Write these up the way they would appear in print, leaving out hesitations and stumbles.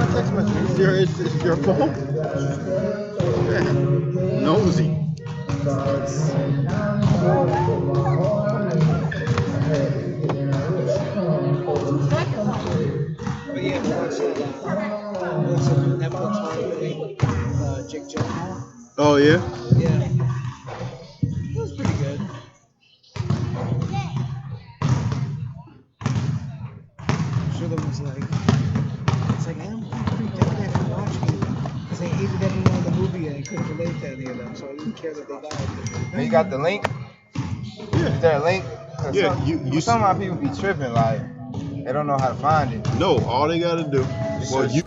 my text message. It's your phone? Man, nosy. But yeah, watch what's the Netflix horror thing? Jake Gyllenhaal. Oh, yeah? Yeah, it was pretty good. Shulman was like, it's like I'm freaked out after watching it because I hated everyone in the movie and I couldn't relate to any of them, so I didn't care that they died. You got the link? Yeah. Is there a link? Cause Yeah, some of my people be tripping, like they don't know how to find it. No, all they gotta do. Well, you.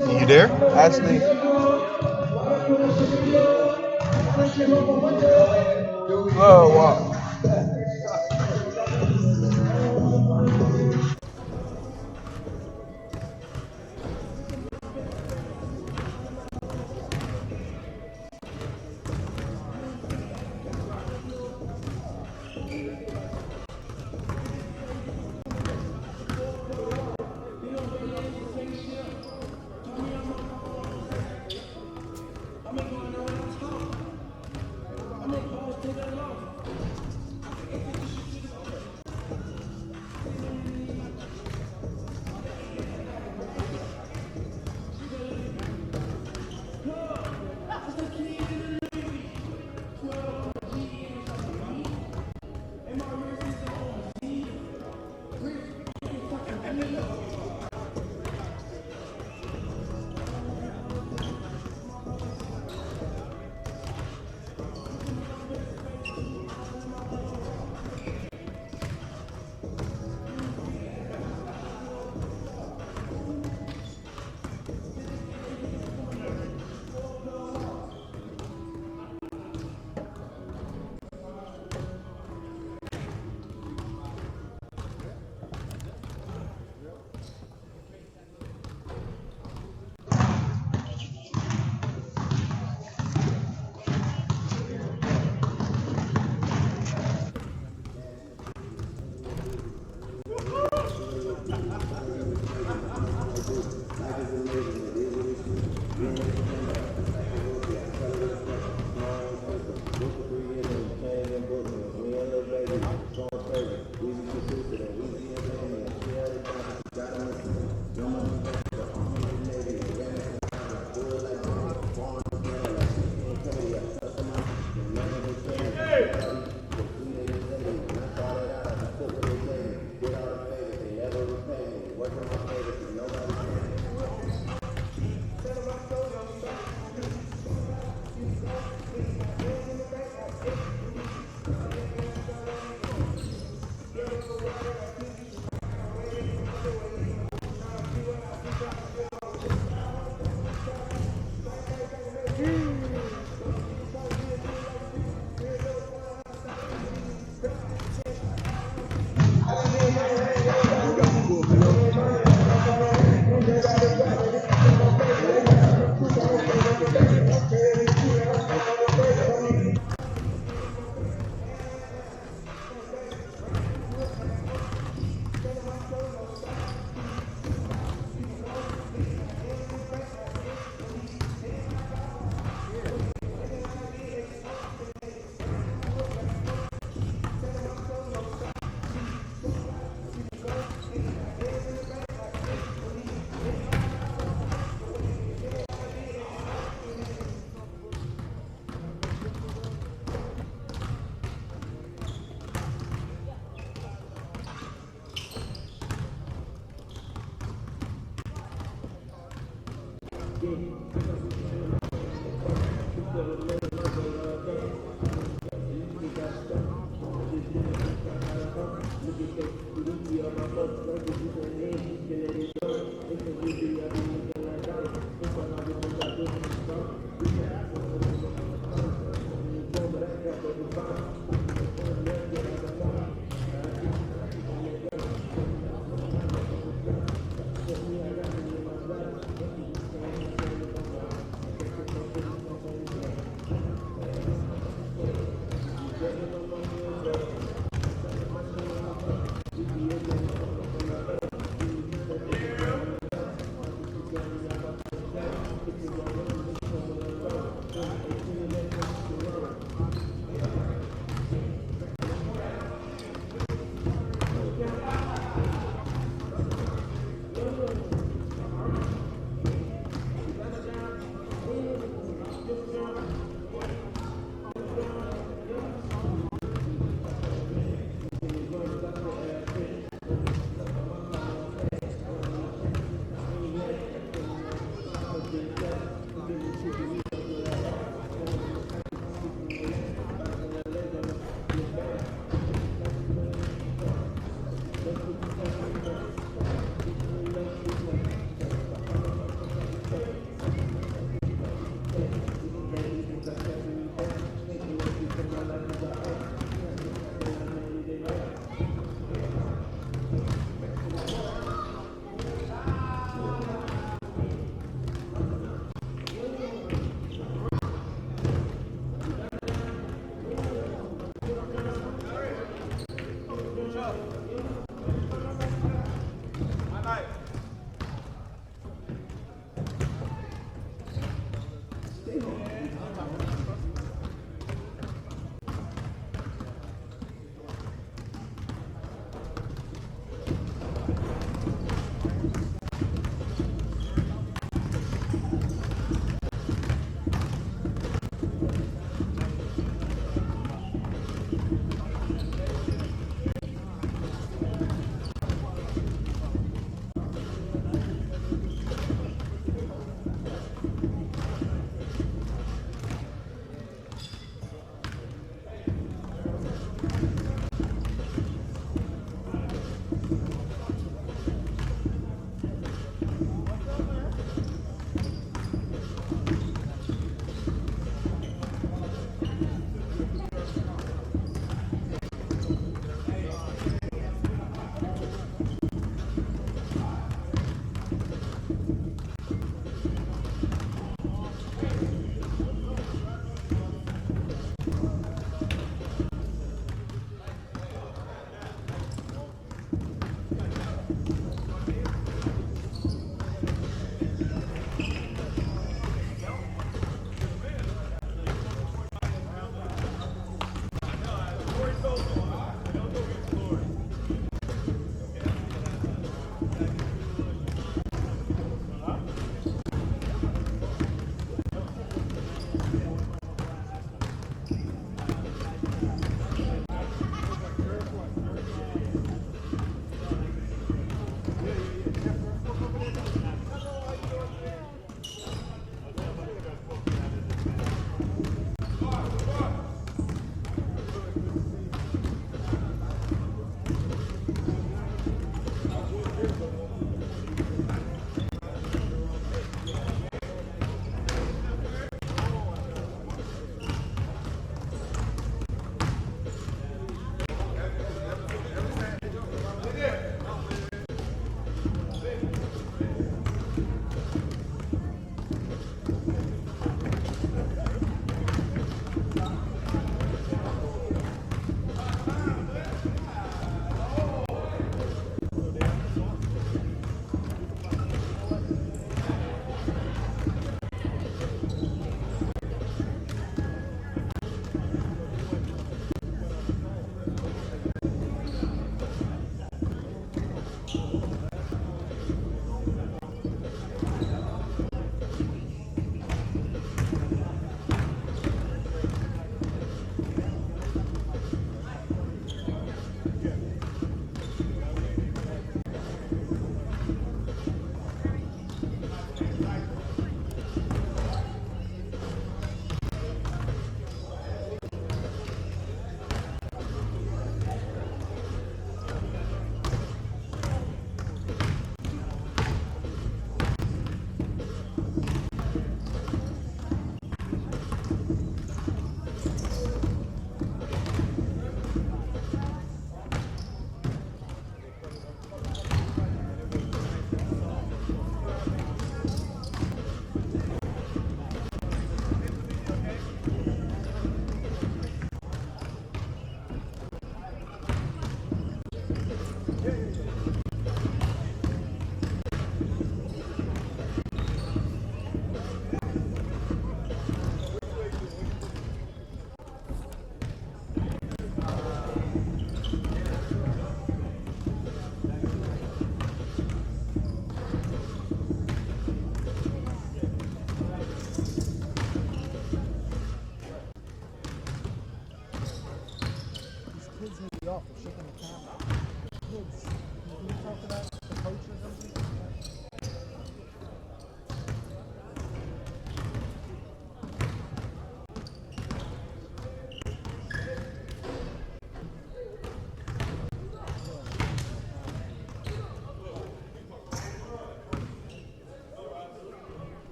You there? Actually, slow walk.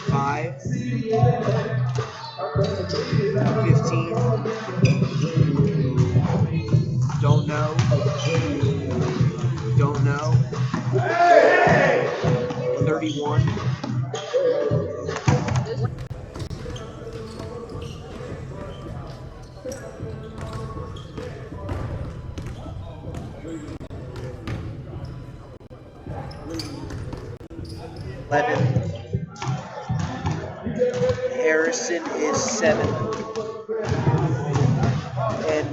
5, 15, don't know, 31, Harrison is 7. And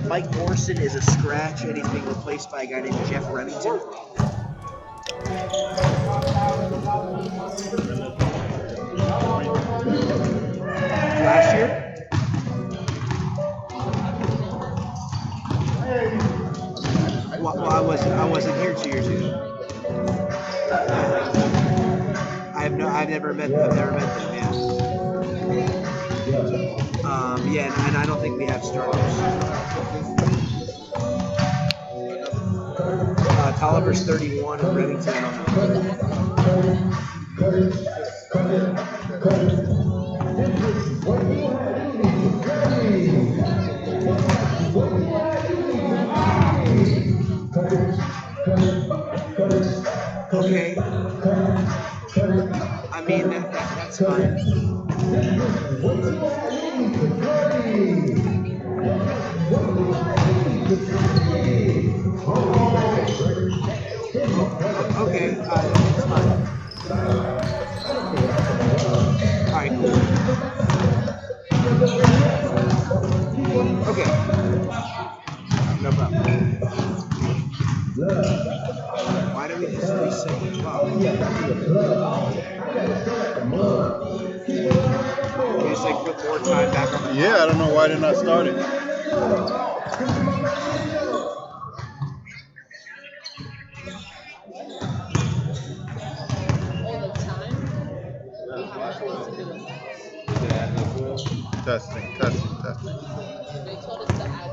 Mike Morrison is a scratch, and he's being replaced by a guy named Jeff Remington. Last year? Well, I wasn't here 2 years ago. I've never met them. Yeah, and I don't think we have starters. Tolliver's 31 and Remington, I don't know. Okay. I mean, that's fine. Okay, that's fine. Alright, cool. Okay. No problem. Why don't we just reset the clock? Can you just like put more time back on the Yeah, I don't know why they're not starting. Testing. They told us to add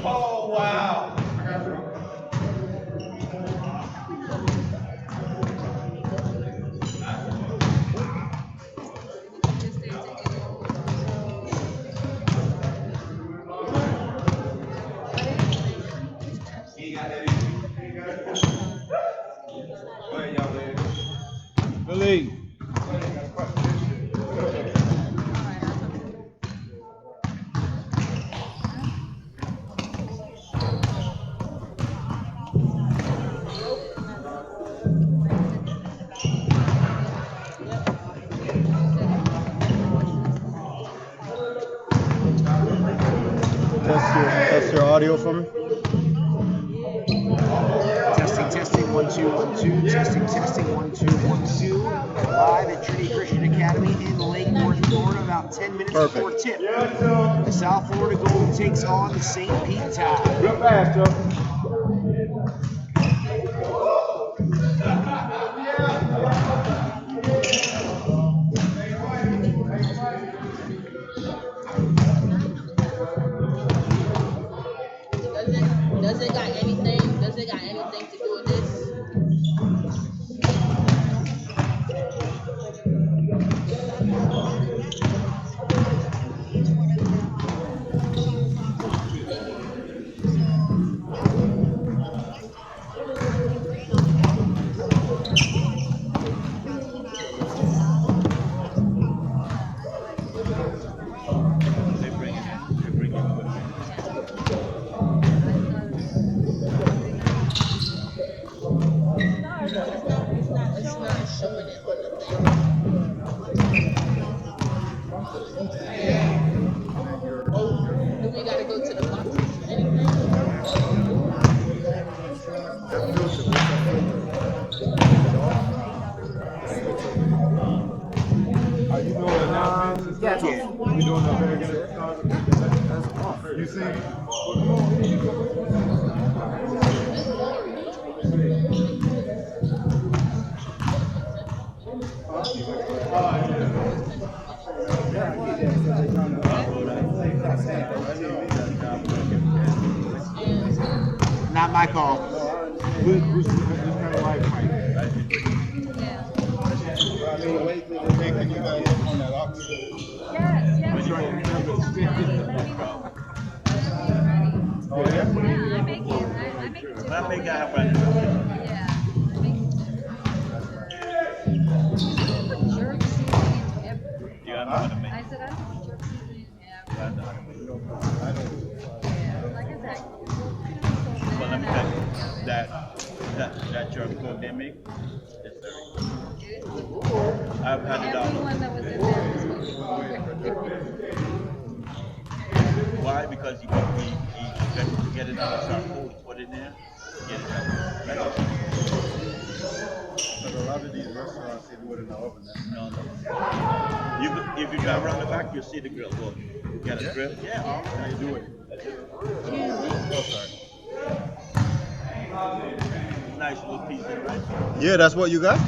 Oh, wow. Hey. Test your audio for me. Testing, 1, 2, 1, 2. Testing, 1, 2, 1, 2. Live at Trinity Christian Academy in Lake North, Florida, about 10 minutes before tip. The South Florida Gold takes on the St. Pete Tide. Real fast, Joe. Does it got anything? Does it got anything to do with this? It's not showing it on the thing. Oh, do we gotta go to the boxes? Anything? Are you doing announcements? Yeah. You doing the very good? You see? Not my call. Who's kind of live mic? Can you guys on that oxygen? That's right. Oh yeah. I make it. I make it happen. Yeah. I make it. Jerk seasoning in everything. You gotta know how to make I it. said, I don't put jerk seasoning in You everything. gotta know how to make it. I don't. Like I said, But let me tell you, that jerk pork they make is very good. I've had it everyone out. that was in there was really Why? Because you get it on a charcoal, you put it in there, get it out. But a lot of these restaurants they do it in the oven. No. If you drive around the back, you'll see the grill. Well, you got a grill? Yeah. They do it. Oh, sorry. Nice little piece, right? Yeah, that's what you got.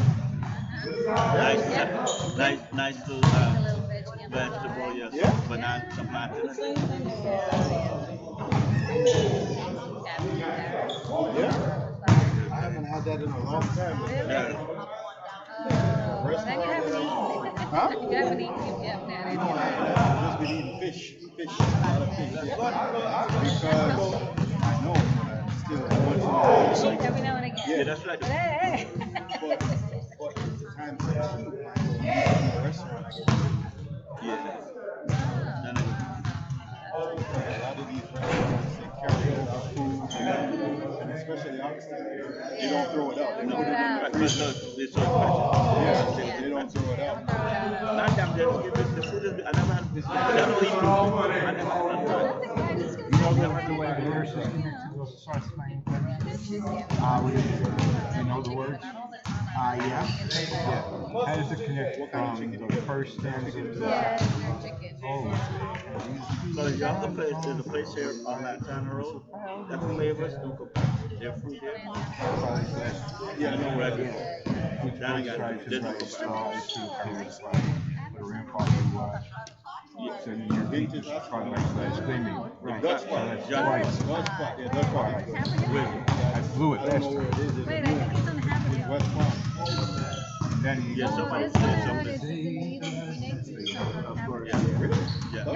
Nice little a little veggie on the vegetable, side. yes. Yeah. Banana, some plantain. Yeah. I haven't had that in a long time. Yeah. Then you haven't eaten. Huh? You haven't eaten. You haven't had any. I've just been eating fish, a lot of fish. Because I know, but I still want to. Cheat every now and again. Yeah, that's right. Hey. But the times that I eat in the restaurant, Yeah. None of a lot of these restaurants they carry over food, and especially oxtail, they don't throw it out. They put it in out. the it. fridge. It's so special. Yeah, they don't throw it out. Not that the food is, I never had this. I don't eat food. I never had that. You know the way the word system starts playing things? You know the words? Yeah. Yeah. How does it connect from the first stanza to the Chicken. So the other place, there's a place here on Lantana Road. That's flavors do cook. Their fruit there. Yeah, no regular. Down I got stripes didn't and cook. strawberries too, the rampart you watch. So you beat the strawberries like screaming. Right. Dutch spot. Twice. Dutch spot. Yeah, Dutch spot. I blew it I don't know last where time. it is. Is Wait, it I think it's on It's Haverhill. West Palm. And then you Yeah, somebody This said one something. is in Yeah. Yeah, 2 days Yeah. ago.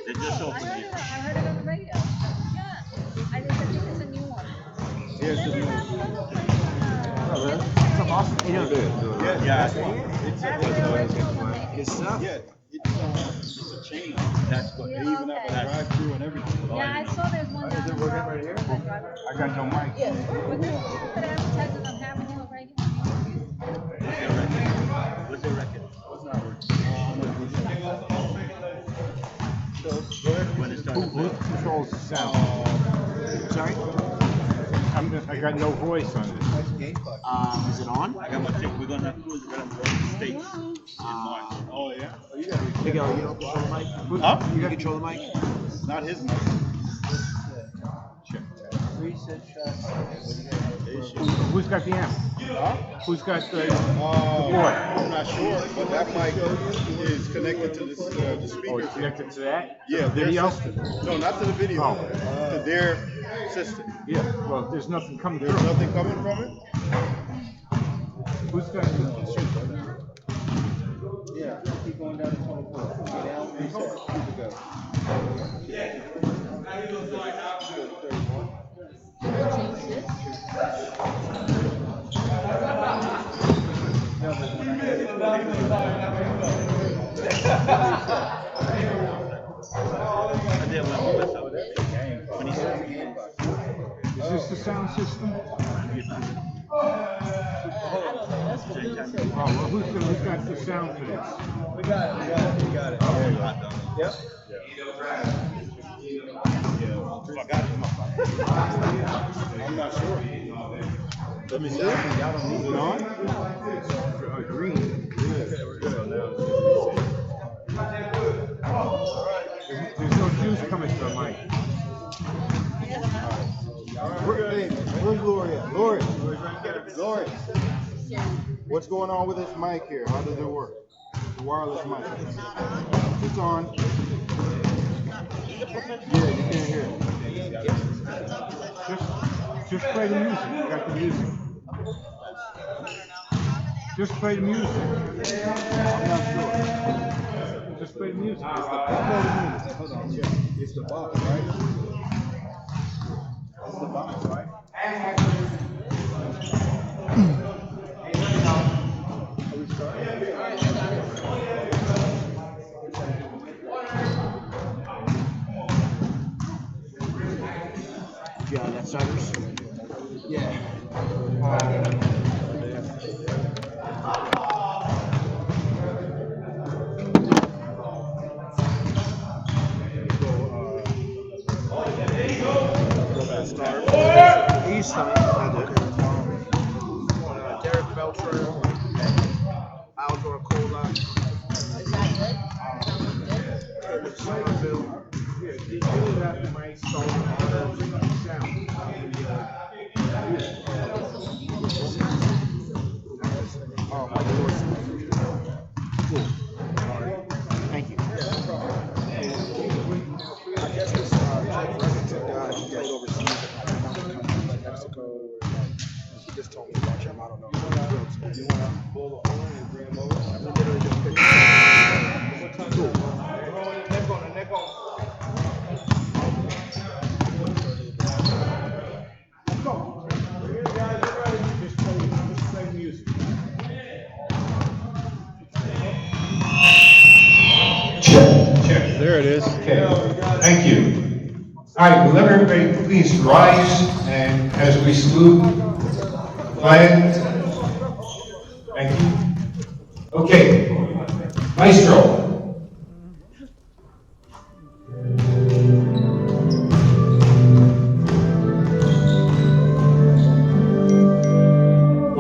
They just I opened heard it. it. I heard it on the radio. Yeah. I think it's a new one. Yeah, it's Then just we have another place. Oh, really? It's stuff awesome? You know, Yeah. It's good stuff. yeah, it's a chain. That's what. They even have a drive-through and everything. Yeah, I saw there's one down the road. I got no mic. But there's but advertising on Hammond Hill regular. What's the record? When it Who started. controls the sound? Sorry? I got no voice on this. Is it on? I got my thing. We're gonna cruise around the States in March. Oh yeah. Miguel, you don't control the mic? Huh? You control the mic? Not his mic. Who's got the amp? Huh? Who's got the I'm not sure, but that mic is connected to this, the Oh, speakers. it's connected to that? Yeah, The their video? system. No, not to the video. Oh. To their system. Yeah. Well, there's nothing coming There's through. nothing coming from it. Who's got the Yeah, keep going down to 24. Get down, reset, keep it going. I did one for myself. When he said, Is this the sound system? Oh, well, who's got the sound for this? We got it. Yep. I'm not sure. Let me see. Is it on? Green. There's no juice coming to the mic. Where's Gloria? Gloria. What's going on with this mic here? How does it work? The wireless mic. It's on. Yeah, you can't hear it. Just play the music. You got the music. Just play the music. I'm not sure. Just play the music. Hold on, check. It's the box, right? It's the box, right? Are we starting? Yeah, that's Cyrus. Yeah. He's coming. I did. Derek Belcher, Aldor Cola, Somerville. Yeah, you really have to mic so sound. Cool. Thank you. I guess this Jake Reddington guy, he played overseas in like Mexico. He just told me about him. I don't know. You want to pull the horn and bring him over? I literally just picked him up. Cool. Just play music. Check. There it is. Okay, thank you. All right, will everybody please rise and as we salute the flag. Thank you. Okay, Maestro.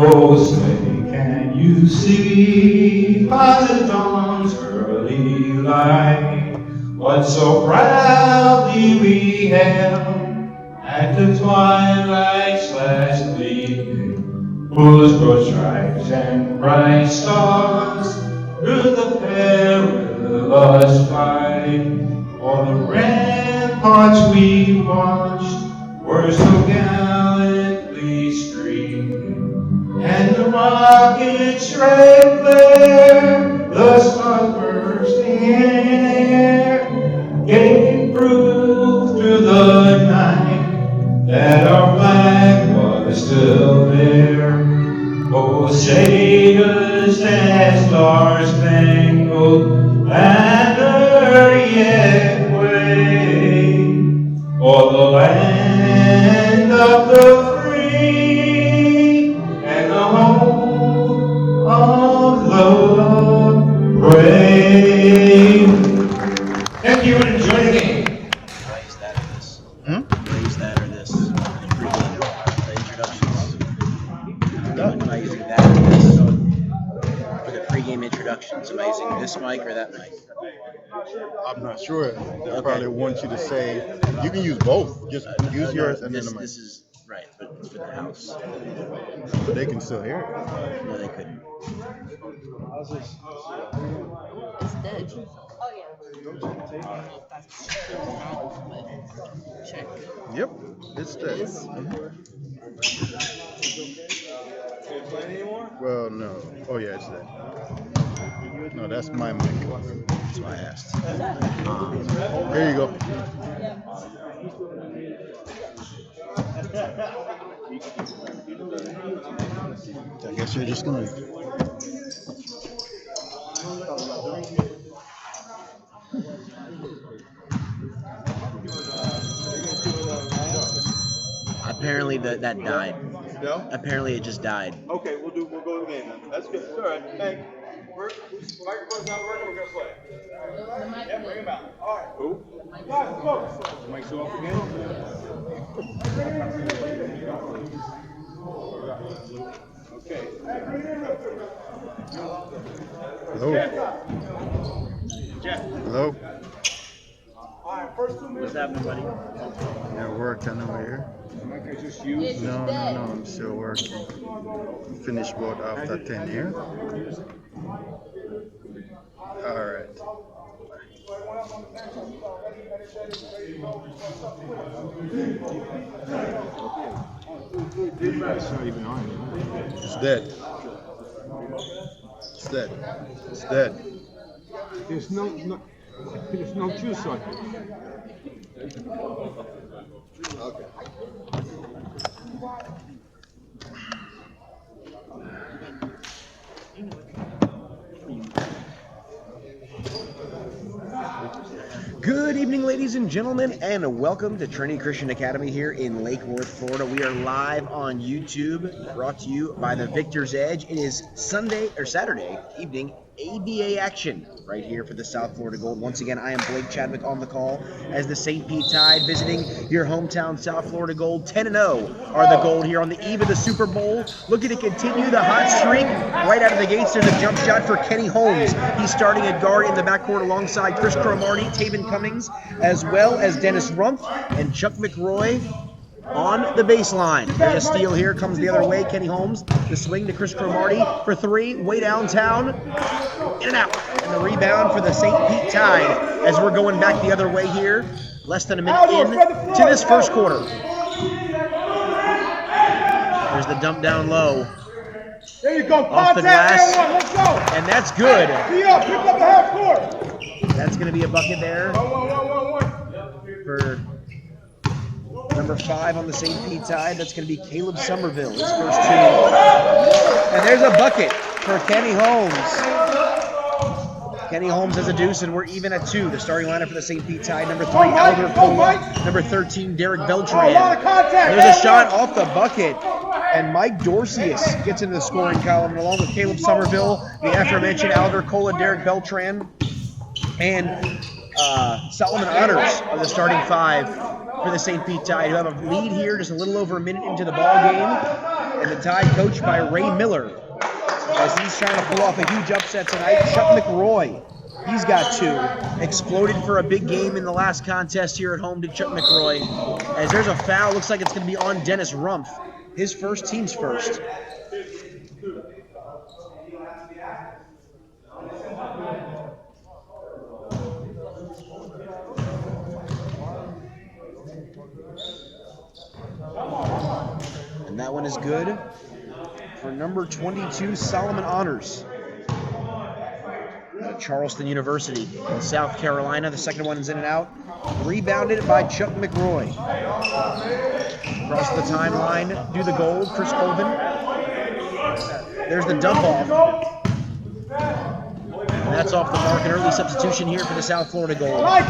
Oh, say, can you see by the dawn's early light what so proudly we hailed at the twilight's last gleaming, whose broad stripes and bright stars through the perilous fight, all the ramparts we watched were so gallantly streaming, and the rocket's red glare, the stars bursting in air, gave proof through the night that our flag was still there. Oh, say does that star-spangled banner yet wave o'er the land of the free and the home of the brave? Thank you and enjoy the game. Raise that or this. Raise that or this. The pregame, the introductions. Am I using that or this? For the pregame introductions, am I using this mic or that mic? I'm not sure. They Okay. probably want you to say you can use both. Just use yours and then the mic. This is right, but it's for the house. But they can still hear it. No, they couldn't. It's dead. Oh yeah. I don't know if that's the problem, but check. Yep, it's It dead. is? Well, no. Oh yeah, it's dead. No, that's my mic. That's why I asked. There you go. I guess you're just gonna. Apparently that died. No? Apparently it just died. Okay, we'll go again then. That's good. It's all right. Thank you. Microphone's not working, we're gonna play. The mic Yeah, bring him out. All right. Who? The Guys, go. Mic's off again? Okay. Hello. Jeff. Hello. All right, first 2 minutes. What's happening, buddy? At work, I know here. It's No, dead. I'm still working. Finish about after 10 here. All right. It's not even on yet. It's dead. It's dead. It's dead. There's no juice on it. Okay. Good evening, ladies and gentlemen, and welcome to Trinity Christian Academy here in Lake Worth, Florida. We are live on YouTube, brought to you by the Victor's Edge. It is Saturday evening ABA action right here for the South Florida Gold. Once again, I am Blake Chadwick on the call as the St. Pete Tide visiting your hometown South Florida Gold. 10-0 are the Gold here on the eve of the Super Bowl, looking to continue the hot streak. Right out of the gates, there's a jump shot for Kenny Holmes. He's starting at guard in the backcourt alongside Chris Cromartie, Taven Cummings, as well as Dennis Rumpf and Chuck McRoy on the baseline. There's a steal here, comes the other way. Kenny Holmes, the swing to Chris Cromartie for three, way downtown, in and out. And the rebound for the St. Pete Tide as we're going back the other way here. Less than a minute in to this first quarter. There's the dump down low. There you go. Off the glass. Let's go. And that's good. Pick up the half court. That's going to be a bucket there One. for number 5 on the St. Pete Tide. That's going to be Caleb Somerville, his first 2. And there's a bucket for Kenny Holmes. Kenny Holmes has a deuce, and we're even at 2. The starting lineup for the St. Pete Tide: number 3, Alder Cola; number 13, Derek Beltran. There's a shot off the bucket, and Mike Dorcius gets into the scoring column, along with Caleb Somerville, the aforementioned Alder Cola, Derek Beltran, and Solomon Honors are the starting 5 for the St. Pete Tide, who have a lead here just a little over a minute into the ball game. And the Tide coached by Ray Miller, as he's trying to pull off a huge upset tonight. Chuck McRoy, he's got 2. Exploded for a big game in the last contest here at home to Chuck McRoy. As there's a foul, looks like it's going to be on Dennis Rumpf. His first, team's first. And that one is good for number 22, Solomon Honors, at Charleston University in South Carolina. The second one is in and out. Rebounded by Chuck McRoy. Across the timeline, do the gold, Chris Colvin. There's the dump off. And that's off the mark. An early substitution here for the South Florida goal. That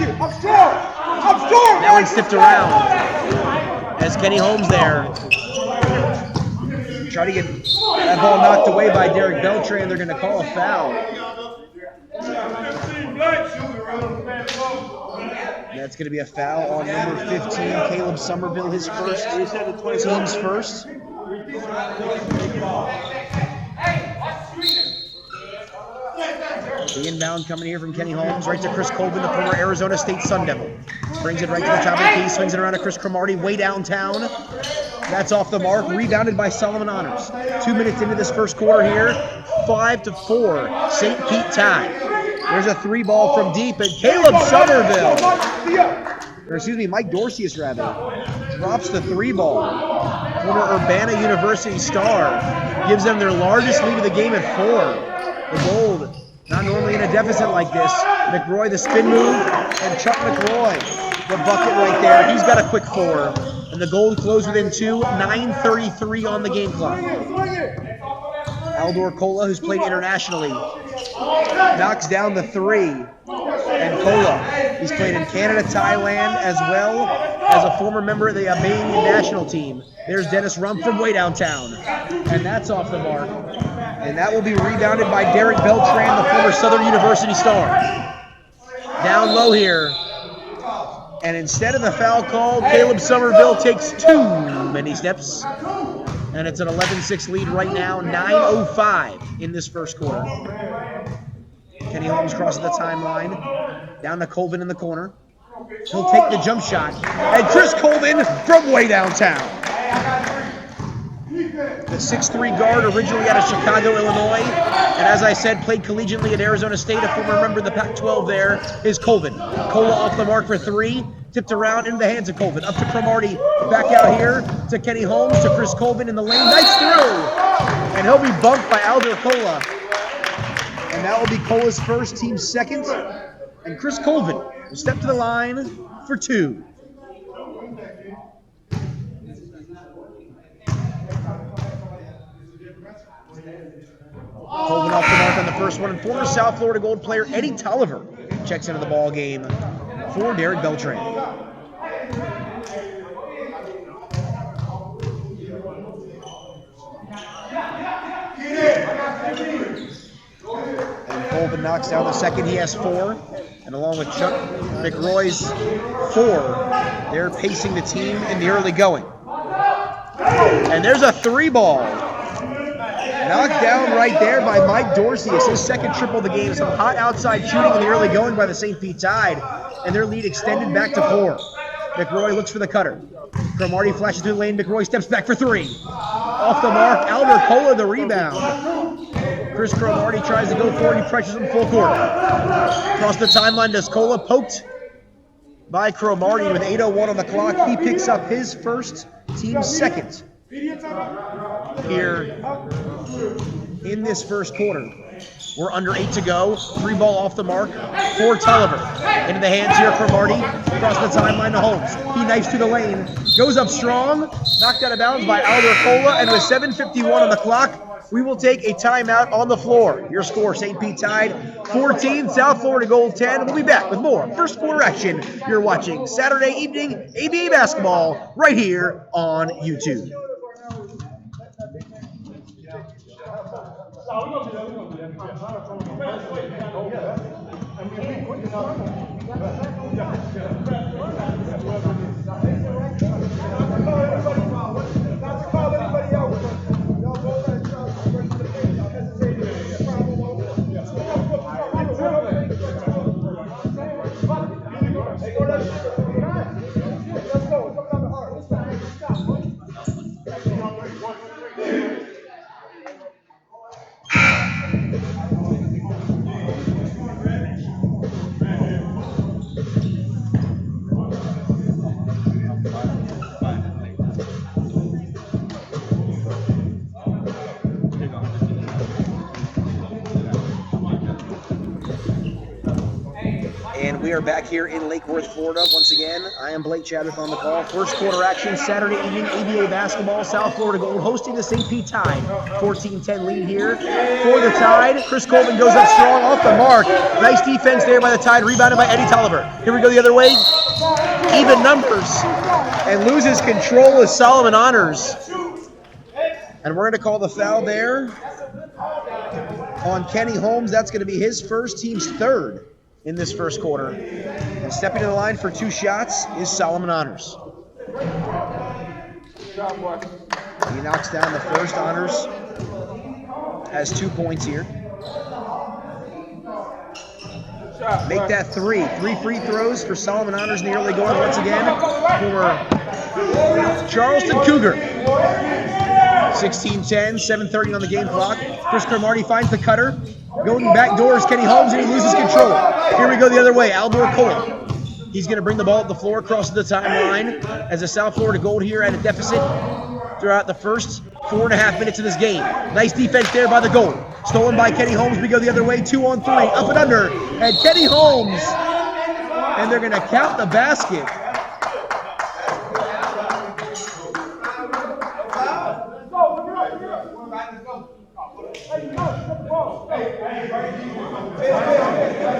one's tipped around as Kenny Holmes there. Try to get that ball knocked away by Derek Beltran. They're going to call a foul. That's going to be a foul on number 15, Caleb Somerville, his first, team's first. The inbound coming here from Kenny Holmes, right to Chris Colvin, the former Arizona State Sun Devil. Brings it right to the top of the key, swings it around to Chris Cromartie, way downtown. That's off the mark, rebounded by Solomon Honors. 2 minutes into this first quarter here, 5-4, St. Pete tie. There's a 3-ball from deep, and Caleb Somerville, or excuse me, Mike Dorcius rather, drops the 3-ball. Former Urbana University star, gives them their largest lead of the game at 4. The Gold, not normally in a deficit like this. McRoy, the spin move, and Chuck McRoy, the bucket right there. He's got a quick 4. And the Gold close within 2, 9:33 on the game clock. Aldor Cola, who's played internationally, knocks down the 3. And Cola, he's played in Canada, Thailand, as well as a former member of the Albanian national team. There's Dennis Rump from way downtown. And that's off the mark. And that will be rebounded by Derek Beltran, the former Southern University star. Down low here. And instead of the foul call, Caleb Somerville takes too many steps. And it's an 11-6 lead right now, 9:05 in this first quarter. Kenny Holmes crosses the timeline, down to Colvin in the corner. He'll take the jump shot. And Chris Colvin from way downtown. The 6'3 guard, originally out of Chicago, Illinois, and as I said, played collegiately at Arizona State, a former member of the Pac-12 there, is Colvin. Cola off the mark for 3, tipped around into the hands of Colvin. Up to Cromartie, back out here to Kenny Holmes, to Chris Colvin in the lane, nice through! And he'll be bumped by Alder Cola. And that will be Cola's first, team's second. And Chris Colvin will step to the line for 2. Colvin off the mark on the first one, and former South Florida Gold player Eddie Tolliver checks into the ball game for Derek Beltran. And Colvin knocks down the second. He has 4, and along with Chuck McRoy's 4, they're pacing the team in the early going. And there's a 3-ball. Knocked down right there by Mike Dorsey. It's his second triple of the game. Some hot outside shooting in the early going by the St. Pete Tide, and their lead extended back to 4. McRoy looks for the cutter. Cromartie flashes through the lane. McRoy steps back for 3. Off the mark. Alder Cola the rebound. Chris Cromartie tries to go forward. He pressures him full court. Across the timeline does Cola, poked by Cromartie with 8:01 on the clock. He picks up his first, team's second here in this first quarter. We're under 8 to go. 3-ball off the mark for Tolliver. Into the hands here for Marty. Across the timeline to Holmes. He knifes through the lane. Goes up strong. Knocked out of bounds by Alder Cola. And with 7:51 on the clock, we will take a timeout on the floor. Your score, St. Pete Tide 14, South Florida Gold 10. We'll be back with more first quarter action. You're watching Saturday evening ABA basketball right here on YouTube. we are back here in Lake Worth, Florida. Once again, I am Blake Chadwick on the call. First quarter action, Saturday evening, ABA basketball. South Florida Gold hosting the St. Pete Tide. 14-10 lead here for the Tide. Chris Colvin goes up strong off the mark. Nice defense there by the Tide, rebounded by Eddie Tolliver. Here we go the other way. Even numbers. And loses control as Solomon Honors. And we're going to call the foul there on Kenny Holmes. That's going to be his first, team's third in this first quarter. And stepping to the line for 2 shots is Solomon Honors. He knocks down the first. Honors has 2 points here. Make that 3. 3 free throws for Solomon Honors in the early going once again for Charleston Cougar. 16-10, 7:30 on the game clock. Chris Cromartie finds the cutter. Going back doors, Kenny Holmes, and he loses control. Here we go the other way, Aldor Cole. He's going to bring the ball up the floor, crosses the timeline as the South Florida Gold here at a deficit throughout the first 4.5 minutes of this game. Nice defense there by the Gold. Stolen by Kenny Holmes. We go the other way, 2-on-3, up and under. And Kenny Holmes, and they're going to count the basket.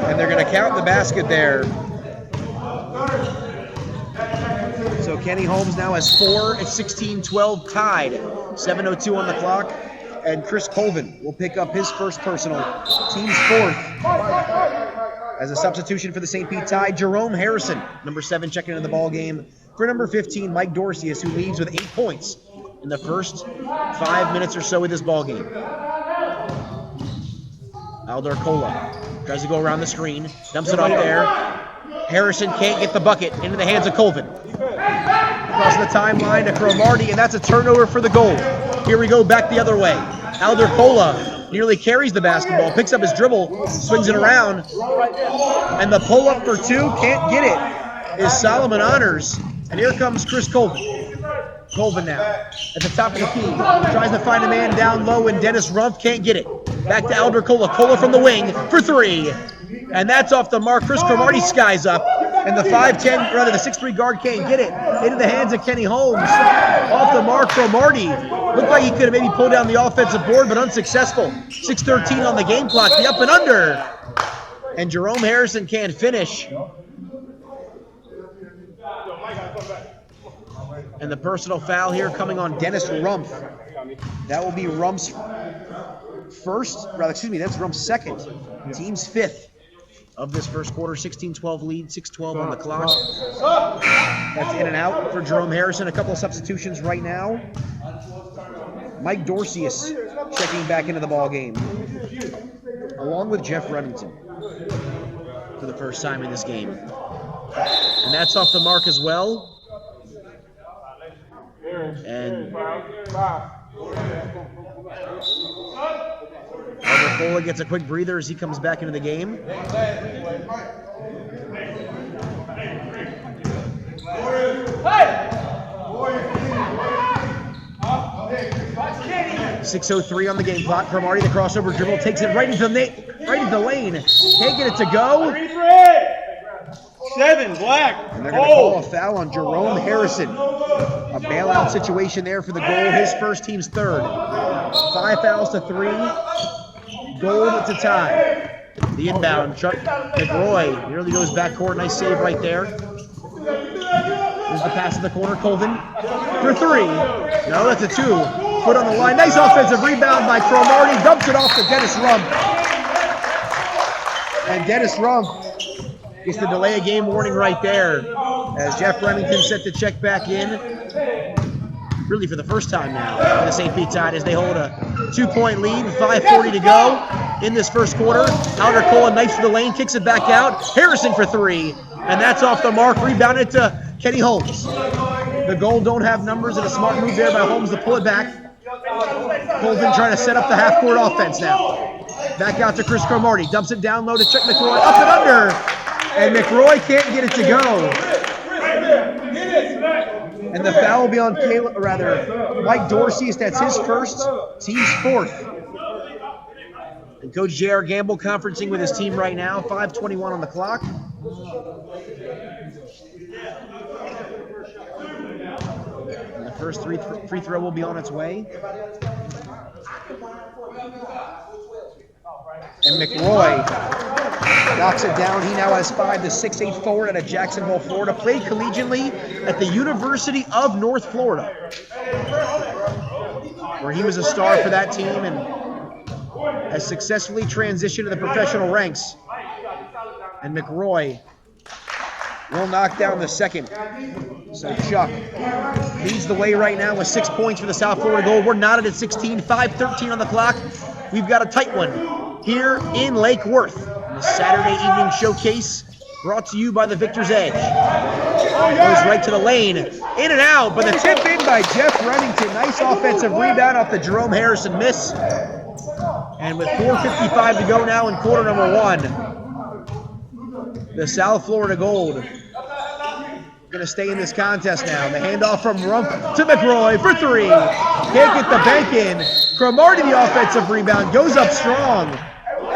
And they're going to count the basket there. So Kenny Holmes now has 4 at 16-12 tied. 7:02 on the clock. And Chris Colvin will pick up his first personal. Team's 4th. As a substitution for the St. Pete Tide, Jerome Harrison, number 7, checking into the ball game for number 15, Mike Dorcius, who leads with 8 points in the first 5 minutes or so of this ball game. Aldor Cola tries to go around the screen, dumps it up there. Harrison can't get the bucket into the hands of Colvin. Across the timeline to Cromartie, and that's a turnover for the Gold. Here we go back the other way. Aldor Cola nearly carries the basketball, picks up his dribble, swings it around, and the pull-up for 2, can't get it, is Solomon Honors. And here comes Chris Colvin. Colvin now at the top of the key. Tries to find a man down low, and Dennis Rumpf can't get it. Back to Aldor Cola. Cola from the wing for 3. And that's off the mark. Chris Cromartie skies up. And the 5'10", rather the 6'3" guard can't get it. Into the hands of Kenny Holmes. Off the mark, Cromartie. Looked like he could have maybe pulled down the offensive board, but unsuccessful. 6:13 on the game clock. The up and under. And Jerome Harrison can't finish. And the personal foul here coming on Dennis Rumpf. That will be Rumpf's that's Rumpf's second. Team's 5th of this first quarter. 16-12 lead, 6:12 on the clock. That's in and out for Jerome Harrison. A couple of substitutions right now. Mike Dorcius checking back into the ball game, along with Jeff Remington for the first time in this game. And that's off the mark as well. And Cola gets a quick breather as he comes back into the game. 6:03 on the game clock. Cromartie, the crossover dribble, takes it right into the lane. Can't get it to go. 7, Black. And they're going to call a foul on Jerome Harrison. A bailout situation there for the Gold. His first, team's 3rd. 5 fouls to 3. Gold to tie. The inbound, Chuck McRoy nearly goes backcourt. Nice save right there. Here's the pass to the corner. Colvin for 3. No, that's a 2. Foot on the line. Nice offensive rebound by Cromartie. Dumps it off to Dennis Rumpf. And Dennis Rumpf gets the delay of game warning right there as Jeff Remington set to check back in. Really for the first time now for the St. Pete Tide as they hold a 2-point lead with 5:40 to go in this first quarter. Aldor Cola knifes to the lane, kicks it back out. Harrison for 3, and that's off the mark. Rebounded to Kenny Holmes. The Gold don't have numbers, and a smart move there by Holmes to pull it back. Colvin trying to set up the half-court offense now. Back out to Chris Cromartie. Dumps it down low to Chuck McRoy. Up and under. And McRoy can't get it to go. And the foul will be on Mike Dorsey. That's his first. Team's 4th. And Coach J.R. Gamble conferencing with his team right now. 5:21 on the clock. And the first free throw will be on its way. And McRoy knocks it down. He now has 5, the 6'8" forward out of Jacksonville, Florida. Played collegiately at the University of North Florida, where he was a star for that team and has successfully transitioned to the professional ranks. And McRoy will knock down the second. So Chuck leads the way right now with 6 points for the South Florida Gold. We're knotted at 16, 5:13 on the clock. We've got a tight one here in Lake Worth. The Saturday evening showcase brought to you by the Victor's Edge. Goes right to the lane, in and out, but the tip in by Jeff Remington. Nice offensive rebound off the Jerome Harrison miss. And with 4:55 to go now in quarter number 1, the South Florida Gold going to stay in this contest now. The handoff from Rump to McRoy for 3. Can't get the bank in. Cromartie, the offensive rebound, goes up strong.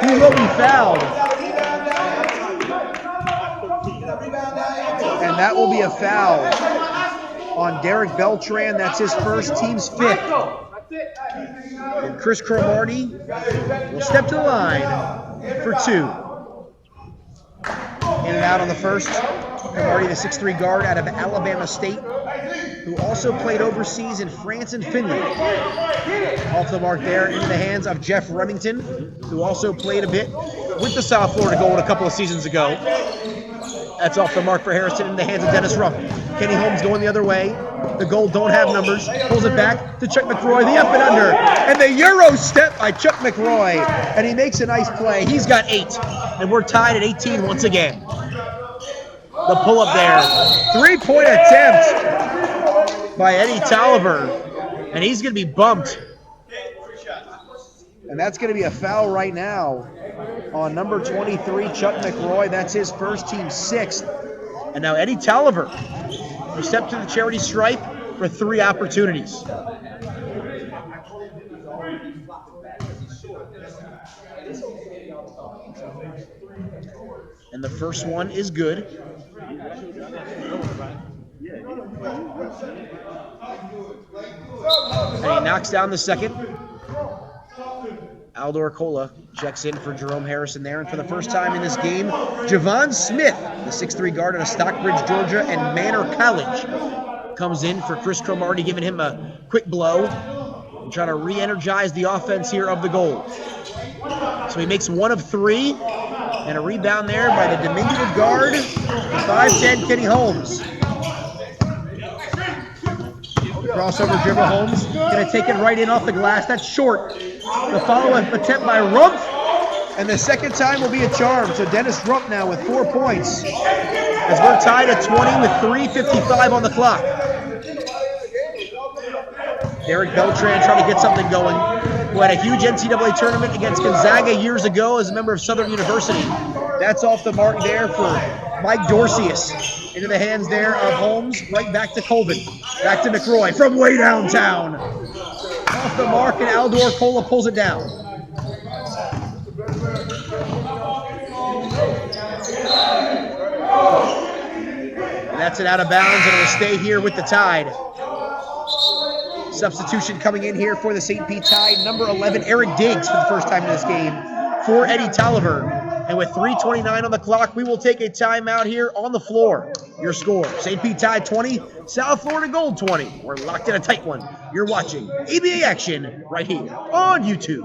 He will be fouled. And that will be a foul on Derek Beltran. That's his first, team's 5th. And Chris Cromartie will step to the line for 2. In and out on the first. Cromartie, the 6'3" guard out of Alabama State, who also played overseas in France and Finland. Off the mark there, into the hands of Jeff Remington, who also played a bit with the South Florida Gold a couple of seasons ago. That's off the mark for Harrison, in the hands of Dennis Rump. Kenny Holmes going the other way. The Gold don't have numbers. Pulls it back to Chuck McRoy, the up and under. And the Euro step by Chuck McRoy. And he makes a nice play. He's got 8. And we're tied at 18 once again. The pull-up there. 3-point attempt by Eddie Tolliver. And he's going to be bumped. And that's going to be a foul right now on number 23, Chuck McRoy. That's his first, team 6th. And now Eddie Tolliver will step to the charity stripe for 3 opportunities. And the first one is good. And he knocks down the second. Aldor Cola checks in for Jerome Harrison there. And for the first time in this game, Javon Smith, the 6'3" guard out of Stockbridge, Georgia, and Manor College, comes in for Chris Cromartie, giving him a quick blow and trying to re-energize the offense here of the Gold. So he makes 1 of 3, and a rebound there by the diminutive guard, the 5'10" Kenny Holmes. Crossover dribble, Holmes going to take it right in off the glass. That's short. The follow-up attempt by Rump, and the second time will be a charm. So Dennis Rump now with 4 points, as we're tied at 20 with 3:55 on the clock. Derek Beltran trying to get something going, who had a huge NCAA tournament against Gonzaga years ago as a member of Southern University. That's off the mark there for Mike Dorcius. Into the hands there of Holmes, right back to Colvin. Back to McRoy from way downtown. Off the mark, and Aldor Cola pulls it down. And that's it out of bounds, and it'll stay here with the Tide. Substitution coming in here for the St. Pete Tide, number 11, Eric Diggs, for the first time in this game, for Eddie Tolliver. And with 3:29 on the clock, we will take a timeout here on the floor. Your score, St. Pete Tide 20, South Florida Gold 20. We're locked in a tight one. You're watching ABA action right here on YouTube.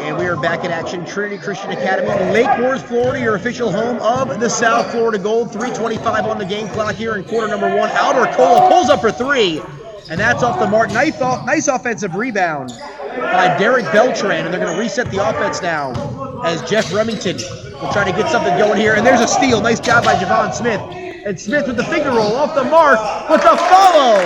And we are back in action. Trinity Christian Academy, Lake Worth, Florida, your official home of the South Florida Gold. 3:25 on the game clock here in quarter number 1. Alder Cola pulls up for 3, and that's off the mark. Nice offensive rebound by Derek Beltran, and they're going to reset the offense now as Jeff Remington will try to get something going here. And there's a steal. Nice job by Javon Smith. And Smith with the finger roll off the mark with a follow.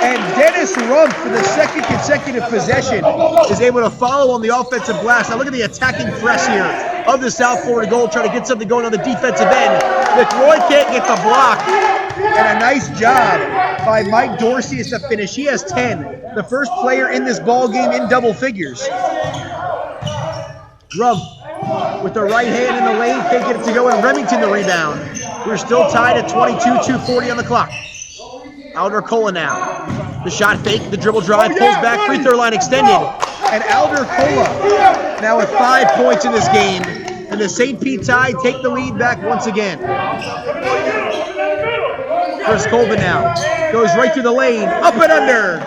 And Dennis Rumpf, for the second consecutive possession, is able to follow on the offensive glass. Now look at the attacking press here of the South Florida Gold, trying to get something going on the defensive end. McRoy can't get the block. And a nice job by Mike Dorsey to finish. He has 10, the first player in this ball game in double figures. Rumpf with the right hand in the lane, can't get it to go, and Remington the rebound. We're still tied at 22-2:40 on the clock. Alder Cola now. The shot fake, the dribble drive, pulls back, free throw line extended. And Alder Cola now with 5 points in this game. And the St. Pete Tide take the lead back once again. Chris Colvin now goes right through the lane, up and under.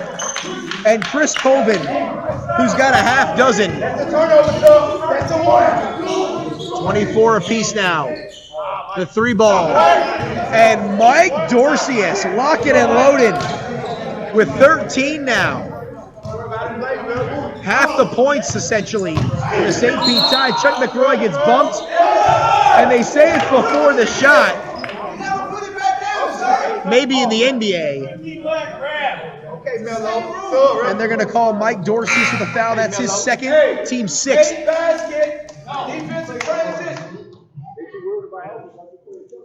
And Chris Colvin, who's got a half dozen. 24 apiece now. The 3 ball. And Mike Dorcius locking and loaded with 13 now. Half the points, essentially, for the St. Pete Tide. Chuck McRoy gets bumped, and they say it's before the shot. Maybe in the NBA. And they're going to call Mike Dorcius with a foul. That's his second, team 6th.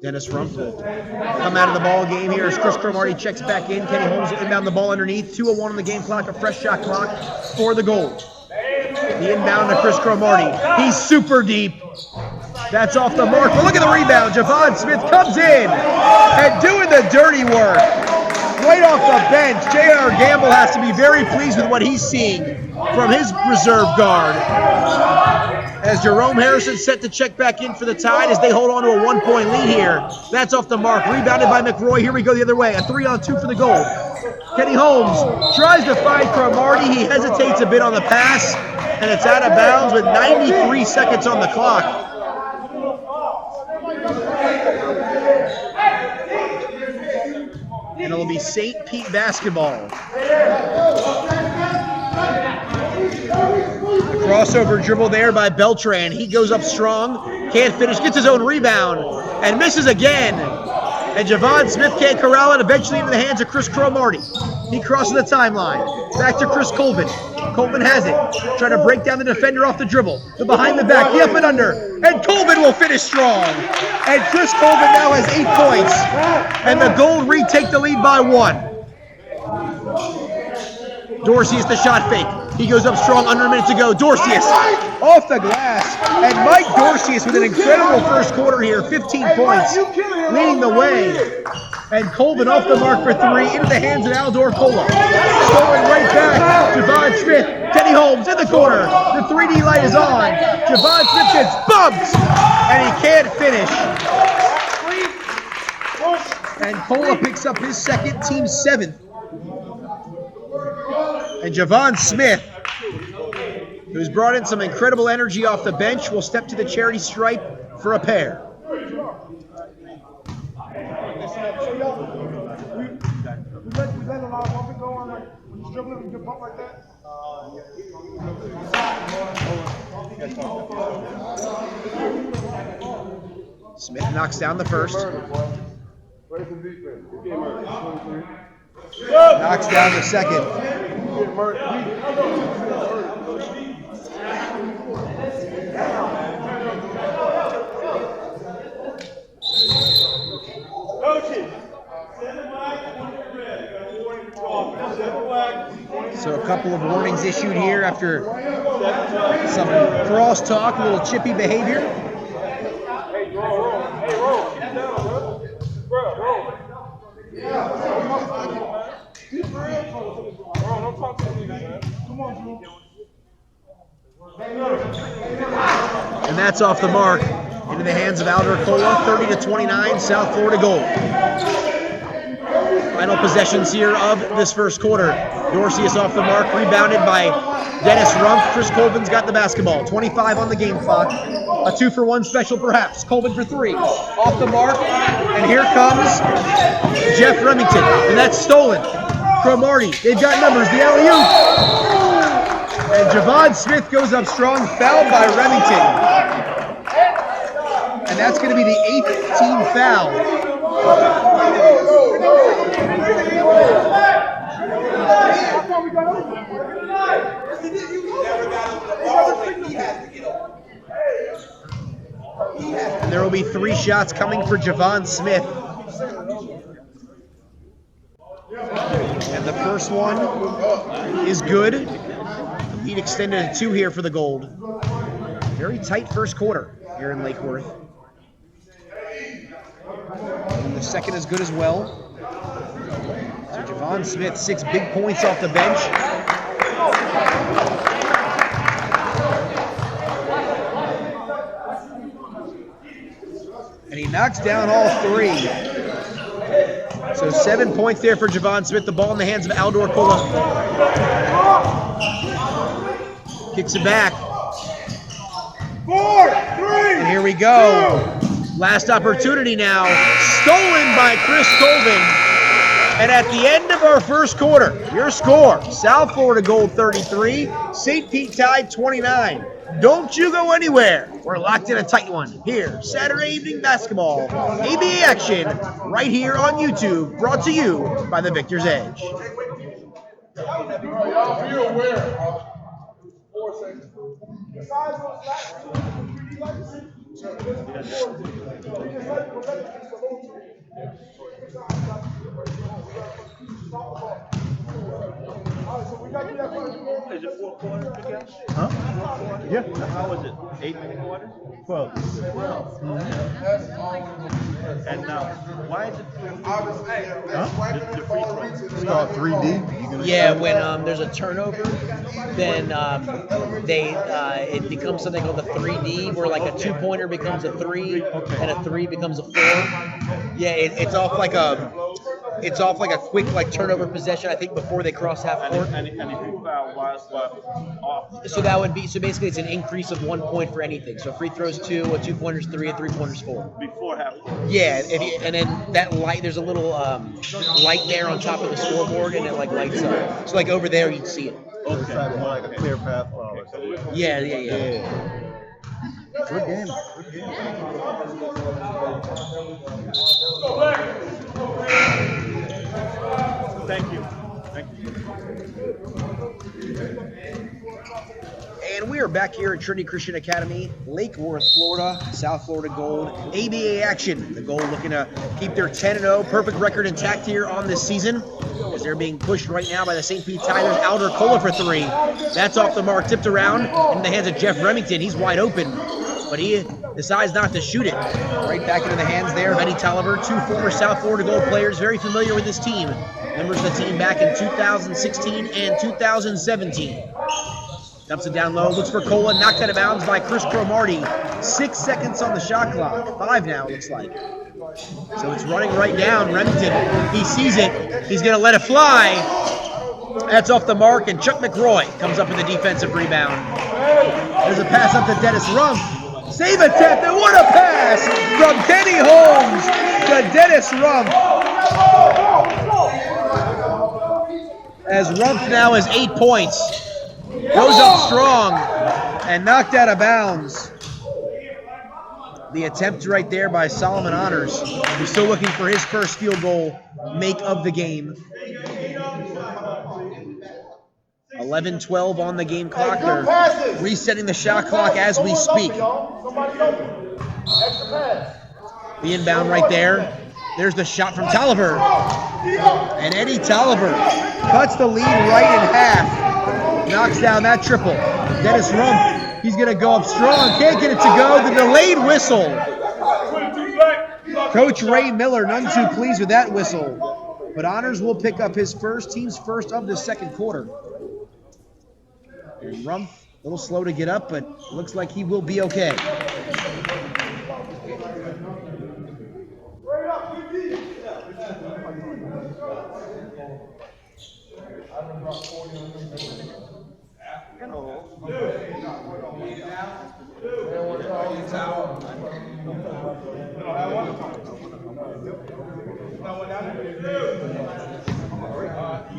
Dennis Rumpf will come out of the ball game here as Chris Cromartie checks back in. Kenny Holmes will inbound the ball underneath. 2:01 on the game clock, a fresh shot clock for the Gold. The inbound to Chris Cromartie. He's super deep. That's off the mark. But look at the rebound. Javon Smith comes in and doing the dirty work. Right off the bench, J.R. Gamble has to be very pleased with what he's seeing from his reserve guard. As Jerome Harrison set to check back in for the Tide as they hold on to a 1-point lead here. That's off the mark. Rebounded by McRoy. Here we go the other way. A 3-on-2 for the Gold. Kenny Holmes tries to find Cromartie. He hesitates a bit on the pass, and it's out of bounds with 93 seconds on the clock. And it'll be St. Pete basketball. The crossover dribble there by Beltran. He goes up strong, can't finish, gets his own rebound, and misses again. And Javon Smith can't corral it, eventually into the hands of Chris Cromartie. He crosses the timeline. Back to Chris Colvin. Colvin has it. Trying to break down the defender off the dribble. The behind the back, the up and under. And Colvin will finish strong. And Chris Colvin now has 8 points. And the Gold retake the lead by 1. Dorcius the shot fake. He goes up strong, under a minute to go. Dorcius off the glass. And Mike Dorcius with an incredible first quarter here. 15 points, leading the way. And Colvin off the mark for 3 into the hands of Alder Cola. Going right back. Javon Smith. Kenny Holmes in the corner. The 3D light is on. Javon Smith gets bumped. And he can't finish. And Cola picks up his second, team 7th. And Javon Smith, who's brought in some incredible energy off the bench, will step to the charity stripe for a pair. Smith knocks down the first. Knocks down the second. So a couple of warnings issued here after some cross-talk, a little chippy behavior. And that's off the mark into the hands of Alder Cola, 30-29, South Florida Gold. Final possessions here of this first quarter. Dorsey is off the mark, rebounded by Dennis Rumpf. Chris Colvin's got the basketball. 25 on the game clock. A 2-for-1 special perhaps. Colvin for 3. Off the mark, and here comes Jeff Remington, and that's stolen. Cromartie, they've got numbers. The alley-oop. And Javon Smith goes up strong, fouled by Remington. And that's going to be the 8th team foul. And there will be 3 shots coming for Javon Smith. And the first one is good. The lead extended to 2 here for the Gold. Very tight first quarter here in Lake Worth. And the second is good as well. So Javon Smith, 6 big points off the bench. And he knocks down all 3. So 7 points there for Javon Smith. The ball in the hands of Aldor Kola. Kicks it back. 4, 3. And here we go. Last opportunity now. Stolen by Chris Colvin. And at the end of our first quarter, your score, South Florida Gold 33, St. Pete Tide 29. Don't you go anywhere. We're locked in a tight one here. Saturday evening basketball, ABA action, right here on YouTube, brought to you by the Victor's Edge. Y'all be aware. 4 seconds. Is it 4 quarters again? Huh? Yeah. How was it? 8 quarters? 12. 12. And now, why is it 3? Huh? The free throw. It's called 3D. You gonna Yeah, when there's a turnover, then it becomes something called the 3D, where like a 2-pointer becomes a 3, and a 3 becomes a 4. Yeah, it's off like a quick like turnover possession. I think before they cross half court. And if you foul whilst off. So that would be basically it's an increase of 1 point for anything. So free throws 2, a 2-pointer's 3, a 3-pointer's 4. Before half court. Yeah, and then that light, there's a little light there on top of the scoreboard, and it like lights up. So like over there, you'd see it. It's like more like a clear path foul or something. Yeah. Good game. Thank you. And we are back here at Trinity Christian Academy, Lake Worth, Florida, South Florida Gold, ABA action. The Gold looking to keep their 10-0 perfect record intact here on this season, as they're being pushed right now by the St. Pete Tigers. Aldor Kola for 3. That's off the mark, tipped around in the hands of Jeff Remington. He's wide open, but he decides not to shoot it. Right back into the hands there of Eddie Tolliver, 2 former South Florida Gold players, very familiar with this team. Members of the team back in 2016 and 2017. Dumps it down low, looks for Kola, knocked out of bounds by Chris Cromartie. 6 seconds on the shot clock. 5 now, it looks like. So it's running right down. Remington, he sees it. He's going to let it fly. That's off the mark, and Chuck McRoy comes up with a defensive rebound. There's a pass up to Dennis Rumpf. Save attempt, and what a pass from Kenny Holmes to Dennis Rumpf. As Rumpf now has 8 points. Goes up strong and knocked out of bounds. The attempt right there by Solomon Honors, who's still looking for his first field goal make of the game. 11-12 on the game clock. They're resetting the shot clock as we speak. The inbound right there. There's the shot from Tolliver. And Eddie Tolliver cuts the lead right in half. Knocks down that triple. Dennis Rumpf, he's going to go up strong. Can't get it to go. The delayed whistle. Coach Ray Miller, none too pleased with that whistle. But Honors will pick up his team's first of the second quarter. And Rumpf, a little slow to get up, but looks like he will be okay.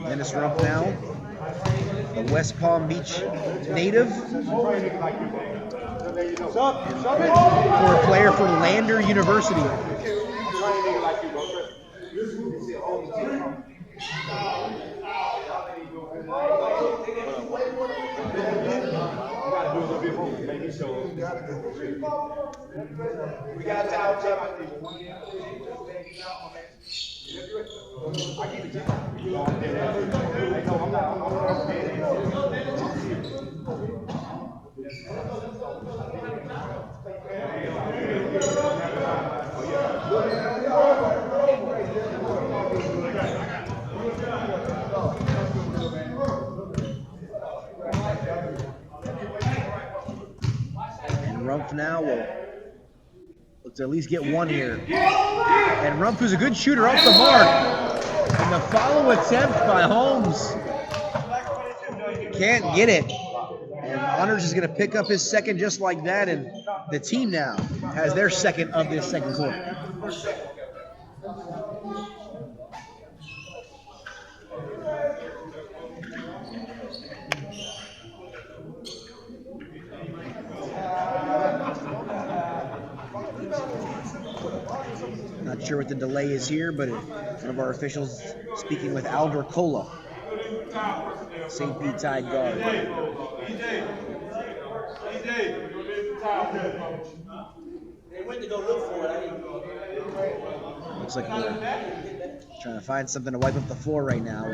Dennis Rump now, the West Palm Beach native, former player for Lander University. And Rump now will look to at least get one here. And Rump, who's a good shooter, off the mark. And the follow attempt by Holmes. Can't get it. And Honors is going to pick up his second just like that. And the team now has their second of this second quarter. Not sure what the delay is here, but one of our officials speaking with Alder Cola, St. Pete Tide guard. Looks like we're trying to find something to wipe up the floor right now.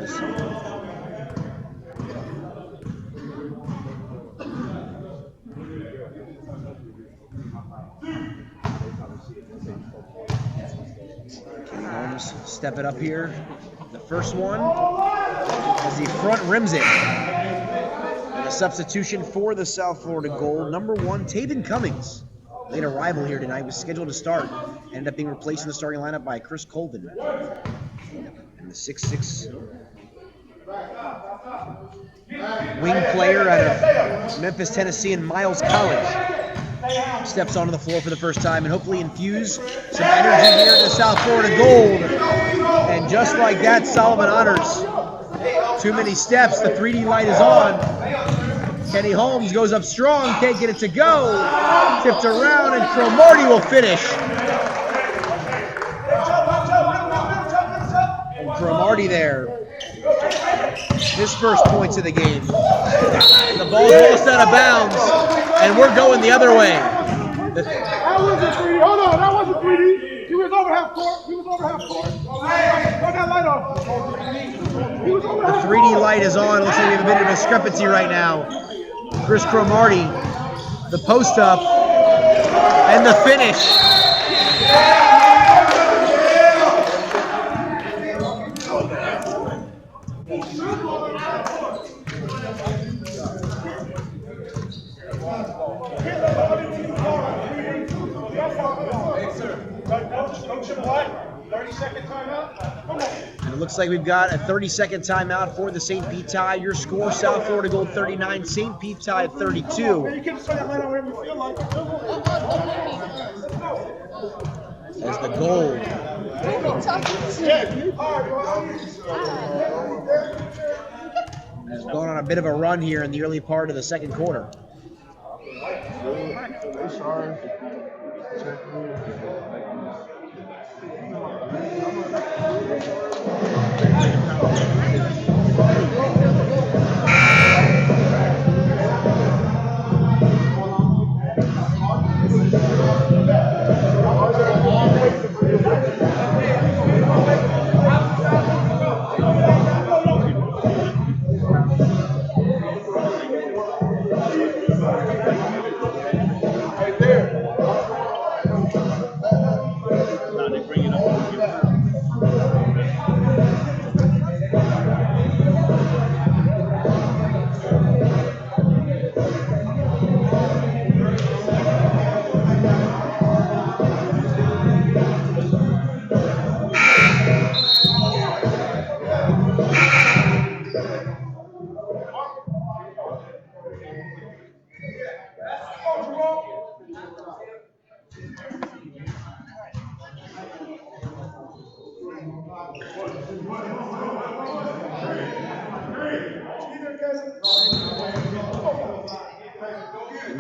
Kenny Holmes step it up here. The first one as he front rims it. And a substitution for the South Florida Gold. Number 1, Taven Cummings. Late arrival here tonight, was scheduled to start. Ended up being replaced in the starting lineup by Chris Colvin. And the 6'6" wing player out of Memphis, Tennessee, and Miles College steps onto the floor for the first time and hopefully infuse some energy here to South Florida Gold. And just like that, Solomon Honors. Too many steps, the 3D light is on. Kenny Holmes goes up strong, can't get it to go. Tipped around, and Cromartie will finish. And Cromartie there. His first points of the game. The ball's lost out of bounds, and we're going the other way. That wasn't 3D. Hold on, that wasn't 3D. He was over half court. Turn that light off. He was over half court. The 3D light is on. It looks like we have a bit of a discrepancy right now. Chris Cromartie, the post up, and the finish. And it looks like we've got a 30-second timeout for the St. Pete Tide. Your score, South Florida Gold 39, St. Pete Tide 32. As the Gold has gone on a bit of a run here in the early part of the second quarter.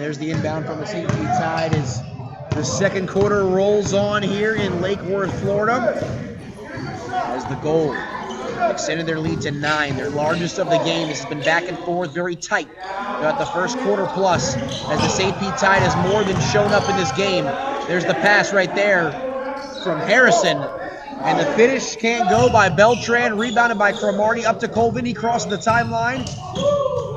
There's the inbound from the St. Pete Tide as the second quarter rolls on here in Lake Worth, Florida. As the Gold extended their lead to 9, their largest of the game. This has been back and forth, very tight throughout the first quarter plus, as the St. Pete Tide has more than shown up in this game. There's the pass right there from Harrison, and the finish can't go by Beltran, rebounded by Cromartie up to Colvin. He crosses the timeline.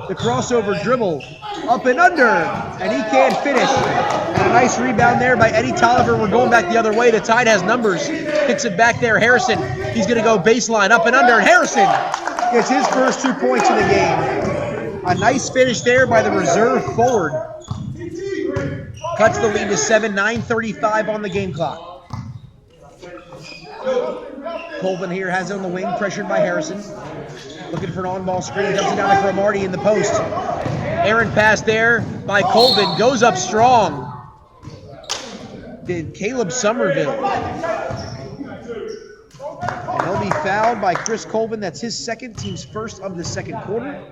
The crossover dribble up and under, and he can't finish. And a nice rebound there by Eddie Tolliver. We're going back the other way. The Tide has numbers. Picks it back there. Harrison, he's going to go baseline, up and under, and Harrison gets his first 2 points of the game. A nice finish there by the reserve forward. Cuts the lead to 7, 9:35 on the game clock. Colvin here has it on the wing, pressured by Harrison. Looking for an on-ball screen, dumps it down to Cromartie in the post. Aaron pass there by Colvin, goes up strong. Did Caleb Somerville. And he'll be fouled by Chris Colvin. That's his second, team's first of the second quarter.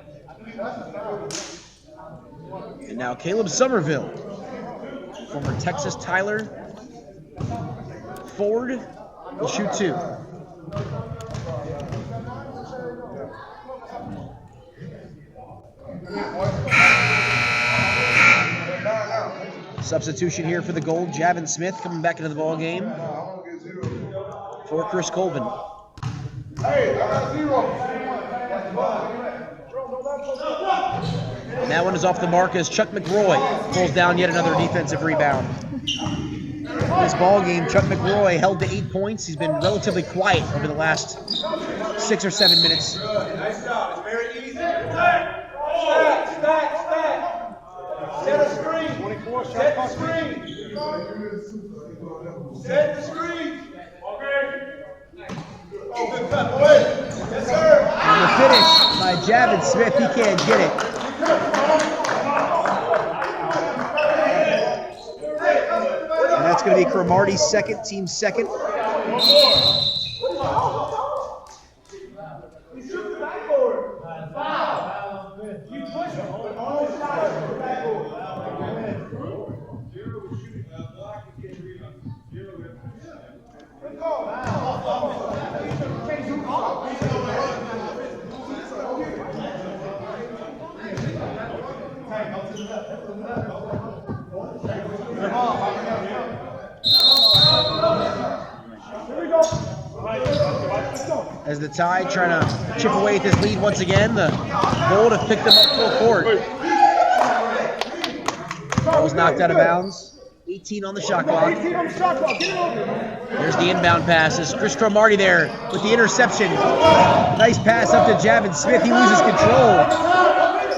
And now Caleb Somerville, former Texas Tyler forward, will shoot 2. Substitution here for the Gold. Javin Smith coming back into the ball game for Chris Colvin. And that one is off the mark as Chuck McRoy pulls down yet another defensive rebound. This ball game, Chuck McRoy held to 8 points. He's been relatively quiet over the last 6 or 7 minutes. Nice job. It's very easy. Stack. Set a screen. 24. Set the screen. Set the screen. Okay. Oh, good cut, boy. Yes, sir. And the finish by Javin Smith. He can't get it. And that's going to be Cromartie's second, team second. As the Tide trying to chip away at this lead once again, the Gold have picked them up full court. That was knocked out of bounds. 18 on the shot clock. There's the inbound pass. It's Chris Cromartie there with the interception. Nice pass up to Javin Smith. He loses control.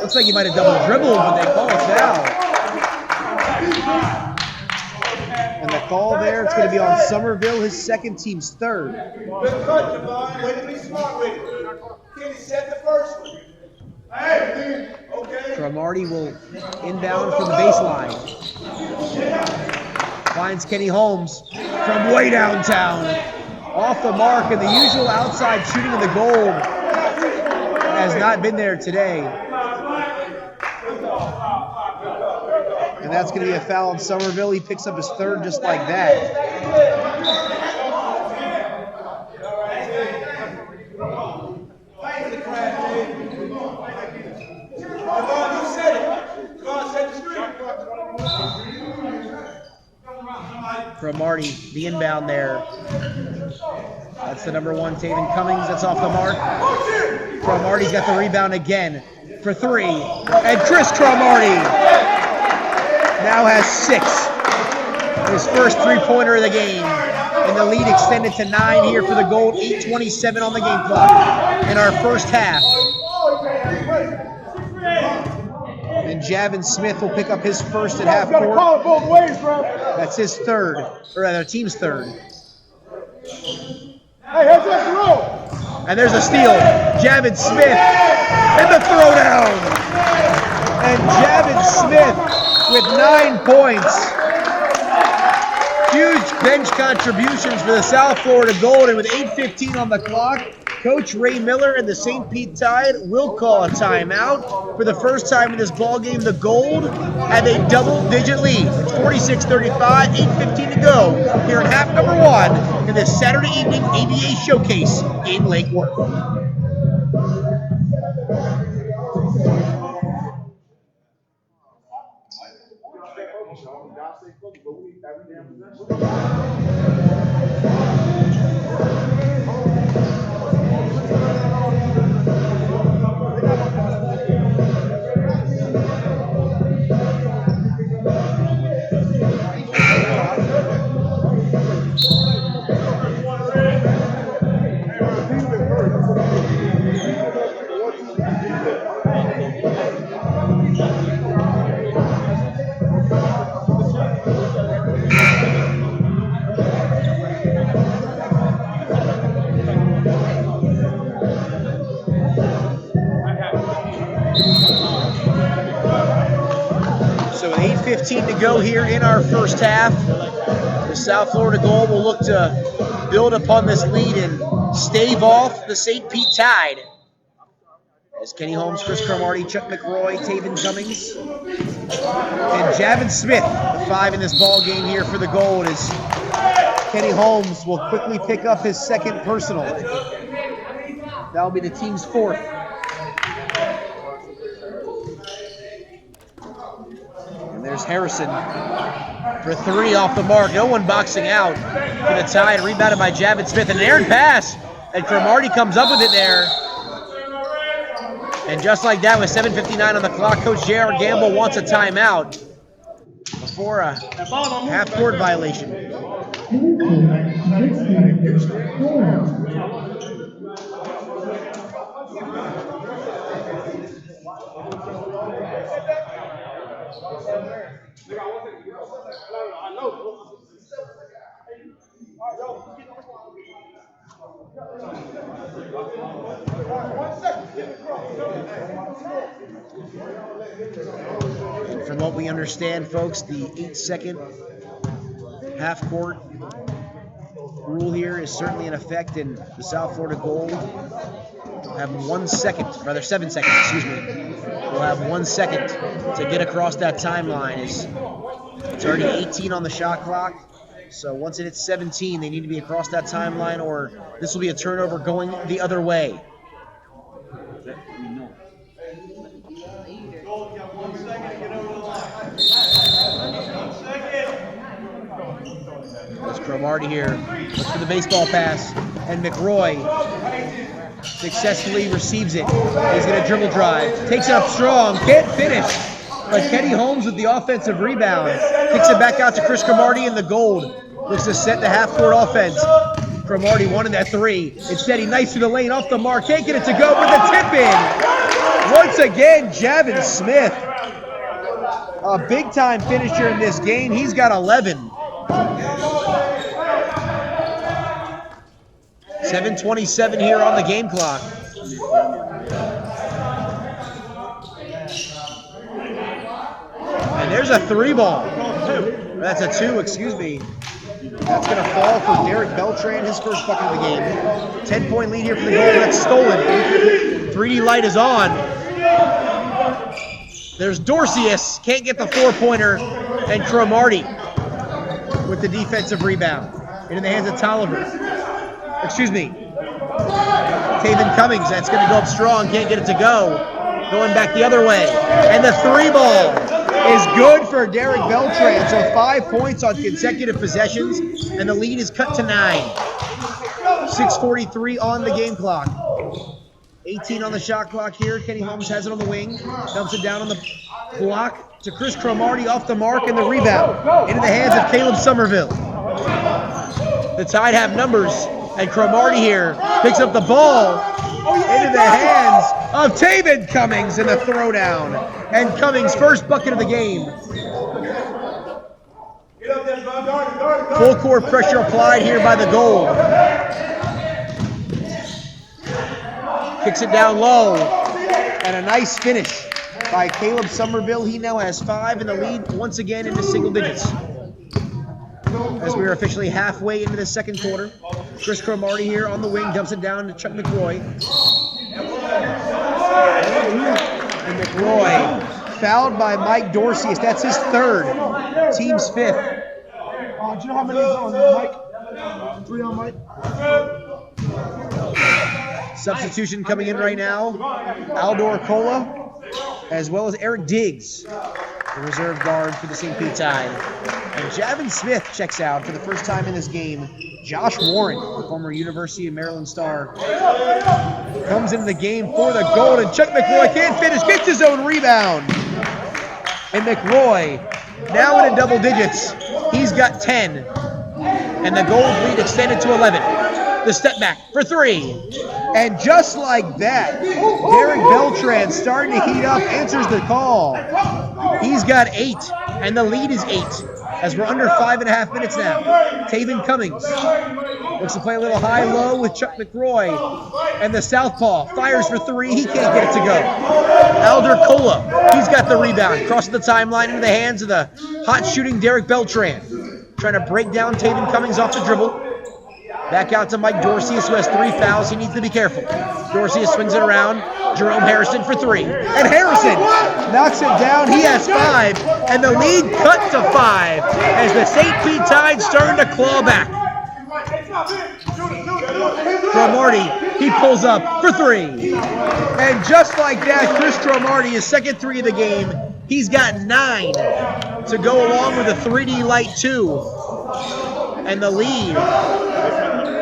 Looks like he might have double dribbled, but they call a foul. And the call there, it's going to be on Somerville, his second, team's third. Good cut, Devon. Way to be smart with it. Kenny set the first one. Hey, okay. Cromartie will inbound from the baseline. Finds Kenny Holmes from way downtown. Off the mark, and the usual outside shooting of the Gold has not been there today. And that's going to be a foul on Somerville. He picks up his third just like that. Cromartie, the inbound there. That's the number 1, Taven Cummings. That's off the mark. Cromartie's got the rebound again for 3. And Chris Cromartie now has 6. His first 3-pointer of the game. And the lead extended to 9 here for the Gold. 8:27 on the game clock in our first half. And Javin Smith will pick up his first at half court. Call it both ways, bro. That's his third, or rather, team's third. Hey, heads up the road. And there's a steal. Javin Smith and the throwdown. And Javin Smith with 9 points. Huge bench contributions for the South Florida Gold, and with 8:15 on the clock, Coach Ray Miller and the St. Pete Tide will call a timeout. For the first time in this ball game, the Gold have a double-digit lead. It's 46-35, 8:15 to go here in half number 1 in this Saturday evening ABA Showcase in Lake Worth. So with 8:15 to go here in our first half, the South Florida Gold will look to build upon this lead and stave off the St. Pete Tide. As Kenny Holmes, Chris Cromartie, Chuck McRoy, Taven Cummings, and Javin Smith, the 5 in this ball game here for the Gold, as Kenny Holmes will quickly pick up his second personal. That will be the team's 4th. And there's Harrison for 3 off the mark. No one boxing out for the Tide. Rebounded by Javin Smith. And an errant pass. And Cromartie comes up with it there. And just like that, with 7:59 on the clock, Coach J.R. Gamble wants a timeout before a half-court violation. And from what we understand, folks, the 8-second half-court rule here is certainly in effect, and the South Florida Gold have 1 second, rather 7 seconds, excuse me. We'll have 1 second to get across that timeline. It's already 18 on the shot clock, so once it hits 17, they need to be across that timeline, or this will be a turnover going the other way. There's Cromartie here, looks for the baseball pass, and McRoy successfully receives it. He's going to dribble drive, takes it up strong, can't finish, but Kenny Holmes with the offensive rebound, kicks it back out to Chris Cromartie in the Gold, looks to set the half-court offense. Cromartie wanted that 3. Instead, he knifes through the lane, off the mark, can't get it to go, with a tip-in. Once again, Javin Smith, a big-time finisher in this game. He's got 11. 7:27 here on the game clock. And there's a 3 ball. That's a 2, excuse me. That's going to fall for Derek Beltran, his first bucket of the game. 10-point lead here for the Gold. That's stolen. 3D light is on. There's Dorcius, can't get the 4-pointer, and Cromartie with the defensive rebound. Into the hands of Tolliver. Excuse me. Taven Cummings, that's going to go up strong, can't get it to go. Going back the other way. And the 3 ball is good for Derek Beltran. So 5 points on consecutive possessions, and the lead is cut to 9. 6:43 on the game clock. 18 on the shot clock here. Kenny Holmes has it on the wing. Dumps it down on the block to Chris Cromartie, off the mark, and the rebound into the hands of Caleb Somerville. The Tide have numbers, and Cromartie here picks up the ball into the hands of Taven Cummings in the throwdown. And Cummings' first bucket of the game. Full court pressure applied here by the Gold. Kicks it down low, and a nice finish by Caleb Somerville. He now has 5 in the lead, once again into single digits. As we are officially halfway into the second quarter. Chris Cromartie here on the wing, dumps it down to Chuck McRoy. And McRoy fouled by Mike Dorsey. That's his third. Team's fifth. Do you know how many is on Mike? 3 on Mike? Substitution coming in right now. Aldor Cola, as well as Eric Diggs, the reserve guard for the St. Pete Tide. And Javin Smith checks out for the first time in this game. Josh Warren, the former University of Maryland star, comes into the game for the Gold, and Chuck McRoy can't finish, gets his own rebound. And McRoy, now in double digits, he's got 10. And the Gold lead extended to 11. The step back for 3. And just like that, Derek Beltran starting to heat up, answers the call. He's got 8, and the lead is 8, as we're under 5.5 minutes now. Taven Cummings looks to play a little high-low with Chuck McRoy. And the southpaw fires for 3. He can't get it to go. Alder Cola, he's got the rebound. Crossing the timeline into the hands of the hot-shooting Derek Beltran. Trying to break down Taven Cummings off the dribble. Back out to Mike Dorsey, who has 3 fouls. He needs to be careful. Dorsey swings it around. Jerome Harrison for 3. And Harrison knocks it down. He has 5. And the lead cut to 5 as the St. Pete Tide starting to claw back. Cromartie, he pulls up for 3. And just like that, Chris Cromartie, his second 3 of the game, he's got 9 to go along with a 3D light 2. And the lead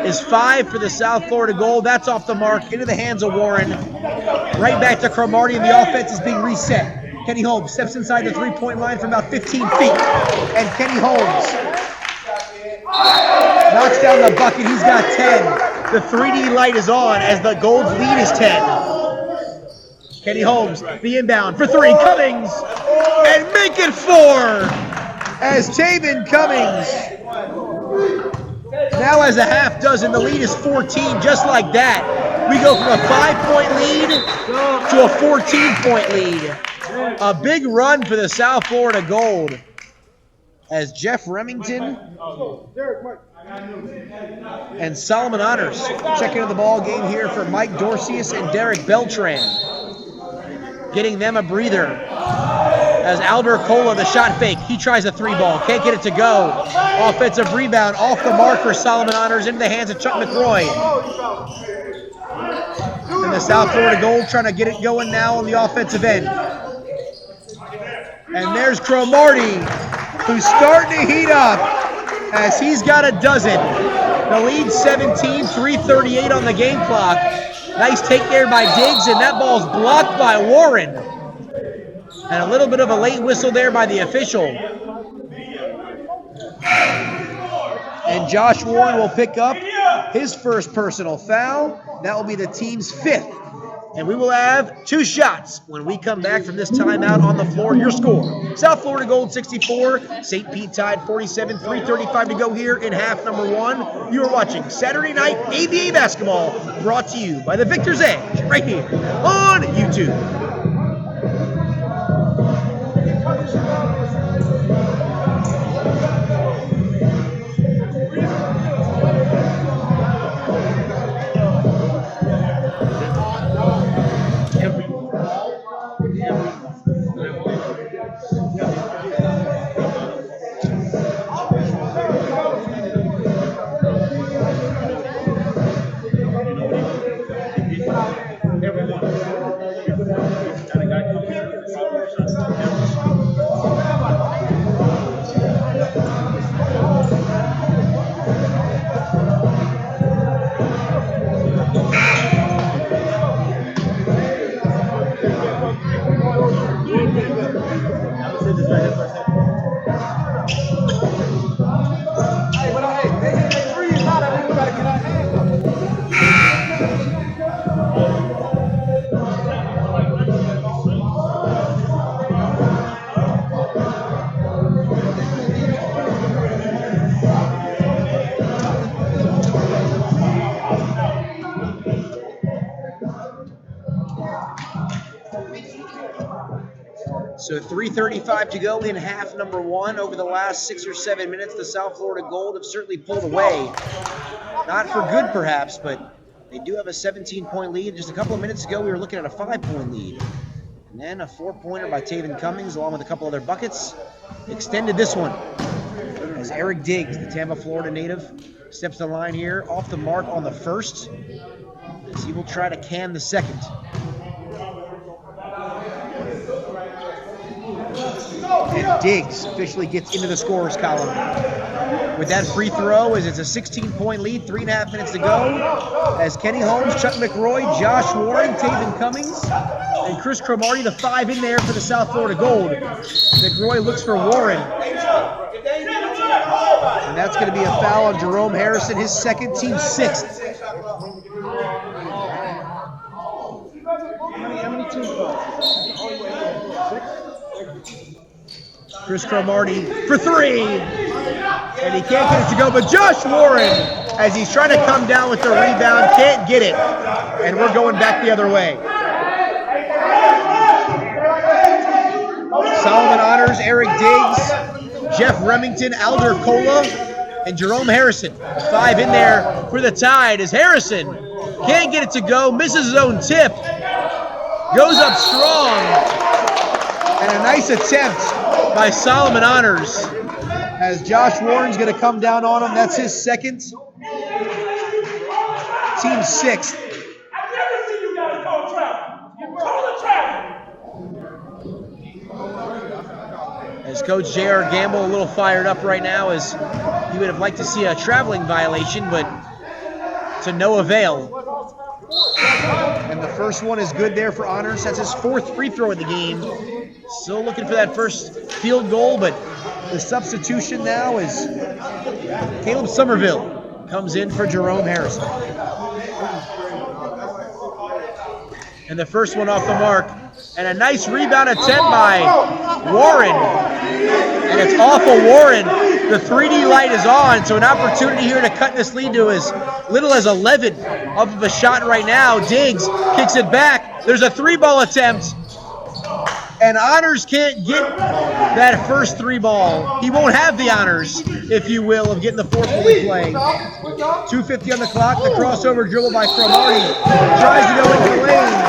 is 5 for the South Florida Gold. That's off the mark, into the hands of Warren. Right back to Cromartie, and the offense is being reset. Kenny Holmes steps inside the 3-point line from about 15 feet. And Kenny Holmes knocks down the bucket. He's got 10. The 3D light is on as the Gold's lead is 10. Kenny Holmes, the inbound for 3. Cummings, and make it 4 as Taven Cummings now has a half dozen. The lead is 14. Just like that, we go from a 5-point lead to a 14-point lead. A big run for the South Florida Gold as Jeff Remington and Solomon Honors check into the ball game here for Mike Dorcius and Derek Beltran, getting them a breather. As Alder Cola, the shot fake, he tries a 3-ball, can't get it to go. Offensive rebound off the mark for Solomon Honors into the hands of Chuck McRoy. And the South Florida Gold trying to get it going now on the offensive end. And there's Cromartie, who's starting to heat up as he's got a dozen. The lead 17, 3:38 on the game clock. Nice take there by Diggs, and that ball's blocked by Warren. And a little bit of a late whistle there by the official. And Josh Warren will pick up his first personal foul. That will be the team's 5th. And we will have 2 shots when we come back from this timeout on the floor. Your score, South Florida Gold 64, St. Pete Tide 47, 3:35 to go here in half number 1. You are watching Saturday Night ABA Basketball, brought to you by the Victor's Edge, right here on YouTube. So 3:35 to go in half number 1. Over the last 6 or 7 minutes, the South Florida Gold have certainly pulled away. Not for good, perhaps, but they do have a 17-point lead. Just a couple of minutes ago, we were looking at a 5-point lead. And then a 4-pointer by Taven Cummings, along with a couple other buckets, extended this one. As Eric Diggs, the Tampa, Florida native, steps the line here, off the mark on the first, as he will try to can the second. And Diggs officially gets into the scorer's column with that free throw, as it's a 16-point lead, 3.5 minutes to go, as Kenny Holmes, Chuck McRoy, Josh Warren, Taven Cummings, and Chris Cromartie, the 5 in there for the South Florida Gold. McRoy looks for Warren, and that's going to be a foul on Jerome Harrison, his second, team 6th. How many teams Chris Cromartie for 3, and he can't get it to go, but Josh Warren, as he's trying to come down with the rebound, can't get it, and we're going back the other way. Solomon Honors, Eric Diggs, Jeff Remington, Alder Cola, and Jerome Harrison. 5 in there for the Tide, as Harrison can't get it to go, misses his own tip, goes up strong, and a nice attempt by Solomon Honors, as Josh Warren's going to come down on him. That's his second, team 6th. I've never seen you guys call travel. You call a travel. As Coach J.R. Gamble a little fired up right now, as he would have liked to see a traveling violation, but to no avail. And the first one is good there for Honors. That's his 4th free throw of the game. Still looking for that first field goal, but the substitution now is Caleb Somerville comes in for Jerome Harrison. And the first one off the mark. And a nice rebound attempt by Warren. And it's off of Warren. The 3D light is on, so an opportunity here to cut this lead to as little as 11 of a shot right now. Diggs kicks it back. There's a 3-ball attempt. And Honors can't get that first 3-ball. He won't have the honors, if you will, of getting the 4th when we play. 2:50 on the clock. The crossover dribble by Cromartie. Tries to go into the lane.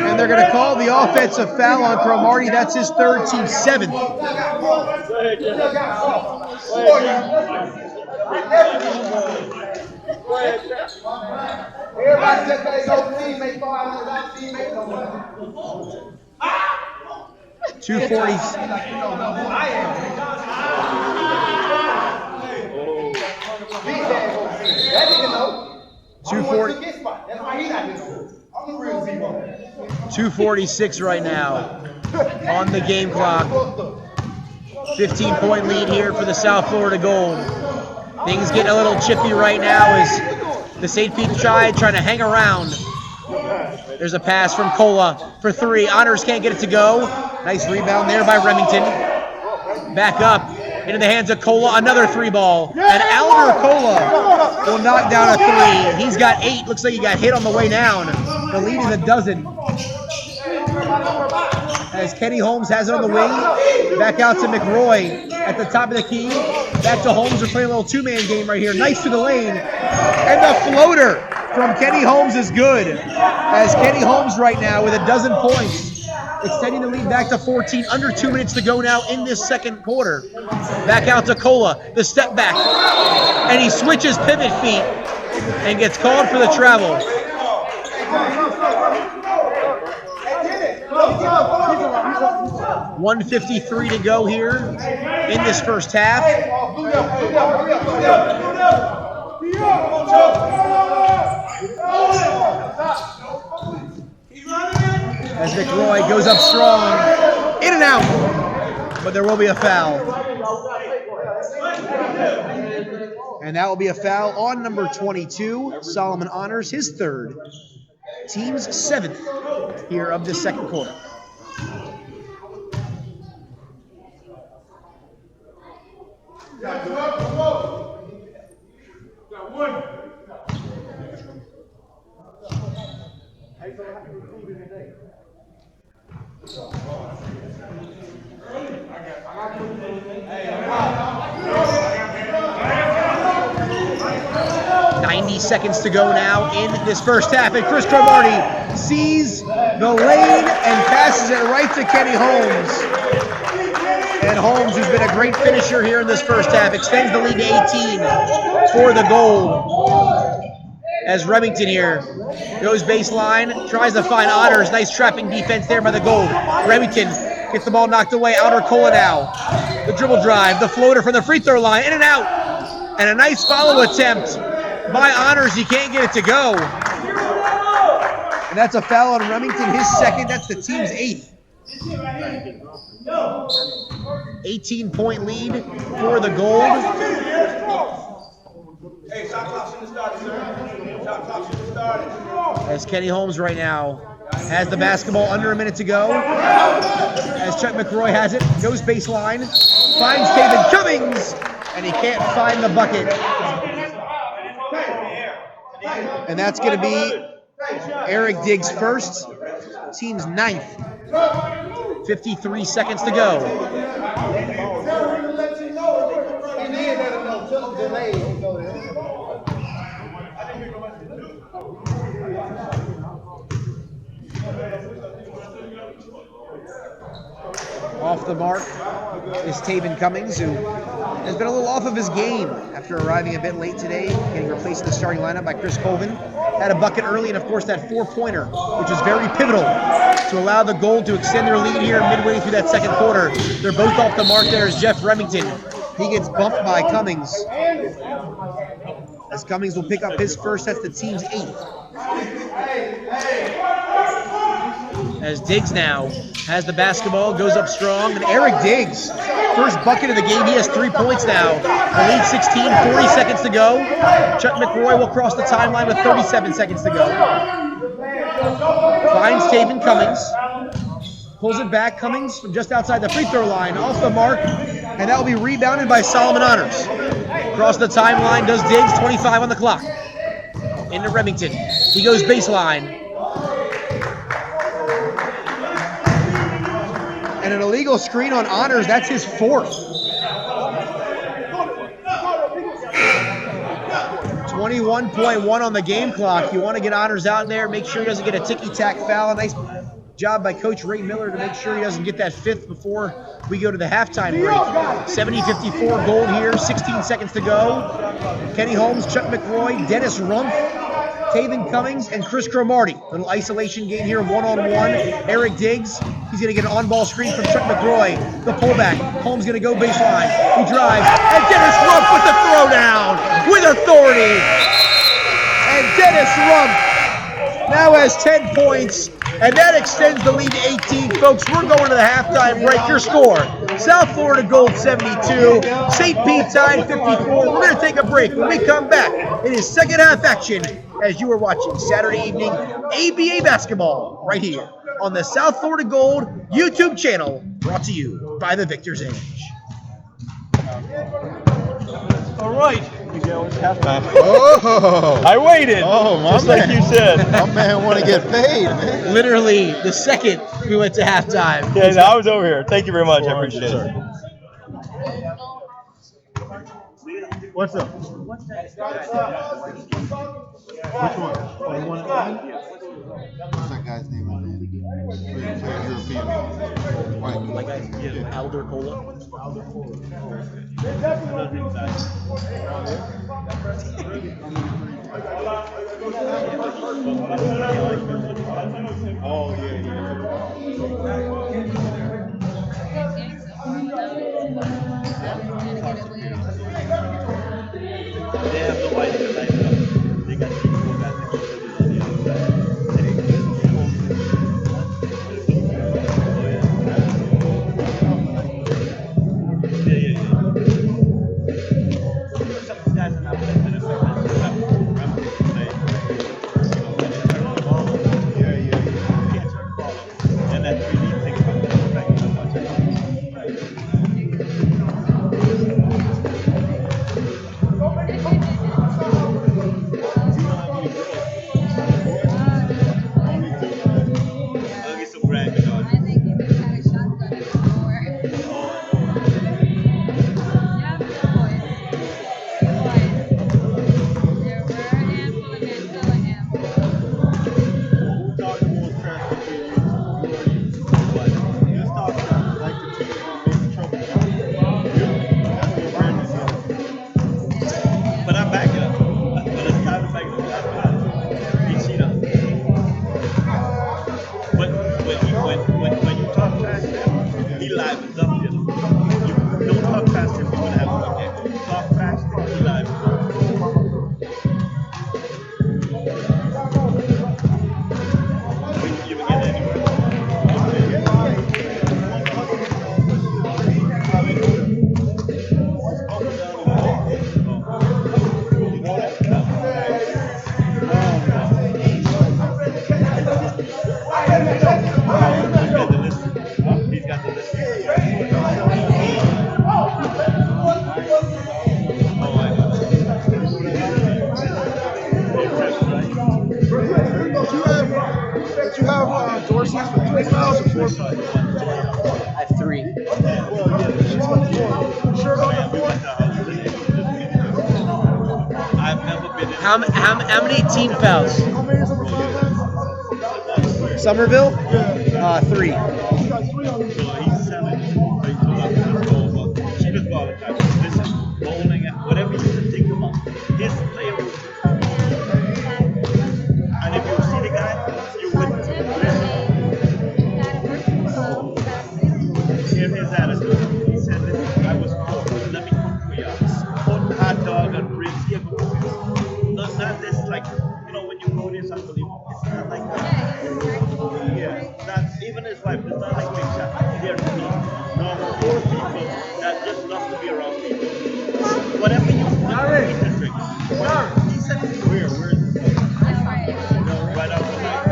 And they're going to call the offensive foul on Cromartie. That's his 3rd, team 7th. Everybody just say go teammate, go out and teammate. 2:40. That nigga know. 2:40. That's why he not here. I'm the real zero. 2:46 right now on the game clock. 15-point lead here for the South Florida Gold. Things getting a little chippy right now as the St. Pete Tide trying to hang around. There's a pass from Cola for 3. Honors can't get it to go. Nice rebound there by Remington. Back up into the hands of Cola. Another 3-ball. And Alder Cola will knock down a 3. He's got 8. Looks like he got hit on the way down. The lead is a dozen. As Kenny Holmes has it on the wing. Back out to McRoy at the top of the key. Back to Holmes. We're playing a little 2-man game right here. Nice to the lane. And the floater from Kenny Holmes is good. As Kenny Holmes right now with a dozen points. Extending the lead back to 14. Under 2 minutes to go now in this second quarter. Back out to Cola. The step back. And he switches pivot feet and gets called for the travel. 1:53 to go here in this first half. As McRoy goes up strong, in and out, but there will be a foul. And that will be a foul on number 22, Solomon Honors, his 3rd, team's 7th here of this second quarter. 90 seconds to go now in this first half. And Chris Cromartie sees the lane and passes it right to Kenny Holmes. And Holmes, who's been a great finisher here in this first half, extends the lead to 18 for the goal. As Remington here goes baseline, tries to find Honors. Nice trapping defense there by the Gold. Remington gets the ball knocked away. Outer Cola now. The dribble drive, the floater from the free throw line, in and out. And a nice follow attempt by Honors. He can't get it to go. And that's a foul on Remington, his second. That's the team's 8th. 18-point lead for the Gold. Hey, shot clock shouldn't have started, sir. Shot clock shouldn't have started. As Kenny Holmes right now has the basketball, under a minute to go. As Chuck McRoy has it, goes baseline, finds David Cummings, and he can't find the bucket. And that's going to be Eric Diggs' first, team's 9th. 53 seconds to go. Off the mark is Taven Cummings, who has been a little off of his game after arriving a bit late today, getting replaced in the starting lineup by Chris Colvin. Had a bucket early, and of course that 4-pointer, which is very pivotal to allow the Gold to extend their lead here midway through that second quarter. They're both off the mark there as Jeff Remington. He gets bumped by Cummings. As Cummings will pick up his first, that's the team's 8th. As Diggs now has the basketball, goes up strong, and Eric Diggs, first bucket of the game, he has 3 points now. The lead 16, 40 seconds to go. Chuck McRoy will cross the timeline with 37 seconds to go. Finds Taven Cummings, pulls it back, Cummings from just outside the free throw line, off the mark, and that will be rebounded by Solomon Honors. Across the timeline does Diggs, 25 on the clock. Into Remington, he goes baseline. And an illegal screen on Honors, that's his 4th. 21.1 on the game clock. You want to get Honors out there, make sure he doesn't get a ticky-tack foul. A nice job by Coach Ray Miller to make sure he doesn't get that 5th before we go to the halftime break. 70-54 Gold here, 16 seconds to go. Kenny Holmes, Chuck McRoy, Dennis Rumpf, Taven Cummings, and Chris Cromartie. Little isolation game here, one-on-one. Eric Diggs, he's going to get an on-ball screen from Chuck McRoy. The pullback, Holmes going to go baseline. He drives, and Dennis Rumpf with the throwdown with authority. And Dennis Rumpf now has 10 points, and that extends the lead to 18. Folks, we're going to the halftime break. Your score, South Florida Gold 72, St. Pete Tide 54. We're going to take a break. When we come back, it is second half action as you are watching Saturday evening ABA basketball right here on the South Florida Gold YouTube channel, brought to you by the Victor's Edge. All right. Oh, I waited. Oh, my just man. like you said. My man want to get paid, man. Literally the second we went to halftime. Yeah, no, I was over here. Thank you very much. I appreciate it. What's up? Which one? Oh, the one at the end? What's that guy's name on there? European. White. Like Alder Cola. Oh, yeah. They have the white and the light. They got people that on the other side. And that 3D thing about the talk fast if you're gonna have one game. Talk fast and be live. You will get anywhere. He's got the list. Did you have Dorsey's for 3 fouls or 4 fouls? I have 3. I've never been in. How many team fouls? How many is over 5 fouls? Somerville? 3. He's got 3 on him. So he's selling. She just ball the time. Listen, bowling, whatever you can think about. His player. And if you see the guy, you would hear his attitude. He said, listen, I was poor. Let me cook for you. Put hot dog and ribs here. Not this like, when you go there, it's unbelievable. It's not like that. Yeah, that's even his wife. It's not like big shot. They're normal poor people that just love to be around people. Whatever you want to eat and drink. He said, where is it? Right up the back.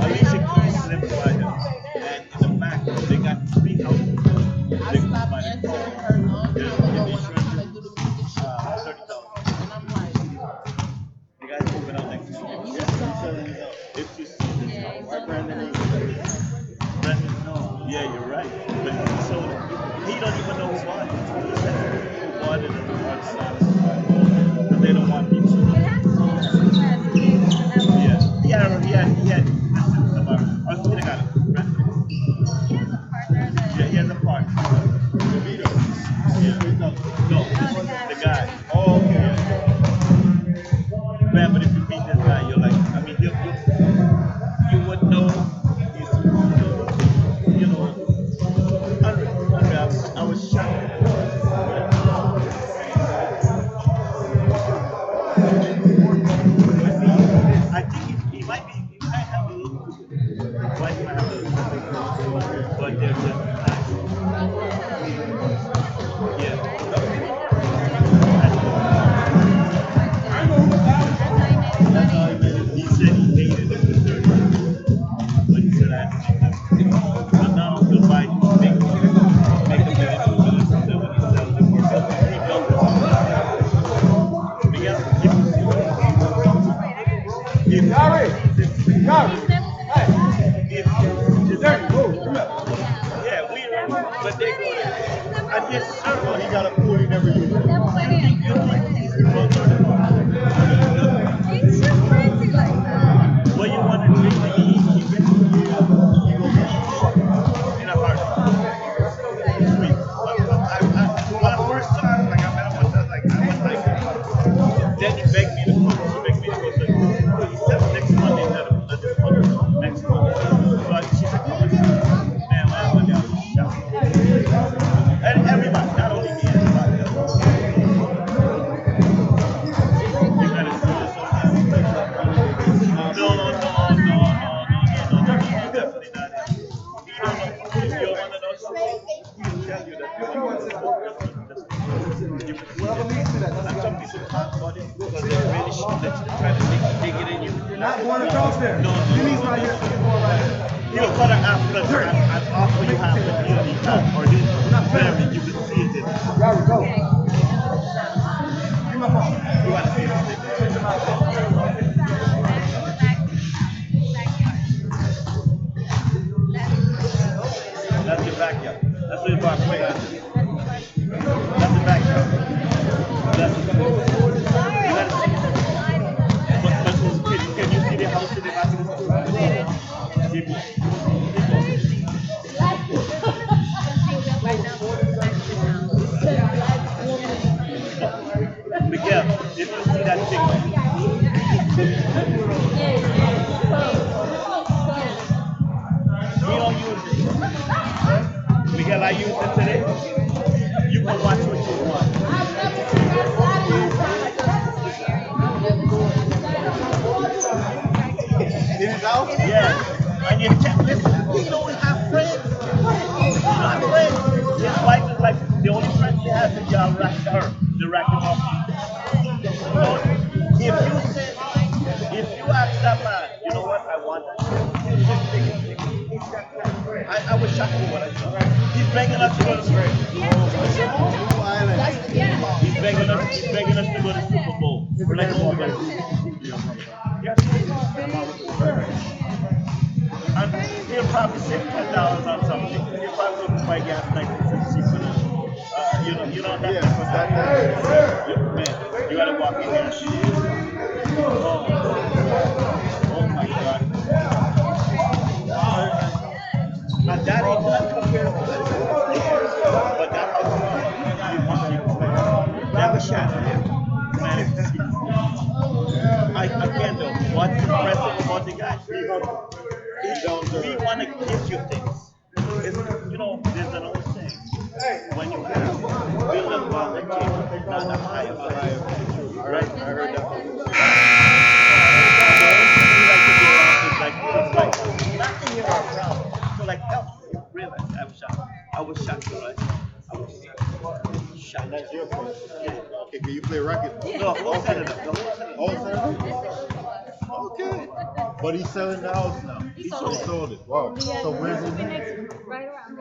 Alicia Keys lives by him. And in the back, they got 3 houses. They can buy it. There's insurance, $30,000. You guys moving out next week. If you see this house, why Brandon ain't Brandon, no. Yeah, you're right. But he sold it. He don't even know who bought it. He said who bought it and what's satisfied. Because they don't want people. Yeah. He had listen, I'll see the guy. Brandon. Yeah, he has a partner. Yeah. No, the guy. Oh, okay. Man, but if you meet this guy, you're like, I mean, you would know he's, I was shocked. I think he might have a little, wife might have a little, but they're just nice. Yeah. He said he hated it for 30 years. But he said I had to make that. But now he'll buy make a million, $2 million, and then when he sells it for something, he built it. Miguel, yeah, but they go there. At this circle, he got a pool he never used. He's just crazy like that. What you want to drink when you eat, you go in a heart. Sweet. When I first saw him, like I met him once, I was like, then he begged me to come. He begged me to go to. He said next Monday, let this Monday, next Monday. So she said, come on. Man, I went down to shop. And everybody, not only me, everybody else. You gotta see this on No, definitely not. If you're one of those, he'll tell you that you're one of those. And some people talk about it because they're really trying to dig it in you. Not going across there. No. Jimmy's right here. He'll cut an apple and offer you half the deal he got. Or he'll very, you can see it. Robert, go. Give my phone. You want to see it? That's your backyard. That's where you park way out. That's the backyard. That's the but can you see the house in the back of the school? Keep going. friendly has the racket off. If you ask that man, you know what, I want that. I was shocked with what I saw. He's begging us to go to the break. He's begging us to go to Super Bowl. We're like, oh, we're going to and he'll probably save $10 on something. He'll probably go to buy gas 1960 for that. You know that. Yeah, but that Man, you gotta walk in here. Oh my God. And that is uncomparable. But that house, never shattered him. Man, again though, what's impressive about the guy? We want to give you things. It's, there's an old saying. When you build a volunteer, not a higher value. Right? I heard that. Nothing here around. So like, help me realize I was shocked, right? I was shocked. That's your point. Yeah. Okay, can you play record? No, whole Senator. Okay. But he's selling the house now. He sold it. Wow. So where's it? Right around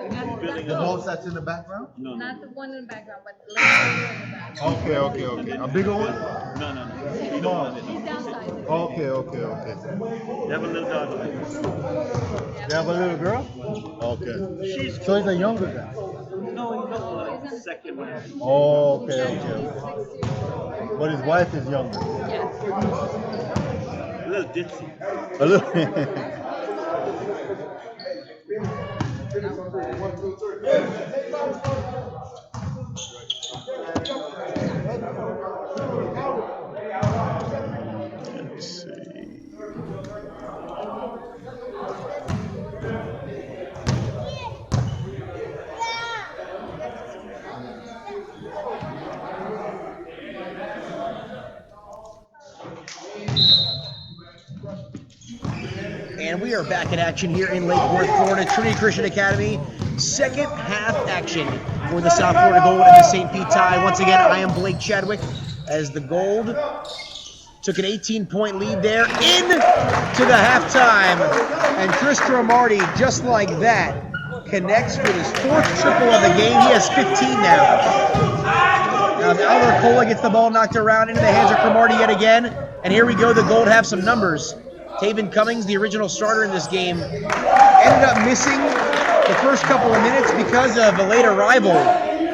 The house that's in the background? No. Not the one in the background, but the later in the background. Okay. A bigger one? No. He don't want it. He's downsizing. Okay. They have a little dog. They have a little girl? Okay. So he's a younger guy? No, he's second one. Oh, okay. But his wife is younger. Yeah. A little ditzy. A little. Let's see. And we are back in action here in Lake Worth, Florida, Trinity Christian Academy. Second half action for the South Florida Gold and the St. Pete Tide. Once again, I am Blake Chadwick as the Gold took an 18-point lead there into the halftime. And Chris Cromartie, just like that, connects with his fourth triple of the game. He has 15 now. Now Albert Cola gets the ball knocked around into the hands of Cromartie yet again. And here we go, the Gold have some numbers. Taven Cummings, the original starter in this game, ended up missing the first couple of minutes because of a late arrival,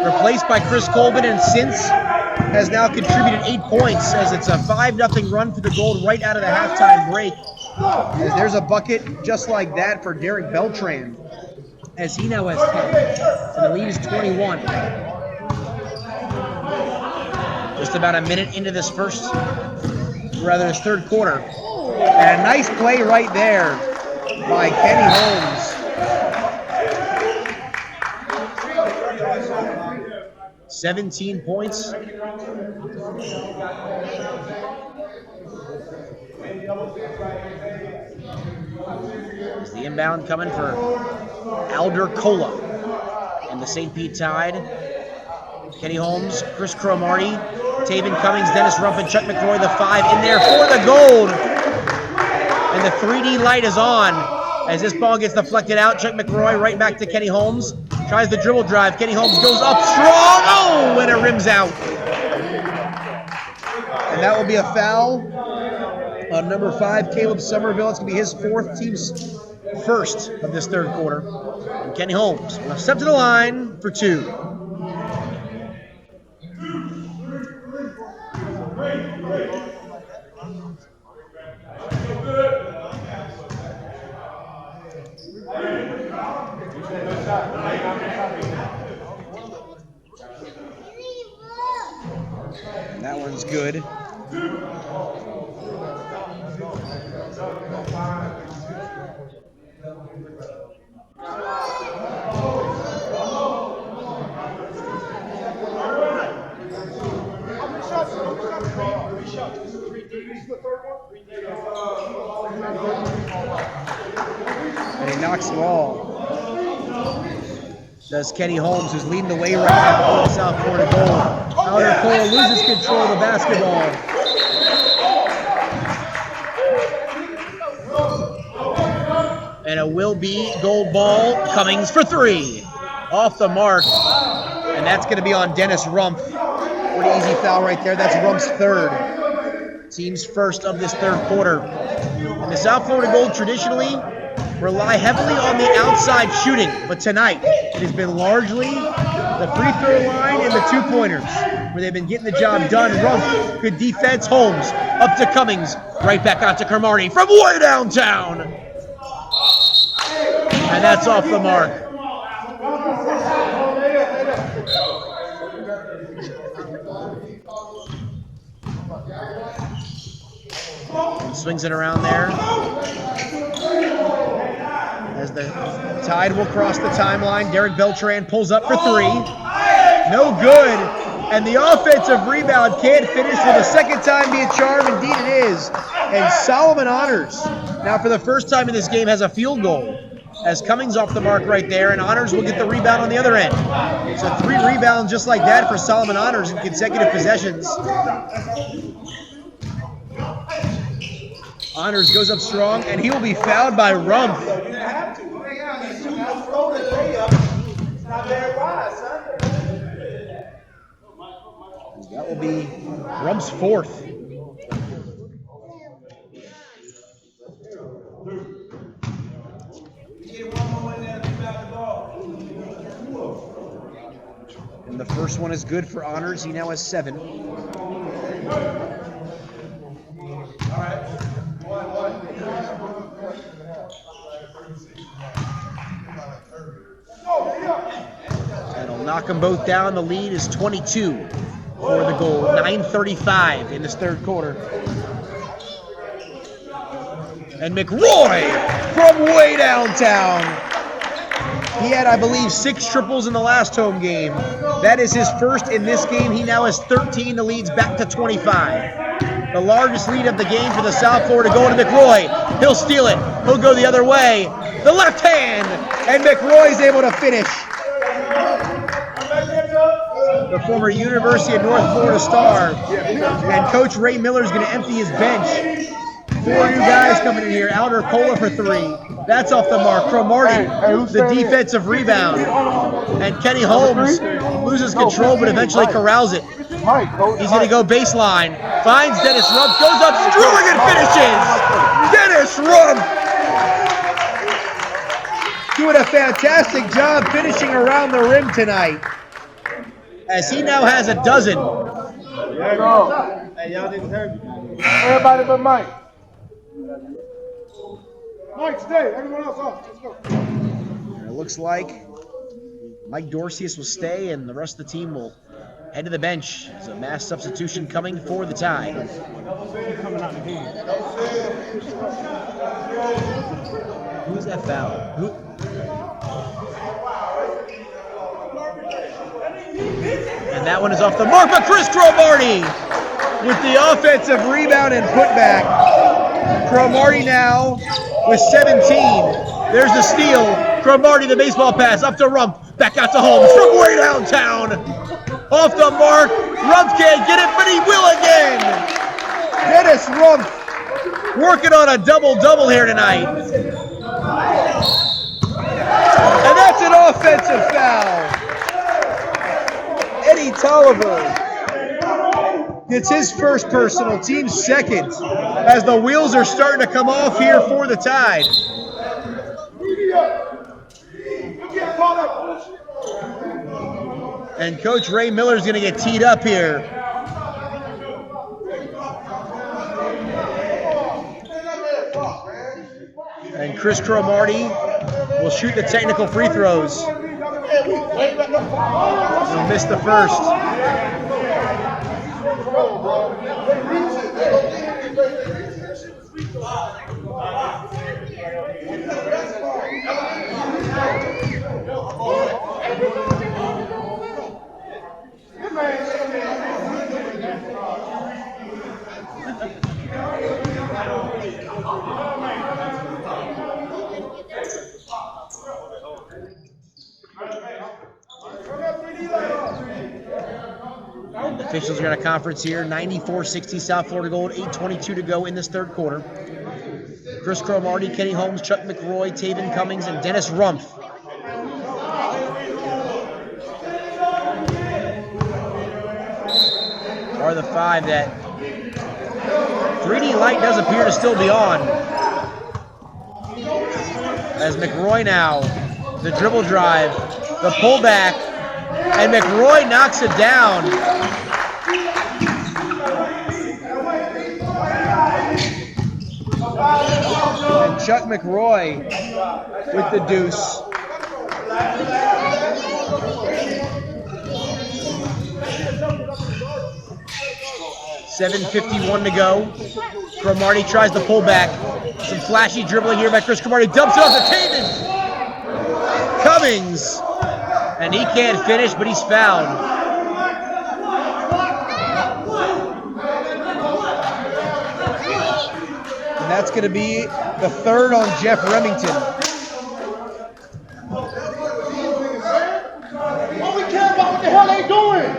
replaced by Chris Colvin, and since has now contributed 8 points as it's a 5-0 run for the Gold right out of the halftime break. As there's a bucket just like that for Derek Beltran, as he now has 10, and the lead is 21. Just about a minute into this this third quarter. And a nice play right there by Kenny Holmes. $17 points. Is the inbound coming for Alder Cola and the St. Pete Tide. Kenny Holmes, Chris Cromartie, Taven Cummings, Dennis Rumpf, and Chuck McRoy, the 5 in there for the Gold. And the 3D light is on as this ball gets deflected out. Chuck McRoy right back to Kenny Holmes. Tries the dribble drive. Kenny Holmes goes up strong. Oh, and it rims out. And that will be a foul on number 5, Caleb Somerville. It's going to be his team's first of this third quarter. And Kenny Holmes will step to the line for 2. And that one's good. And he knocks the ball. does Kenny Holmes, who's leading the way right now for the South Florida goal. Outer Cole loses control of the basketball. And it will be gold ball. Cummings for three. Off the mark. And that's going to be on Dennis Rumpf. Pretty easy foul right there. That's Rumpf's third. Team's first of this third quarter. And the South Florida Gold traditionally rely heavily on the outside shooting. But tonight, it has been largely the free throw line and the two-pointers where they've been getting the job done. Rumpf, good defense. Holmes up to Cummings. Right back out to Cromartie from way downtown. And that's off the mark. He swings it around there. As the Tide will cross the timeline, Derek Beltran pulls up for three. No good. And the offensive rebound can't finish. For the second time be a charm. Indeed it is. And Solomon Honors, now for the first time in this game, has a field goal. As Cummings off the mark right there, and Honors will get the rebound on the other end. So 3 rebounds just like that for Solomon Honors in consecutive possessions. Honors goes up strong, and he will be fouled by Rumpf. That will be Rumpf's fourth. And the first one is good for Honors. He now has 7. That'll knock them both down. The lead is 22 for the goal. 9:35 in this third quarter. And McRoy from way downtown. He had, I believe, 6 triples in the last home game. That is his first in this game. He now has 13. The lead's back to 25. The largest lead of the game for the South Florida going to McRoy. He'll steal it. He'll go the other way. The left hand. And McRoy's able to finish. The former University of North Florida star. And Coach Ray Miller is going to empty his bench. 4 new guys coming in here. Outer Cola for 3. That's off the mark. Cromartie, the defensive rebound. And Kenny Holmes loses control, but eventually corrals it. He's going to go baseline. Finds Dennis Rumpf, goes up, screwing and finishes. Dennis Rumpf doing a fantastic job finishing around the rim tonight, as he now has a dozen. There you go. Hey, y'all didn't hear me. Everybody but Mike. Mike, stay. Everyone else off. Let's go. And it looks like Mike Dorcius will stay, and the rest of the team will head to the bench. There's a mass substitution coming for the Tide. Who's that foul? And that one is off the mark, but Chris Cromartie with the offensive rebound and putback. Cromartie now with 17. There's the steal. Cromartie, the baseball pass up to Rumpf. Back out to Holmes from way downtown. Off the mark. Rumpf can't get it, but he will again. Dennis Rumpf working on a double-double here tonight. And that's an offensive foul. Eddie Tolliver gets his first personal, team's second, as the wheels are starting to come off here for the Tide. And Coach Ray Miller's going to get teed up here. And Chris Cromartie will shoot the technical free throws. He'll miss the first. Officials are at a conference here. 94-60 South Florida Gold. 8:22 to go in this third quarter. Chris Cromartie, Kenny Holmes, Chuck McRoy, Taven Cummings, and Dennis Rumpf are the five that 3D light does appear to still be on. As McRoy now, the dribble drive, the pullback, and McRoy knocks it down. And Chuck McRoy with the deuce. $7:51 to go. Cromartie tries to pull back. Some flashy dribbling here by Chris Cromartie. Dumps it off to Taven Cummings. And he can't finish, but he's fouled. And that's going to be the third on Jeff Remington. All we care about what the hell they doing?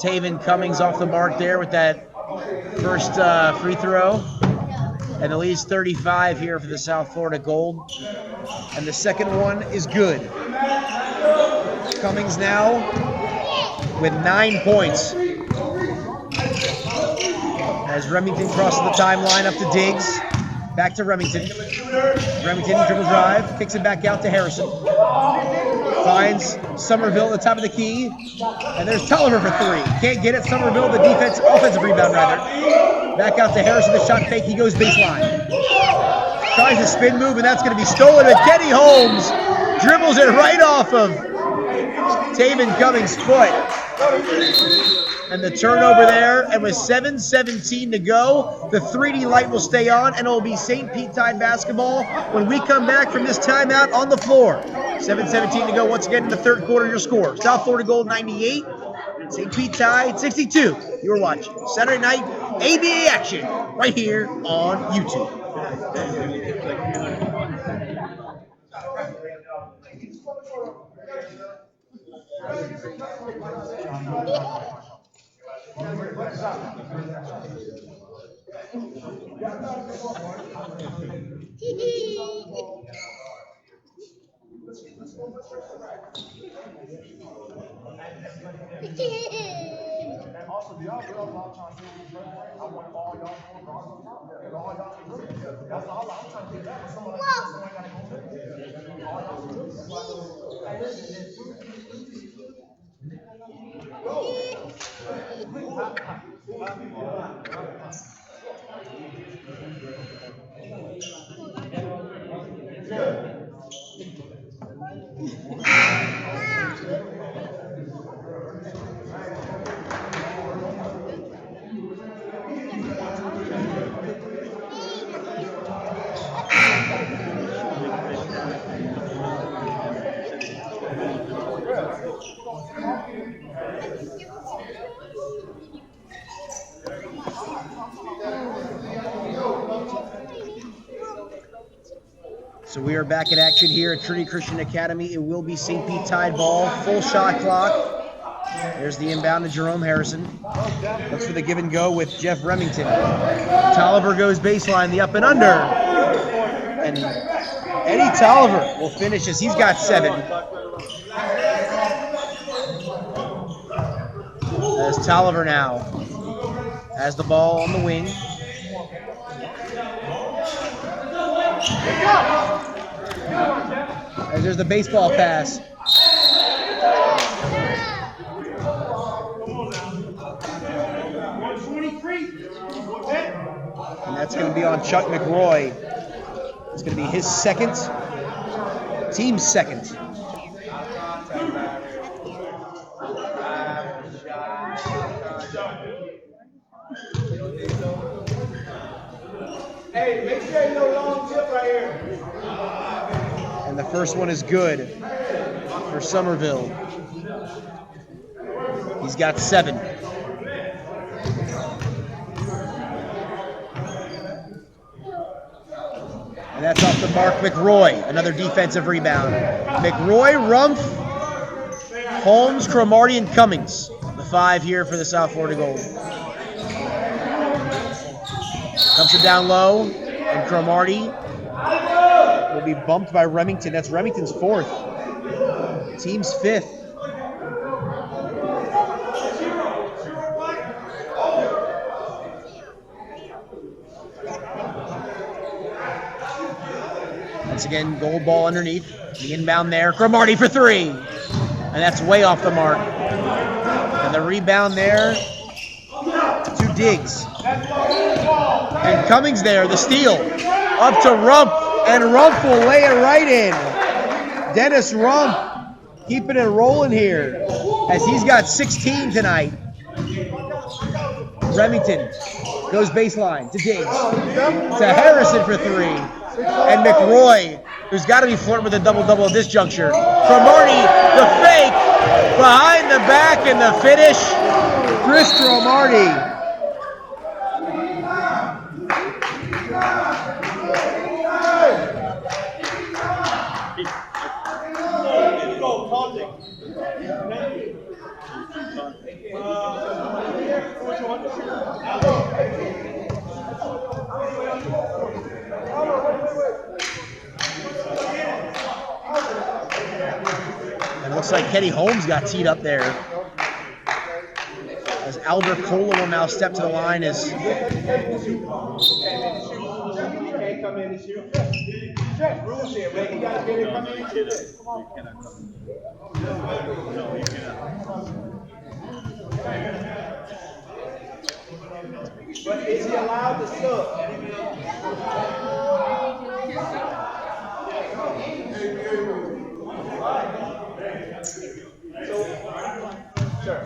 Taven Cummings off the mark there with that first free throw. And the lead's 35 here for the South Florida Gold. And the second one is good. Cummings now with 9 points. As Remington crosses the timeline up to Diggs. Back to Remington. Remington dribble drive, kicks it back out to Harrison. Finds Somerville at the top of the key. And there's Tolliver for three. Can't get it. Somerville, the offensive rebound rather. Back out to Harrison, the shot fake. He goes baseline. Tries a spin move, and that's going to be stolen. But Kenny Holmes dribbles it right off of Taven Cummings' foot. And the turnover there, and with 7:17 to go, the 3D light will stay on, and it will be St. Pete Tide basketball when we come back from this timeout on the floor. 7:17 to go once again in the third quarter. Your score, South Florida Gold 98, St. Pete Tide 62. You're watching Saturday night ABA action right here on YouTube. Also, do y'all realize a lot of times I want all y'all four guards on top? Because all y'all can do it. That's all I'm trying to get that. Someone like this, got to go with it. All y'all can do it. So we are back in action here at Trinity Christian Academy. It will be St. Pete Tide ball, full shot clock. There's the inbound to Jerome Harrison. Looks for the give and go with Jeff Remington. Tolliver goes baseline, the up and under. And Eddie Tolliver will finish as he's got 7. As Tolliver now has the ball on the wing. As there's the baseball pass. And that's going to be on Chuck McRoy. It's going to be his second, team's second. Hey, make sure you know long tip right here. And the first one is good for Somerville. He's got 7. And that's off the mark, McRoy. Another defensive rebound. McRoy, Rumpf, Holmes, Cromartie, and Cummings. The 5 here for the South Florida Gold. Dumps it down low, and Cromartie will be bumped by Remington. That's Remington's 4th. Team's 5th. Once again, Gold ball underneath. The inbound there. Cromartie for 3. And that's way off the mark. And the rebound there to Diggs. And Cummings there, the steal. Up to Rump, and Rump will lay it right in. Dennis Rump keeping it rolling here as he's got 16 tonight. Remington goes baseline to Diggs, to Harrison for 3. And McRoy, who's got to be flirting with a double-double at this juncture. Cromartie, the fake, behind the back, and the finish. Chris Cromartie. And looks like Kenny Holmes got teed up there. As Alder Cola will now step to the line as You can't come in and shoot. Check rules here, man. You gotta get in, come in and shoot it. No, you cannot. But is he allowed to sub?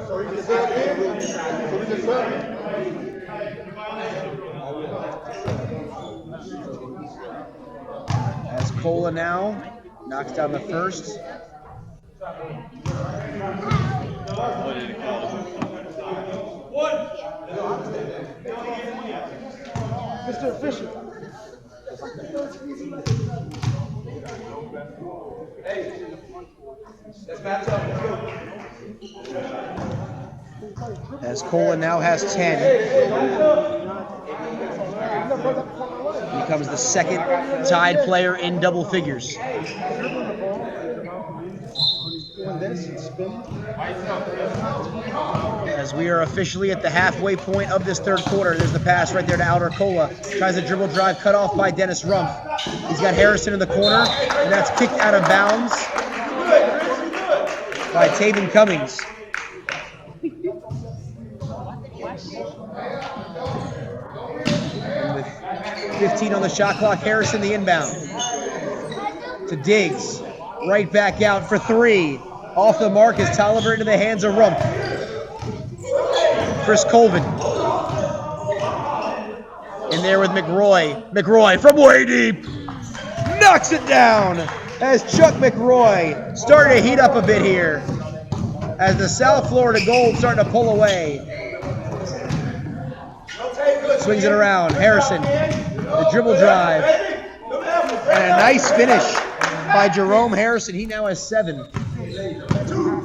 So he can sub in. So we can sub in. as Cola now knocks down the first. Mr. Official. As Cola now has 10. Becomes the second tied player in double figures. As we are officially at the halfway point of this third quarter, there's the pass right there to Alder Cola. Tries a dribble drive, cut off by Dennis Rumpf. He's got Harrison in the corner, and that's kicked out of bounds by Taven Cummings. And with 15 on the shot clock, Harrison the inbound. To Diggs. Right back out for 3. Off the mark is Tolliver into the hands of Rumpf. Chris Colvin. In there with McRoy. McRoy from way deep. Knocks it down as Chuck McRoy starting to heat up a bit here. As the South Florida Gold starting to pull away. Swings it around. Harrison. The dribble drive. And a nice finish by Jerome Harrison. He now has 7.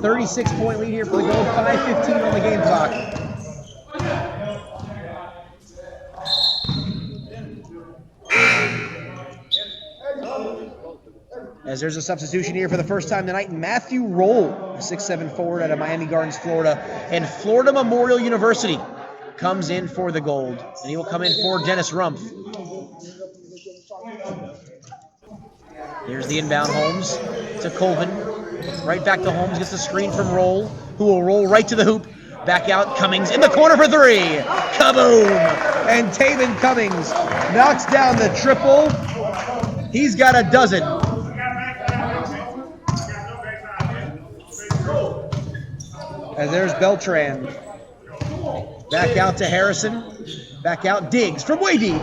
36-point lead here for the Gold. 5:15 on the game clock. As there's a substitution here for the first time tonight, Matthew Roll, a 6'7" forward out of Miami Gardens, Florida, and Florida Memorial University, comes in for the Gold, and he will come in for Dennis Rumpf. Here's the inbound, Holmes to Colvin. Right back to Holmes, gets the screen from Roll, who will roll right to the hoop. Back out, Cummings in the corner for 3. Kaboom! And Taven Cummings knocks down the triple. He's got a dozen. And there's Beltran. Back out to Harrison. Back out, Diggs from way deep.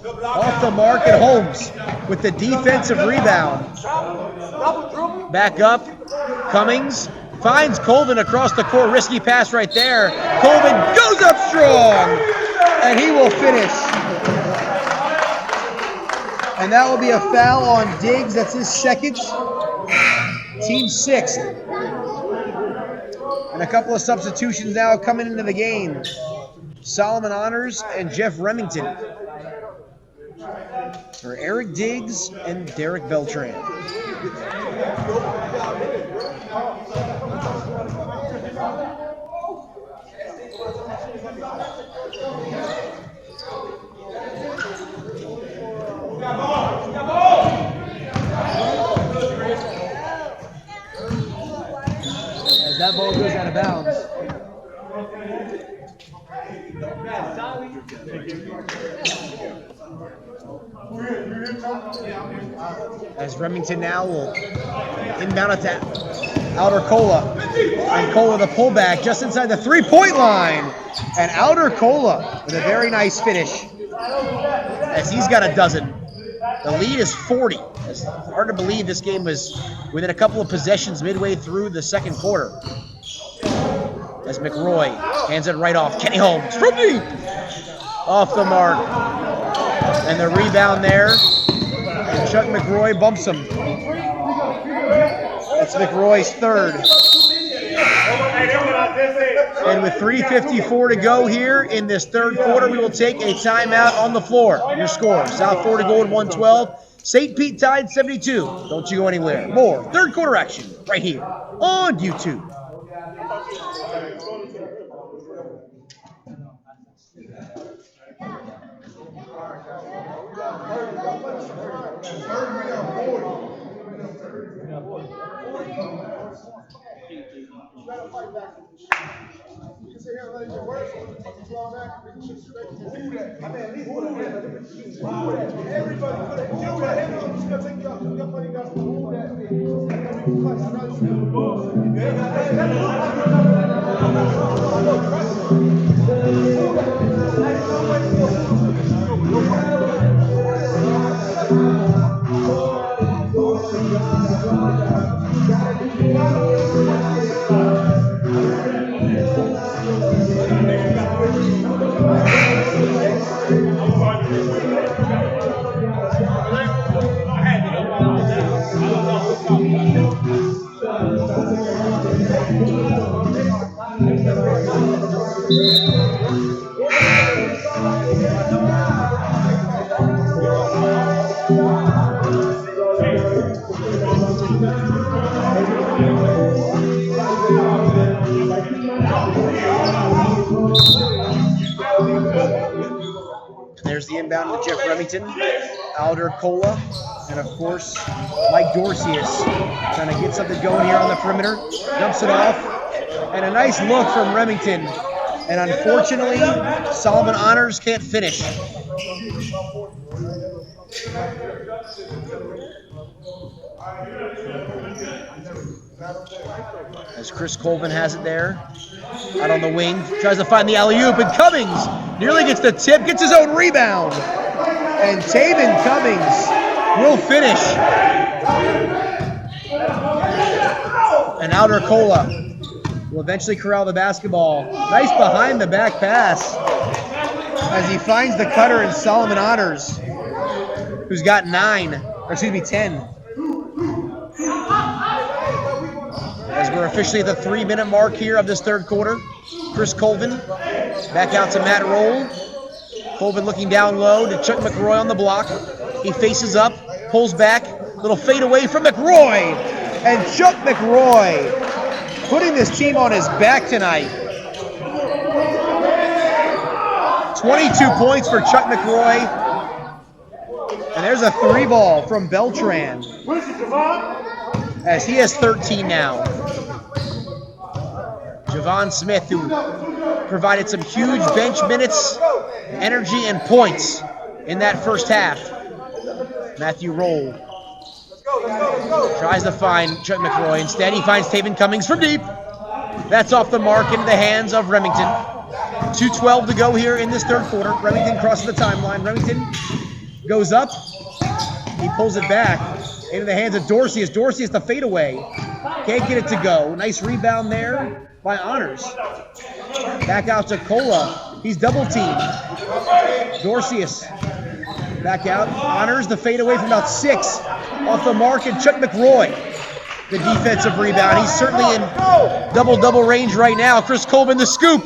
Off the mark, and Holmes with the defensive rebound. Back up, Cummings finds Colvin across the court. Risky pass right there. Colvin goes up strong, and he will finish. And that will be a foul on Diggs. That's his second. Team sixth. And a couple of substitutions now coming into the game. Solomon Honors and Jeff Remington for Eric Diggs and Derek Beltran. As that ball goes out of bounds. As Remington now will inbound it to Outer Cola. And Cola the pullback just inside the three-point line. And Outer Cola with a very nice finish as he's got a dozen. The lead is 40. It's hard to believe this game was within a couple of possessions midway through the second quarter. As McRoy hands it right off. Kenny Holmes from deep. Off the mark. And the rebound there. And Chuck McRoy bumps him. That's McRoy's third. And with 3:54 to go here in this third quarter, we will take a timeout on the floor. Your score, South Florida Gold 112, St. Pete Tide 72. Don't you go anywhere. More third quarter action right here on YouTube. There's the inbound to Jeff Remington, Alder Cola, and of course, Mike Dorcius trying to get something going here on the perimeter. Dumps it off, and a nice look from Remington. And unfortunately, Solomon Honors can't finish. As Chris Colvin has it there, out on the wing, tries to find the alley-oop, and Cummings nearly gets the tip, gets his own rebound. And Taven Cummings will finish. And Outer Cola will eventually corral the basketball. Nice behind the back pass as he finds the cutter in Solomon Honors, who's got 10. As we're officially at the 3-minute mark here of this third quarter. Chris Colvin back out to Matt Roll. Colvin looking down low to Chuck McRoy on the block. He faces up, pulls back, little fade away from McRoy. And Chuck McRoy putting this team on his back tonight. 22 points for Chuck McRoy. And there's a 3-ball from Beltran, as he has 13 now. Javon Smith, who provided some huge bench minutes, energy, and points in that first half. Matthew Roll tries to find Chuck McRoy. Instead, he finds Taven Cummings from deep. That's off the mark into the hands of Remington. 2:12 to go here in this third quarter. Remington crosses the timeline. Remington goes up. He pulls it back into the hands of Dorcius. Dorcius the fadeaway. Can't get it to go. Nice rebound there by Honors. Back out to Cola. He's double teamed. Dorcius back out. Honors the fadeaway from about 6. Off the mark, and Chuck McRoy, the defensive rebound. He's certainly in double-double range right now. Chris Colvin the scoop.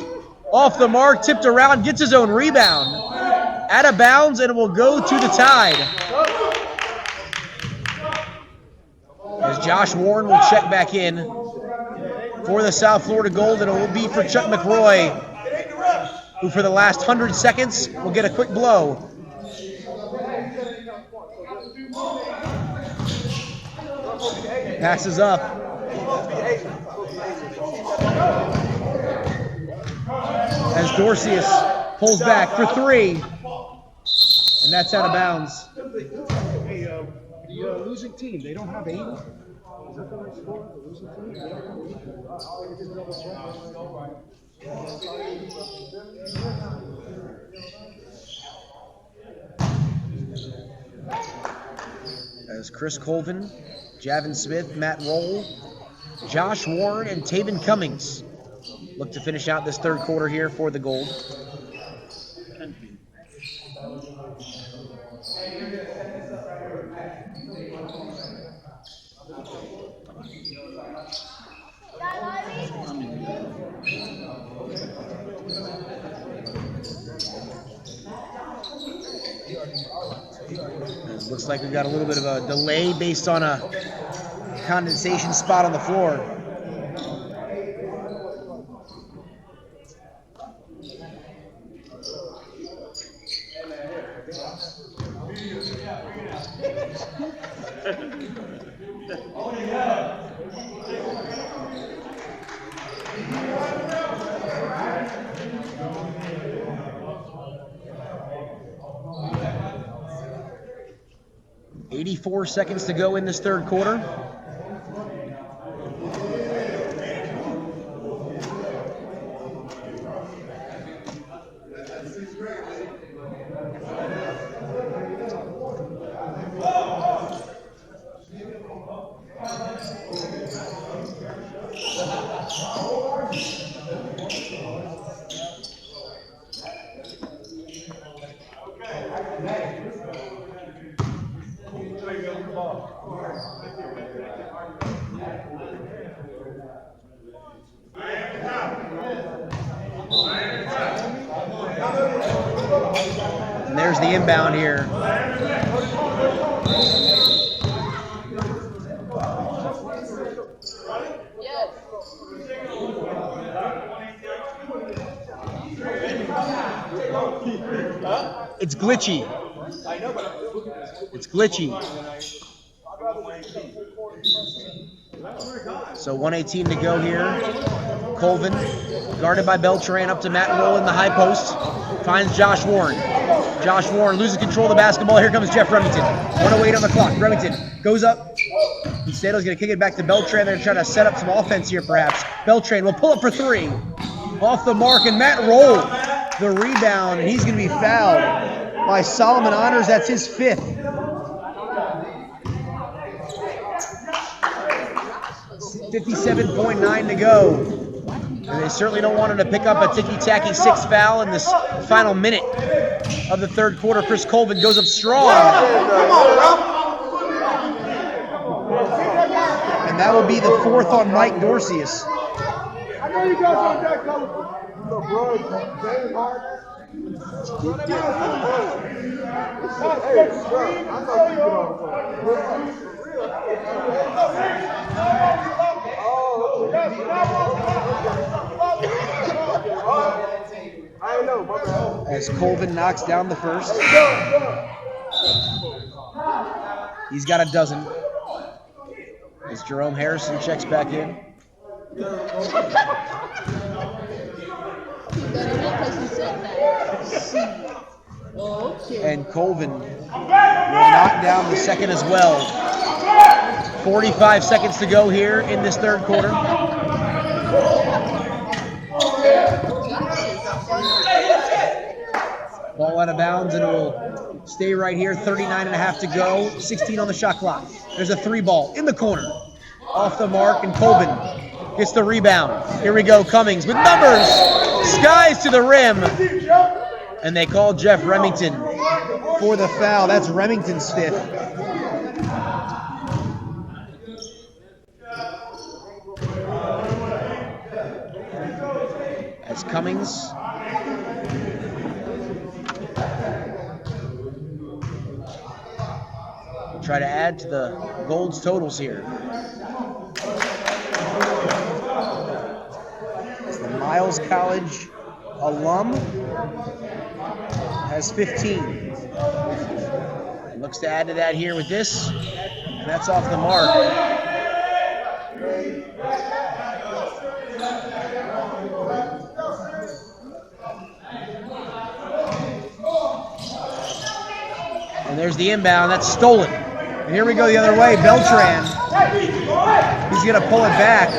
Off the mark, tipped around, gets his own rebound. Out of bounds, and it will go to the Tide. As Josh Warren will check back in for the South Florida Gold, and it will be for Chuck McRoy, who for the last 100 seconds will get a quick blow. Passes up. As Dorcius pulls back for 3. And that's out of bounds. Hey, the losing team, they don't have 8? Is that the right score? The losing team? They don't have 8? As Chris Colvin, Javin Smith, Matt Roll, Josh Warren, and Taven Cummings look to finish out this third quarter here for the Gold. It looks like we've got a little bit of a delay based on a condensation spot on the floor. .84 seconds to go in this third quarter. And there's the inbound here. It's glitchy. It's glitchy. So 1:18 to go here. Colvin, guarded by Beltran, up to Matt Roll in the high post. Finds Josh Warren. Josh Warren loses control of the basketball. Here comes Jeff Remington. 1:08 on the clock. Remington goes up. Stedo's going to kick it back to Beltran. They're trying to set up some offense here, perhaps. Beltran will pull up for 3. Off the mark, and Matt Roll, the rebound, and he's going to be fouled by Solomon Honors. That's his 5th. 57.9 to go. And they certainly don't want him to pick up a ticky-tacky 6th foul in this final minute of the third quarter. Chris Colvin goes up strong. And that will be the 4th on Mike Dorcius. I know you guys aren't that colorful. The bro, very hard. Hey, bro, I thought you could on I know, my bad. As Colvin knocks down the first. He's got a dozen. As Jerome Harrison checks back in. And Colvin will knock down the second as well. 45 seconds to go here in this third quarter. Ball out of bounds, and it will Stay right here, 39.5 to go, 16 on the shot clock. There's a 3-ball in the corner. Off the mark, and Colvin gets the rebound. Here we go, Cummings with numbers. Skies to the rim. And they call Jeff Remington for the foul. That's Remington's 5th. As Cummings try to add to the Gold's totals here. As the Miles College alum has 15. Looks to add to that here with this, and that's off the mark. And there's the inbound, that's stolen. And here we go the other way, Beltran. He's gonna pull it back.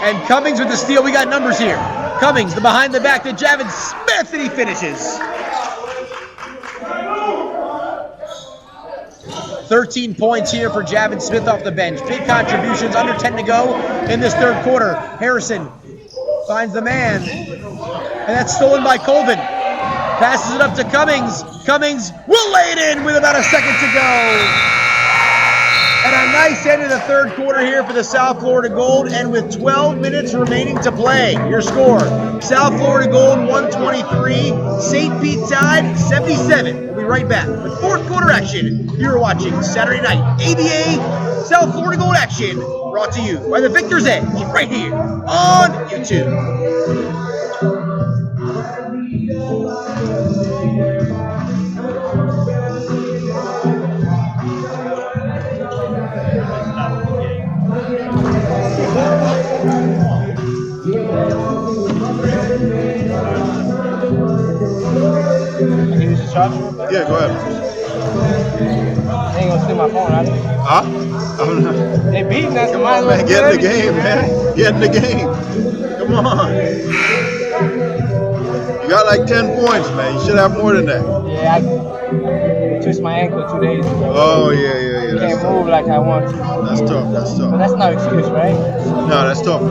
And Cummings with the steal, we got numbers here. Cummings, the behind the back to Javin Smith, and he finishes. 13 points here for Javin Smith off the bench. Big contributions, under 10 to go in this third quarter. Harrison finds the man, and that's stolen by Colvin. Passes it up to Cummings. Cummings will lay it in with about a second to go. And a nice end of the third quarter here for the South Florida Gold, and with 12 minutes remaining to play. Your score, South Florida Gold 123, St. Pete Tide 77. We'll be right back with fourth quarter action. You're watching Saturday night ABA South Florida Gold action, brought to you by the Victor's Edge, right here on YouTube. Yeah, go ahead. I ain't gonna steal my phone, are they? Huh? They beating us. Come on, man. Get in the game, man. Get in the game. Come on. You got like 10 points, man. You should have more than that. Yeah, I twisted my ankle 2 days ago. Oh, yeah. Can't move like I want to. That's tough. But that's no excuse, right? No, that's tough.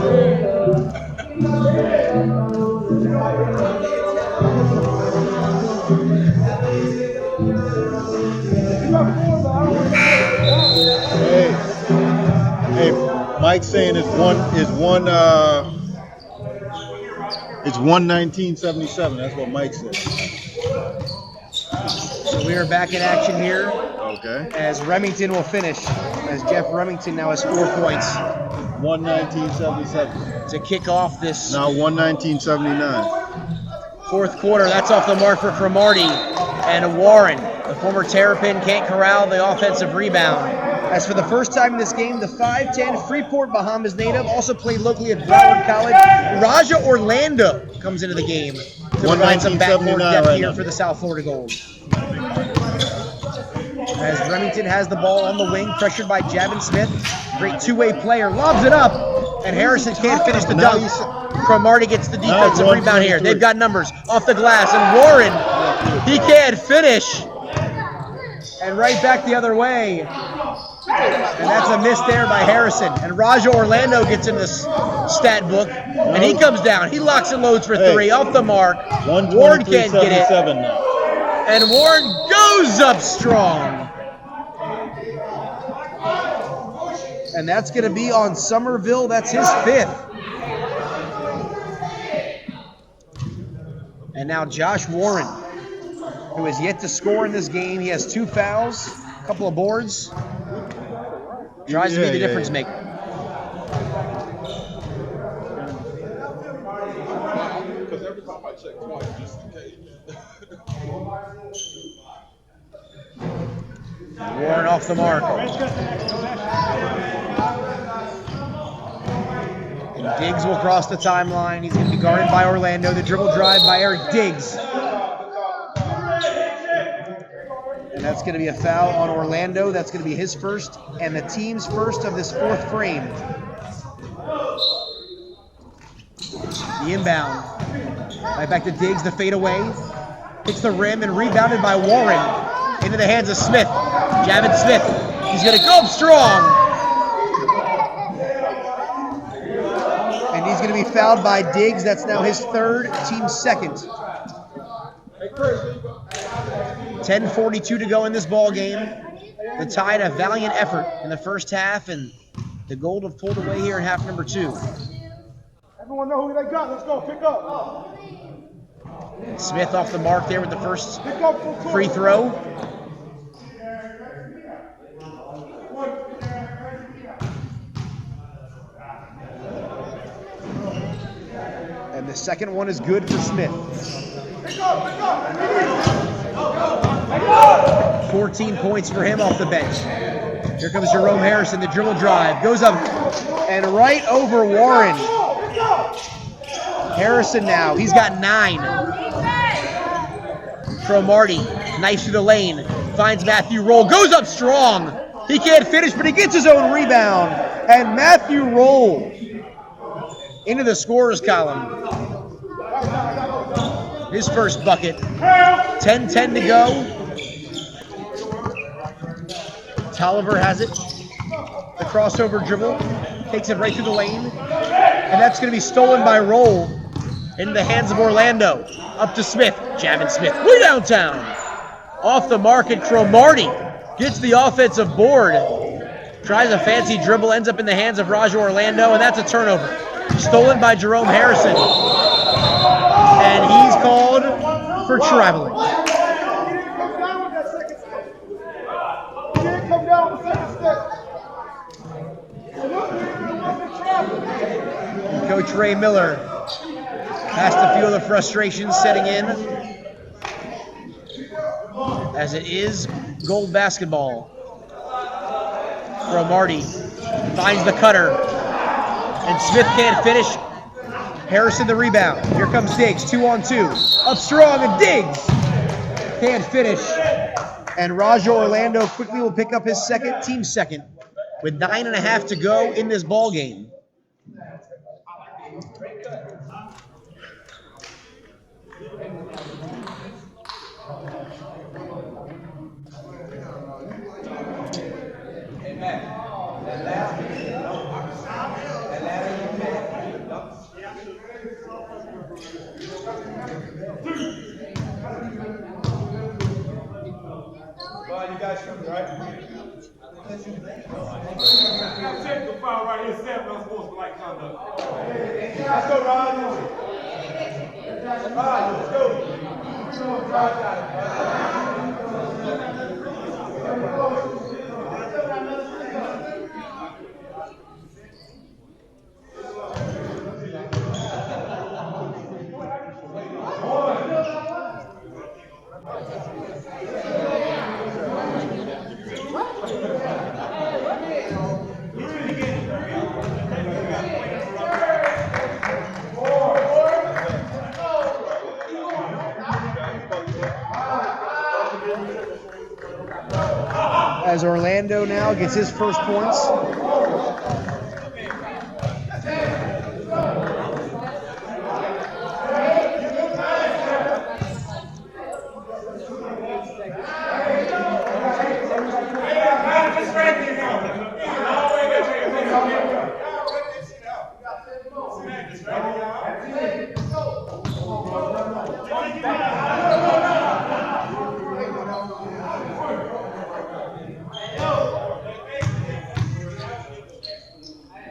Hey, Mike's saying it's 119.77. That's what Mike said. So we are back in action here. Okay. As Remington will finish, as Jeff Remington now has 4 points. 119.77. To kick off this. Now 119.79. Fourth quarter, that's off the mark for Cromartie. And Warren, the former Terrapin, can't corral the offensive rebound. As for the first time in this game, the 5'10" Freeport Bahamas native, also played locally at Broward College, Raja Orlando comes into the game to provide some backcourt depth here for the South Florida Gold. As Remington has the ball on the wing, pressured by Javin Smith. Great two-way player, lobs it up, and Harrison can't finish the dunk. Cromartie gets the defensive rebound here. They've got numbers off the glass, and Warren, he can't finish. And right back the other way. And that's a miss there by Harrison. And Raja Orlando gets in the stat book, and he comes down. He locks and loads for three, off the mark. Warren can't get it. And Warren goes up strong. And that's going to be on Somerville. That's his 5th. And now Josh Warren, who has yet to score in this game. He has 2 fouls, a couple of boards. Tries to be the difference maker. Because every time I check twice, just in case. Warren off the mark. And Diggs will cross the timeline. He's going to be guarded by Orlando. The dribble drive by Eric Diggs. And that's going to be a foul on Orlando. That's going to be his first and the team's first of this 4th frame. The inbound. Right back to Diggs, the fadeaway. hits the rim and rebounded by Warren into the hands of Smith. Javin Smith, he's gonna go up strong. And he's gonna be fouled by Diggs. That's now his third, team second. 10:42 to go in this ball game. The Tide a valiant effort in the first half, and the Gold have pulled away here in half number 2. Everyone know who they got. Let's go. Pick up. Smith off the mark there with the first free throw. And the second one is good for Smith. 14 points for him off the bench. Here comes Jerome Harrison, the dribble drive. Goes up and right over Warren. Harrison now, he's got 9. Cromartie, nice through the lane. Finds Matthew Roll, goes up strong. He can't finish, but he gets his own rebound. And Matthew Roll into the scorer's column. His first bucket. 10-10 to go. Tolliver has it. The crossover dribble. Takes it right through the lane. And that's going to be stolen by Roll into the hands of Orlando. Up to Smith. Javin Smith. Way downtown. Off the mark and Cromartie gets the offensive board. Tries a fancy dribble. Ends up in the hands of Raja Orlando. And that's a turnover. Stolen by Jerome Harrison. And he's called for traveling. And Coach Ray Miller has to feel the frustration setting in, as it is Gold basketball. Cromartie finds the cutter, and Smith can't finish. Harrison the rebound. Here comes Diggs, 2-on-2. Up strong, and Diggs can't finish. And Raja Orlando quickly will pick up his second, team second, with 9.5 to go in this ball game. You guys shoot, right? Technical foul right here, 7 unsportsmanlike conduct. Let's go, Ryan. Let's go. As Orlando now gets his first points.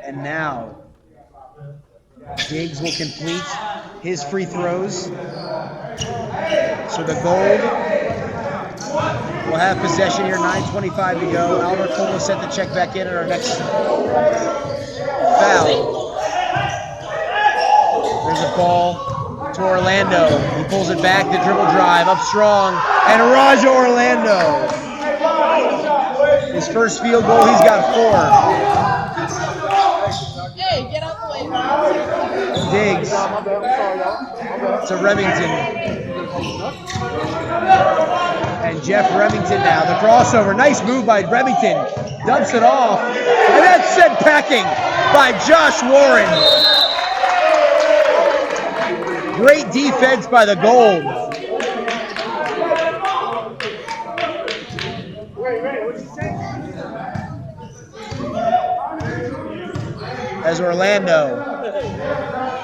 And now, Diggs will complete his free throws. So the Gold will have possession here, 9:25 to go. Albert Cole will set the check back in at our next foul. There's a ball to Orlando. He pulls it back, the dribble drive, up strong, and Raja Orlando. His first field goal, he's got 4. Hey, get out the way. Diggs to Remington. And Jeff Remington now. The crossover. Nice move by Remington. Dumps it off. And that's sent packing by Josh Warren. Great defense by the Gold. As Orlando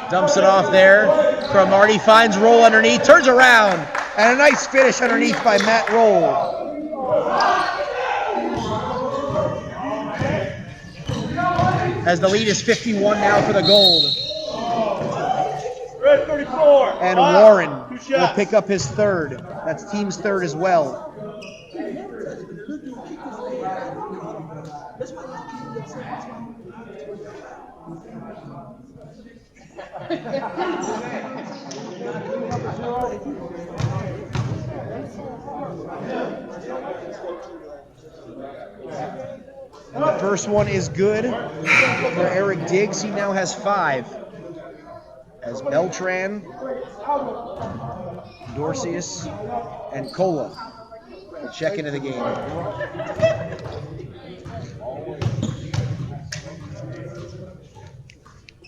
dumps it off there. Cromartie finds Roll underneath, turns around, and a nice finish underneath by Matt Roll. As the lead is 51 now for the Gold. Red 34. And Warren will pick up his third. That's team's third as well. And the first one is good for Eric Diggs. He now has 5. As Beltran, Dorcius, and Cola check into the game.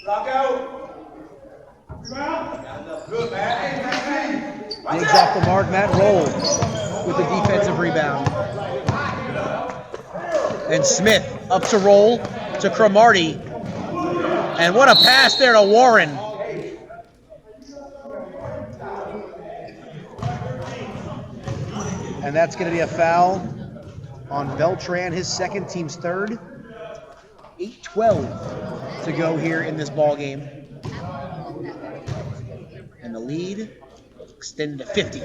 Lock out. Good, man. Diggs off the mark, Matt Roll with the defensive rebound. And Smith up to Roll to Cromartie. And what a pass there to Warren. And that's going to be a foul on Beltran, his second, team's third. 8:12 to go here in this ball game. And the lead extended to 50.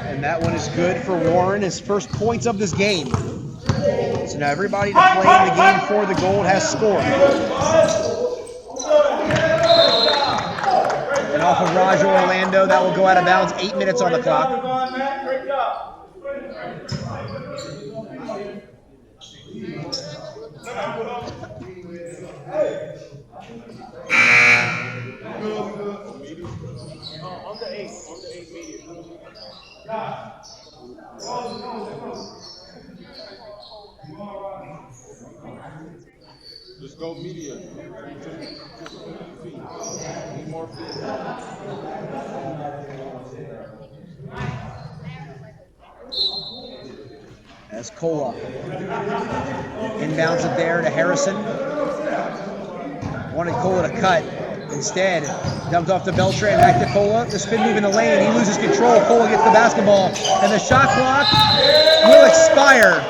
And that one is good for Warren, his first points of this game. So now everybody to play in the game for the Gold has scored. And off of Raja Orlando, that will go out of bounds. 8 minutes on the clock. Just go media. Need more feet. As Cola inbounds it there to Harrison. Wanted Cola to cut. Instead, dumped off to Beltran, back to Cola. The spin move in the lane. He loses control. Cola gets the basketball. And the shot clock will expire.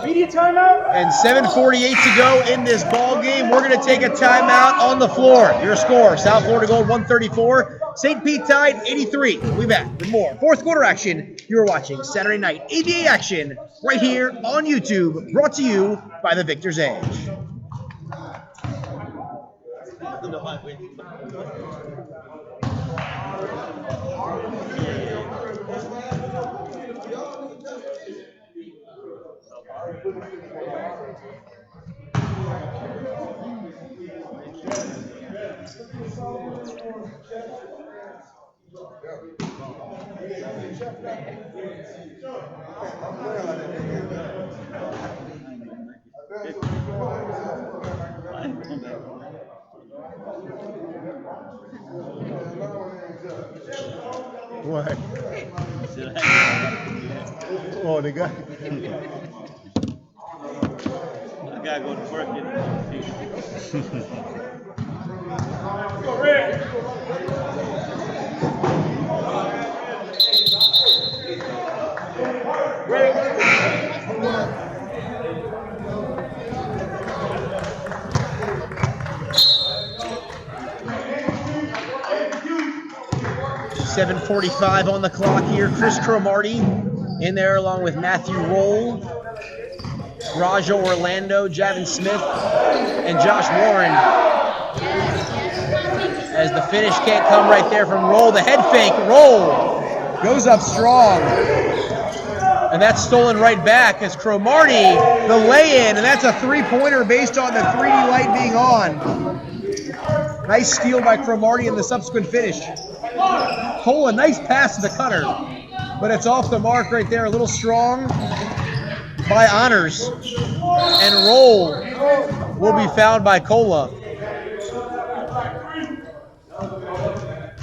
Media timeout. And 7:48 to go in this ball game. We're going to take a timeout on the floor. Your score, South Florida Gold 134, St. Pete Tide 83. We'll be back with more fourth quarter action. You are watching Saturday night ABA action right here on YouTube, brought to you by the Victor's Edge. What? Oh, the guy. I gotta go to work. Go, Rick. 7:45 on the clock here. Chris Cromartie in there along with Matthew Roll, Raja Orlando, Javin Smith, and Josh Warren. As the finish can't come right there from Roll. The head fake, Roll goes up strong. And that's stolen right back as Cromartie, the lay-in, and that's a three-pointer based on the 3D light being on. Nice steal by Cromartie in the subsequent finish. Cole, a nice pass to the cutter. but it's off the mark right there. A little strong by Honors. And roll will be found by Cola.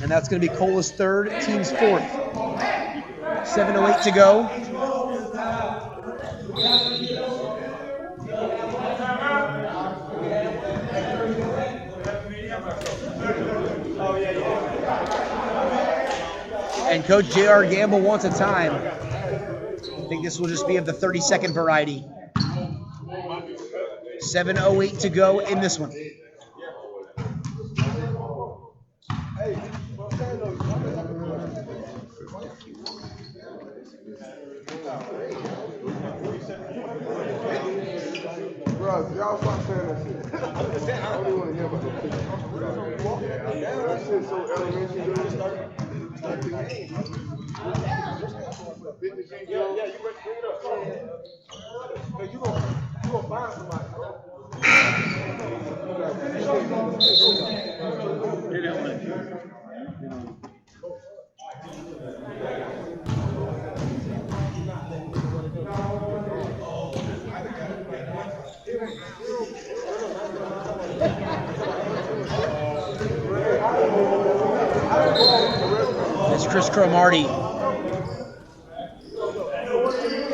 And that's going to be Cola's third, team's fourth. 7:08 to go. And Coach J.R. Gamble wants a time. I think this will just be of the 30-second variety. 7:08 to go in this one. Bro, y'all stop saying that shit. I don't even want to hear about that shit. That shit's so elementary. Yeah, you ready to bring it up? Hey, you gonna find somebody, bro. It's Chris Cromartie.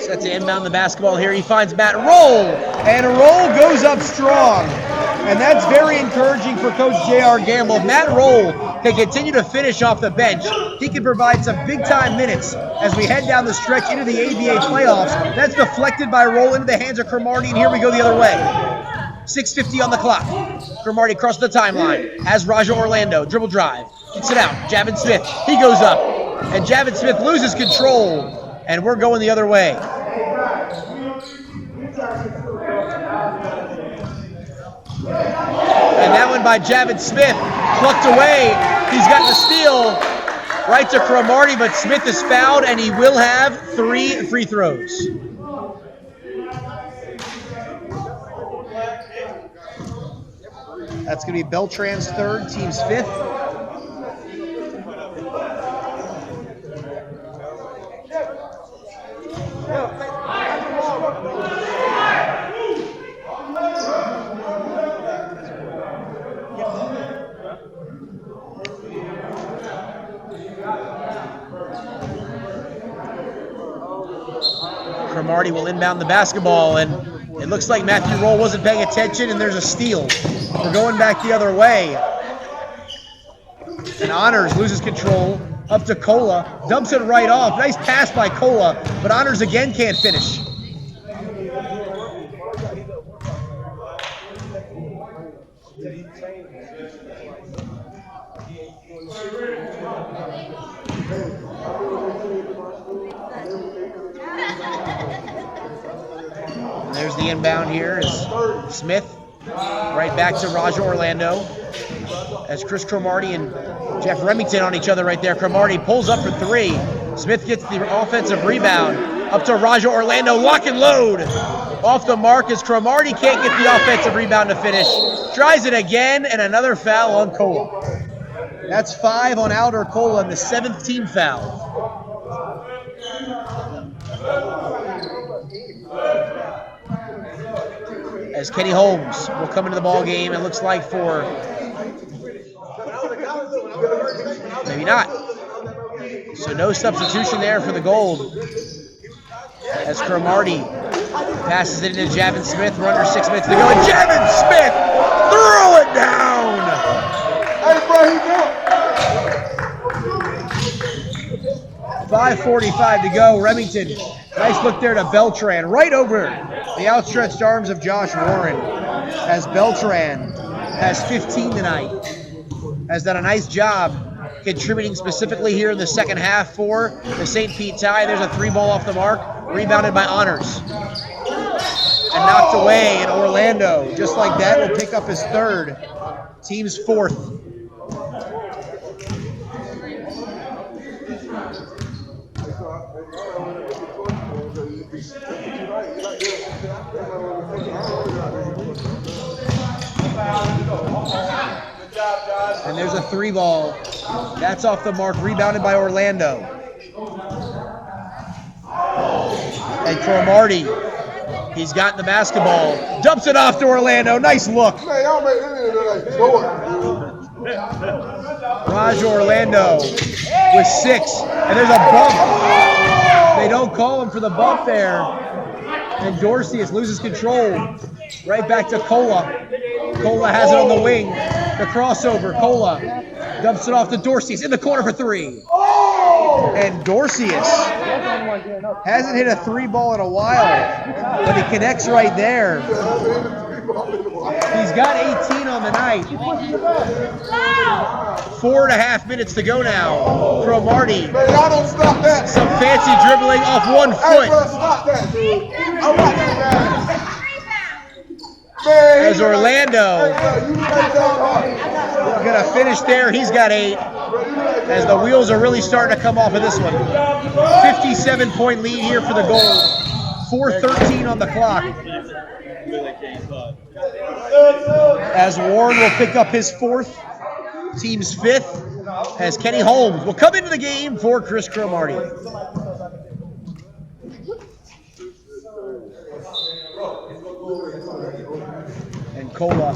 Set to inbound the basketball here. He finds Matt Roll, and Roll goes up strong. And that's very encouraging for Coach J.R. Gamble. If Matt Roll can continue to finish off the bench, he can provide some big-time minutes as we head down the stretch into the ABA playoffs. That's deflected by Roll into the hands of Cromartie, and here we go the other way. 6:50 on the clock. Cromartie across the timeline. Has Raja Orlando. Dribble drive. Kicks it out. Javin Smith. He goes up. And Javin Smith loses control. And we're going the other way. And that one by Javin Smith. Plucked away. He's got the steal right to Cromartie, but Smith is fouled, and he will have 3 free throws. That's going to be Beltran's third, team's fifth. Cromartie will inbound the basketball, and it looks like Matthew Roll wasn't paying attention, and there's a steal. We're going back the other way. And Honors loses control up to Cola. Dumps it right off. Nice pass by Cola, but Honors again can't finish. And there's the inbound here is Smith. Right back to Raja Orlando as Chris Cromartie and Jeff Remington on each other right there. Cromartie pulls up for 3. Smith gets the offensive rebound up to Raja Orlando. Lock and load off the mark as Cromartie can't get the offensive rebound to finish. Tries it again, and another foul on Cola. That's 5 on Alder Cola and the 7th team foul. As Kenny Holmes will come into the ball game, it looks like for maybe not. So no substitution there for the Gold. As Cromartie passes it into Javin Smith. We're under 6 minutes to go, and Javin Smith throw it down. Hey, bro, he go. 5:45 to go. Remington, nice look there to Beltran, right over the outstretched arms of Josh Warren, as Beltran has 15 tonight. Has done a nice job contributing specifically here in the second half for the St. Pete Tide. There's a 3-ball off the mark, rebounded by Honors. And knocked away, and Orlando, just like that, will pick up his 3rd, team's 4th. And there's a 3-ball. That's off the mark, rebounded by Orlando. And Cromartie, he's got the basketball. Dumps it off to Orlando. Nice look. Man, y'all make this look like Jordan. Raj Orlando with 6. And there's a bump. They don't call him for the bump there. And Dorcius loses control. Right back to Cola. Cola has it on the wing. The crossover. Cola dumps it off to Dorcius in the corner for 3. And Dorcius hasn't hit a 3 ball in a while, but he connects right there. He's got 18 on the night. 4.5 minutes to go now. Cromartie. Man, y'all don't stop that. Some fancy dribbling off 1 Hey, foot. bro, stop that, dude. I'm watching that. Man, As Orlando you like that. gonna finish there. He's got 8. As the wheels are really starting to come off of this one. 57-point lead here for the Gold. 4:13 on the clock. As Warren will pick up his 4th, team's 5th, as Kenny Holmes will come into the game for Chris Cromartie. And Cola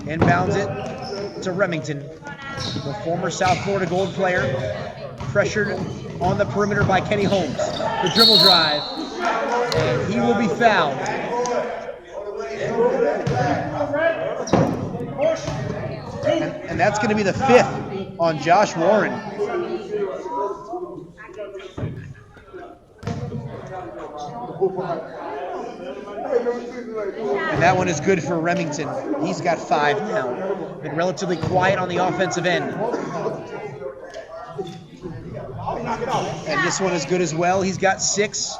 inbounds it to Remington, the former South Florida Gold player, pressured on the perimeter by Kenny Holmes. The dribble drive, and he will be fouled. And that's going to be the 5th on Josh Warren. And that one is good for Remington. He's got 5 now. Been relatively quiet on the offensive end. And this one is good as well. He's got 6.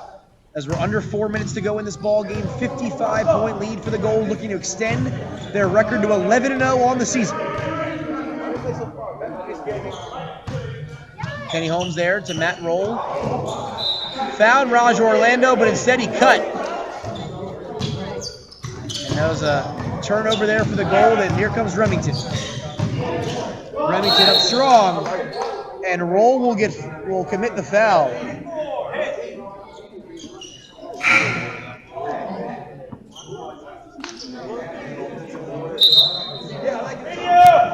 As we're under 4 minutes to go in this ball game, 55-point lead for the Gold, looking to extend their record to 11-0 on the season. Kenny Holmes there to Matt Roll. Found Raj Orlando, but instead he cut. And that was a turnover there for the Gold, and here comes Remington. Remington up strong, and Roll will commit the foul.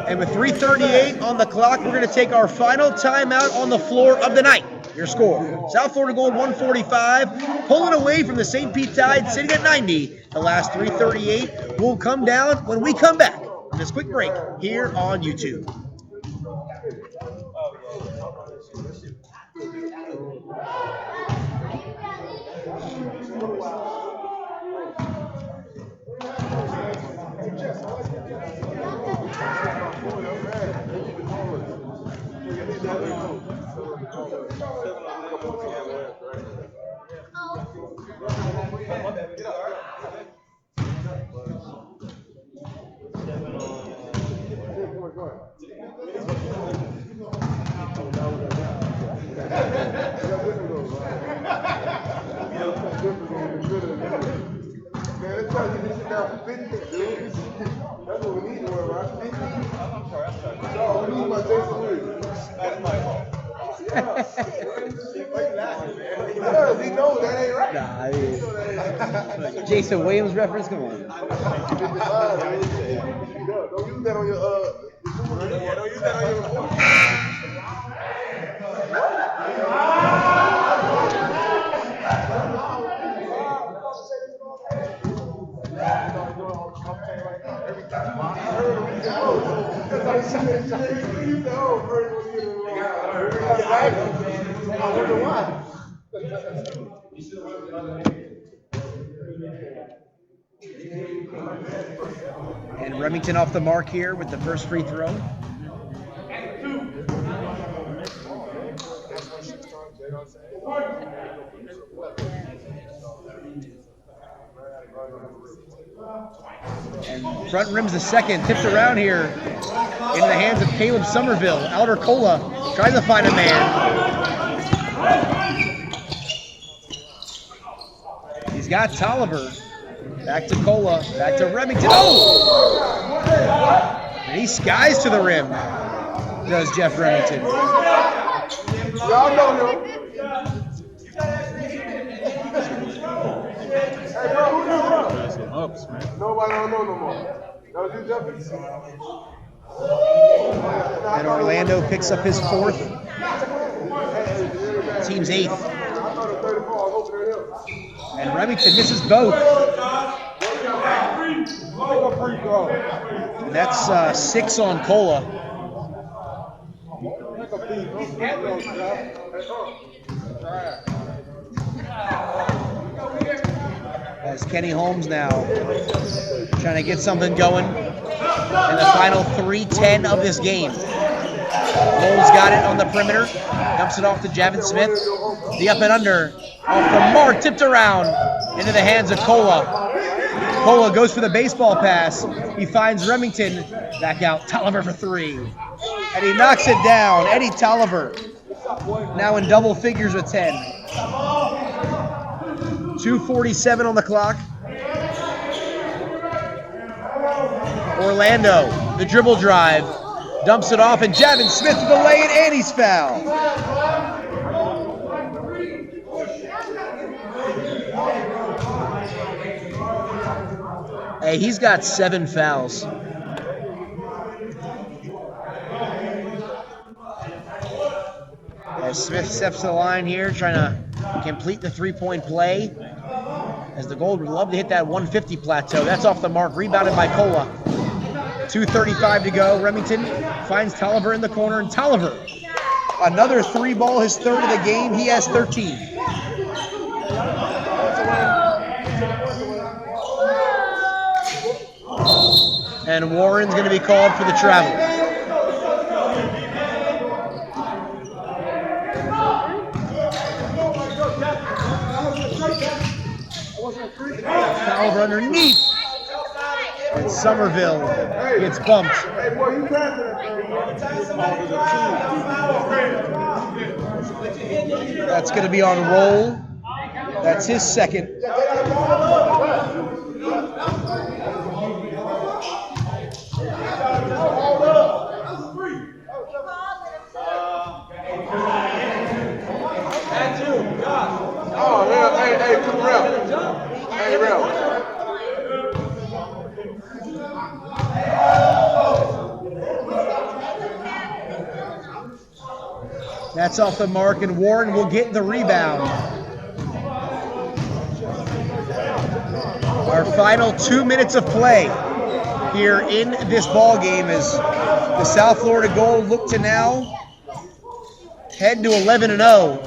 And with 3:38 on the clock, we're going to take our final timeout on the floor of the night. Your score, South Florida Gold 145, pulling away from the St. Pete Tide, sitting at 90. The last 3:38 will come down when we come back from this quick break here on YouTube. Jason Williams reference, come on. Don't use that on your don't use that on your report. And Remington off the mark here with the first free throw. And front rim's the second, tipped around here in the hands of Caleb Somerville. Alder Cola tries to find a man. He's got Tolliver. Back to Cola, back to Remington. Oh! And he skies to the rim, does Jeff Remington. Y'all know him. ups, man. Nobody don't know no more. That was you, Jeffrey? And Orlando picks up his fourth. Team's eighth. I thought it was 34. I was hoping to him. And Remington misses both. And that's 6 on Cola. As Kenny Holmes now trying to get something going in the final 3:10 of this game. Holmes got it on the perimeter, dumps it off to Javin Smith. The up and under off the mark, tipped around into the hands of Cola. Cola goes for the baseball pass. He finds Remington. Back out, Tolliver for 3. And he knocks it down. Eddie Tolliver now in double figures with 10. 2:47 on the clock. Orlando, the dribble drive, dumps it off, and Javin Smith with the lay-in, and he's fouled. Hey, he's got 7 fouls. As Smith steps to the line here, trying to complete the three-point play. As the Gold would love to hit that 150 plateau. That's off the mark, rebounded by Cola. 2:35 to go. Remington finds Tolliver in the corner, and Tolliver, another 3-ball, his third of the game. He has 13. And Warren's going to be called for the travel. Tolliver underneath. And Somerville gets bumped. That's going to be on roll. That's his second. Oh, yeah, hey, come around. Hey, around. That's off the mark, and Warren will get the rebound. Our final 2 minutes of play here in this ball game as the South Florida Gold look to now head to 11-0.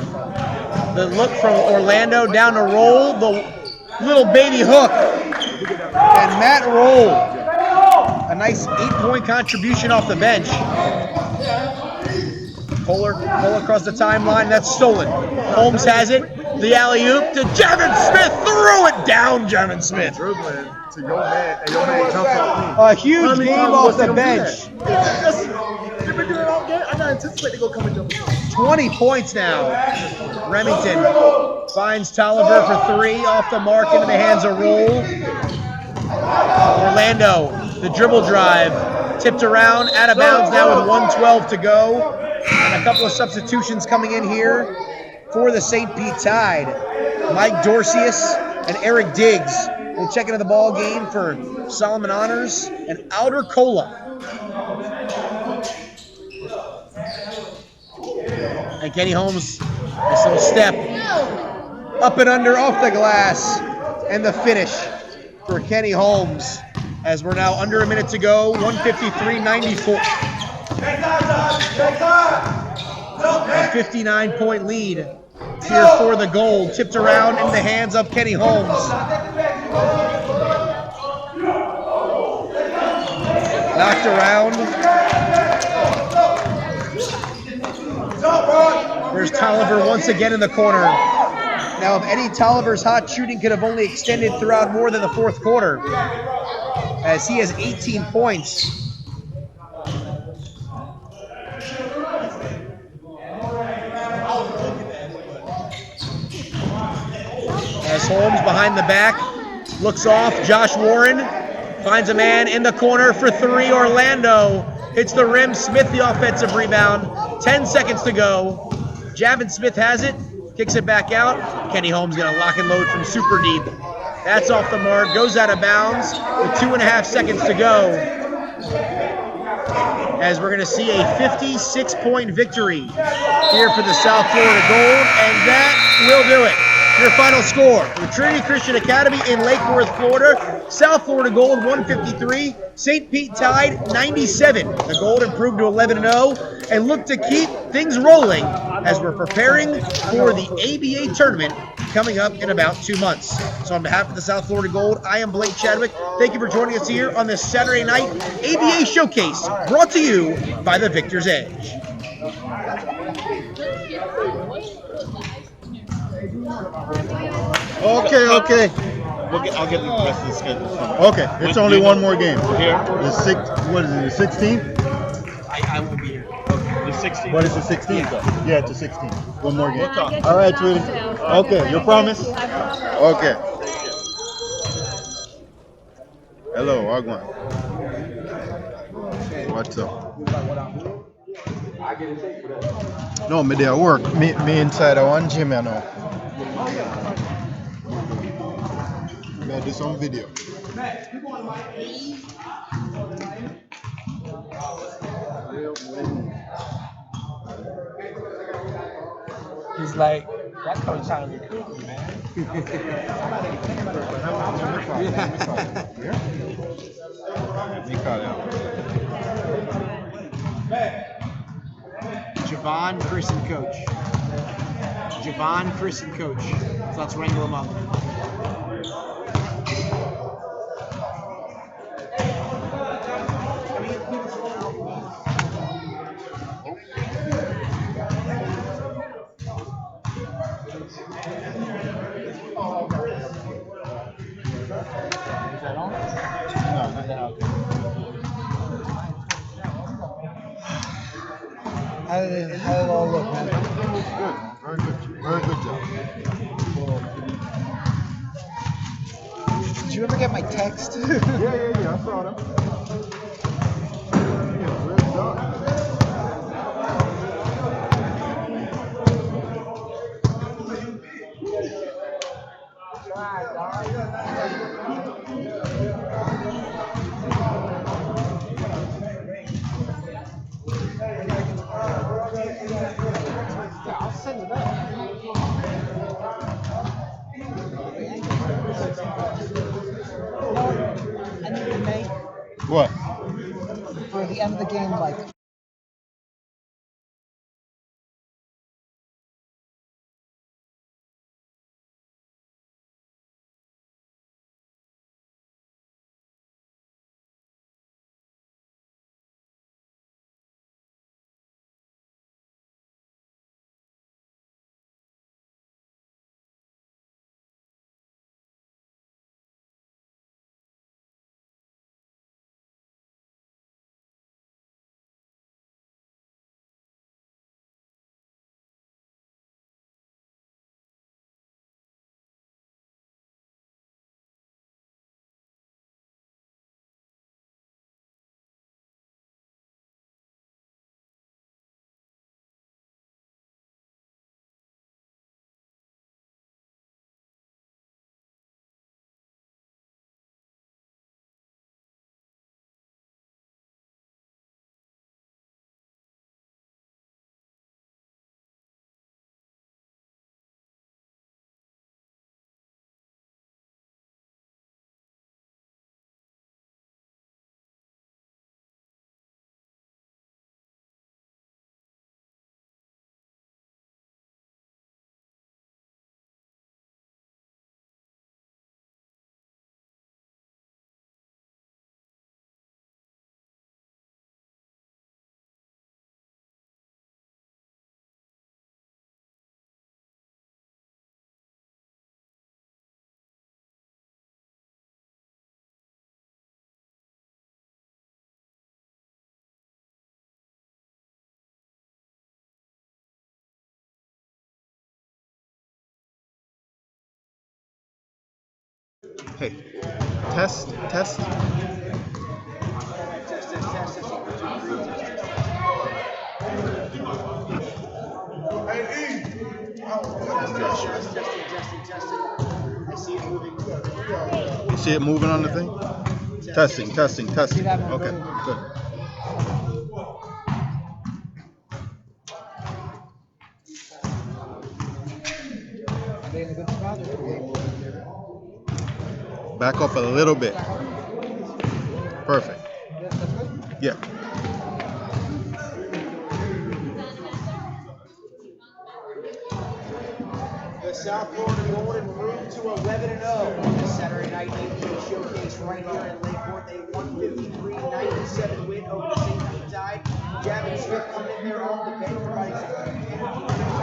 The look from Orlando down to Roll, the little baby hook, and Matt Roll, a nice 8-point contribution off the bench. Pull across the timeline, that's stolen. Holmes has it, the alley-oop to Javin Smith, throw it down, Javin Smith. Dribbling to your man, and your man jumps off me. A huge game off the bench. You've been doing it all game. I'm not anticipating to go come and jump. 20 points now. Remington finds Tolliver for 3, off the mark into the hands of Roll. Orlando, the dribble drive, tipped around, out of bounds now with 1:12 to go. And a couple of substitutions coming in here for the St. Pete Tide. Mike Dorcius and Eric Diggs will check into the ball game for Solomon Honors and Outer Cola. And Kenny Holmes, nice little step, up and under, off the glass, and the finish for Kenny Holmes as we're now under a minute to go, 153-94. A 59-point lead here for the Gold, tipped around in the hands of Kenny Holmes. Knocked around. There's Tolliver once again in the corner. Now, if Eddie Tolliver's hot shooting could have only extended throughout more than the fourth quarter, as he has 18 points. As Holmes behind the back, looks off, Josh Warren finds a man in the corner for 3, Orlando. Hits the rim, Smith the offensive rebound, 10 seconds to go. Javin Smith has it, kicks it back out. Kenny Holmes gonna lock and load from super deep. That's off the mark. Goes out of bounds with 2.5 seconds to go. As we're going to see a 56-point victory here for the South Florida Gold. And that will do it. Your final score for Trinity Christian Academy in Lake Worth, Florida. South Florida Gold 153, St. Pete Tide 97. The Gold improved to 11-0 and look to keep things rolling as we're preparing for the ABA tournament coming up in about 2 months. So on behalf of the South Florida Gold, I am Blake Chadwick. Thank you for joining us here on this Saturday night ABA Showcase, brought to you by the Victor's Edge. Okay. I'll get the rest of the schedule from you. Okay. It's only one more game. Here? What is it, the 16th? I won't be here. The 16th. What is the 16th? Yeah, it's the 16th. One more game. I get All right, to sweetie. too. Okay, you promise? I promise. Okay. Hello, Wagwan. What's up? No, me there work. Me inside of one gym, you know. Me do some video. He's like, that coach trying to recruit me, man. Javon, Chris, and Coach. Javon, Chris, and Coach. So let's wrangle them up. How did it all look, man? Very good. Very good job. Did you ever get my text? Yeah, I saw them. I'll send it up. And then in May, What? for the end of the game, like Hey, test. Testing. I see it moving. You see it moving on the thing? Testing. Okay, good. Back up a little bit. Perfect. Yeah. The South Florida Golden moved to 11-0. The Saturday night NBA showcase right here in Lakeport. A 153-97 win over the St. Pete Tide. Gavin Smith coming in there off the bench, providing some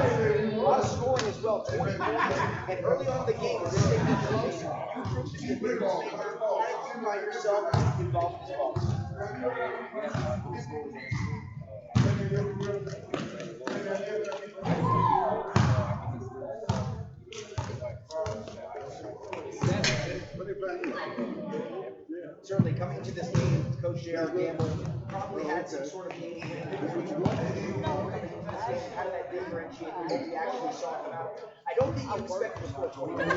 energy. A lot of scoring as well, 20 points. And early on in the game, the St. Pete Showcase, you groups to get rid of how to you by yourself involved as well. Certainly coming into this game, Coach J.R. Gamble probably had some sort of meeting coming into this game. How did that differentiate from what we actually saw come out? I don't think you expected to score 20 points.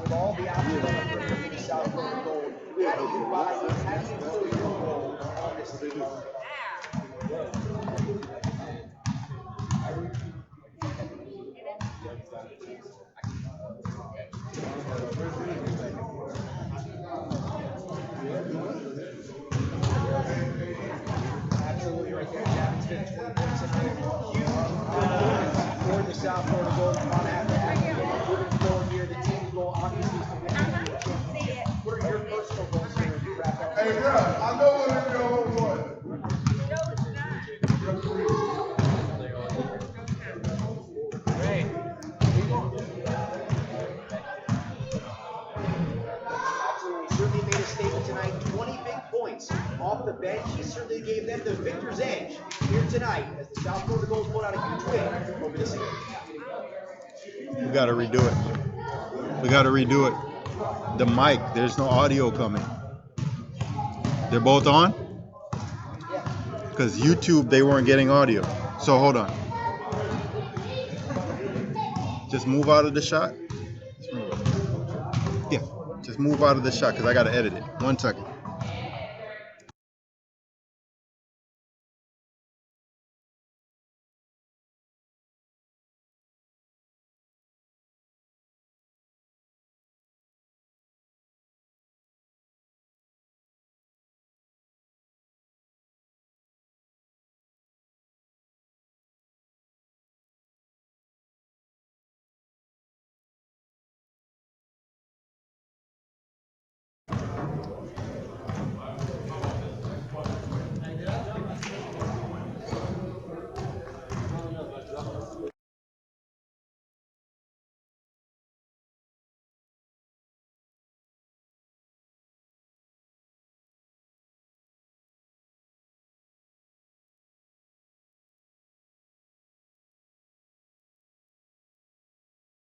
With all the options for the South Florida Gold, how do you buy this? How do you fill your role on this team? Absolutely right there, Gavin's been 20 points tonight. Huge for the South Florida Gold on after moving forward here. The team's goal obviously is to win the championship. What are your personal goals here to wrap up? Hey, bro, I know what it's going for. Absolutely, certainly made a statement tonight. 20 big points off the bench. He certainly gave them the victor's edge here tonight as the South Florida Gold pulled out a huge win over the St. We gotta redo it. The mic, there's no audio coming. They're both on? Because YouTube, they weren't getting audio. So hold on. Just move out of the shot. Yeah, just move out of the shot because I gotta edit it. 1 second.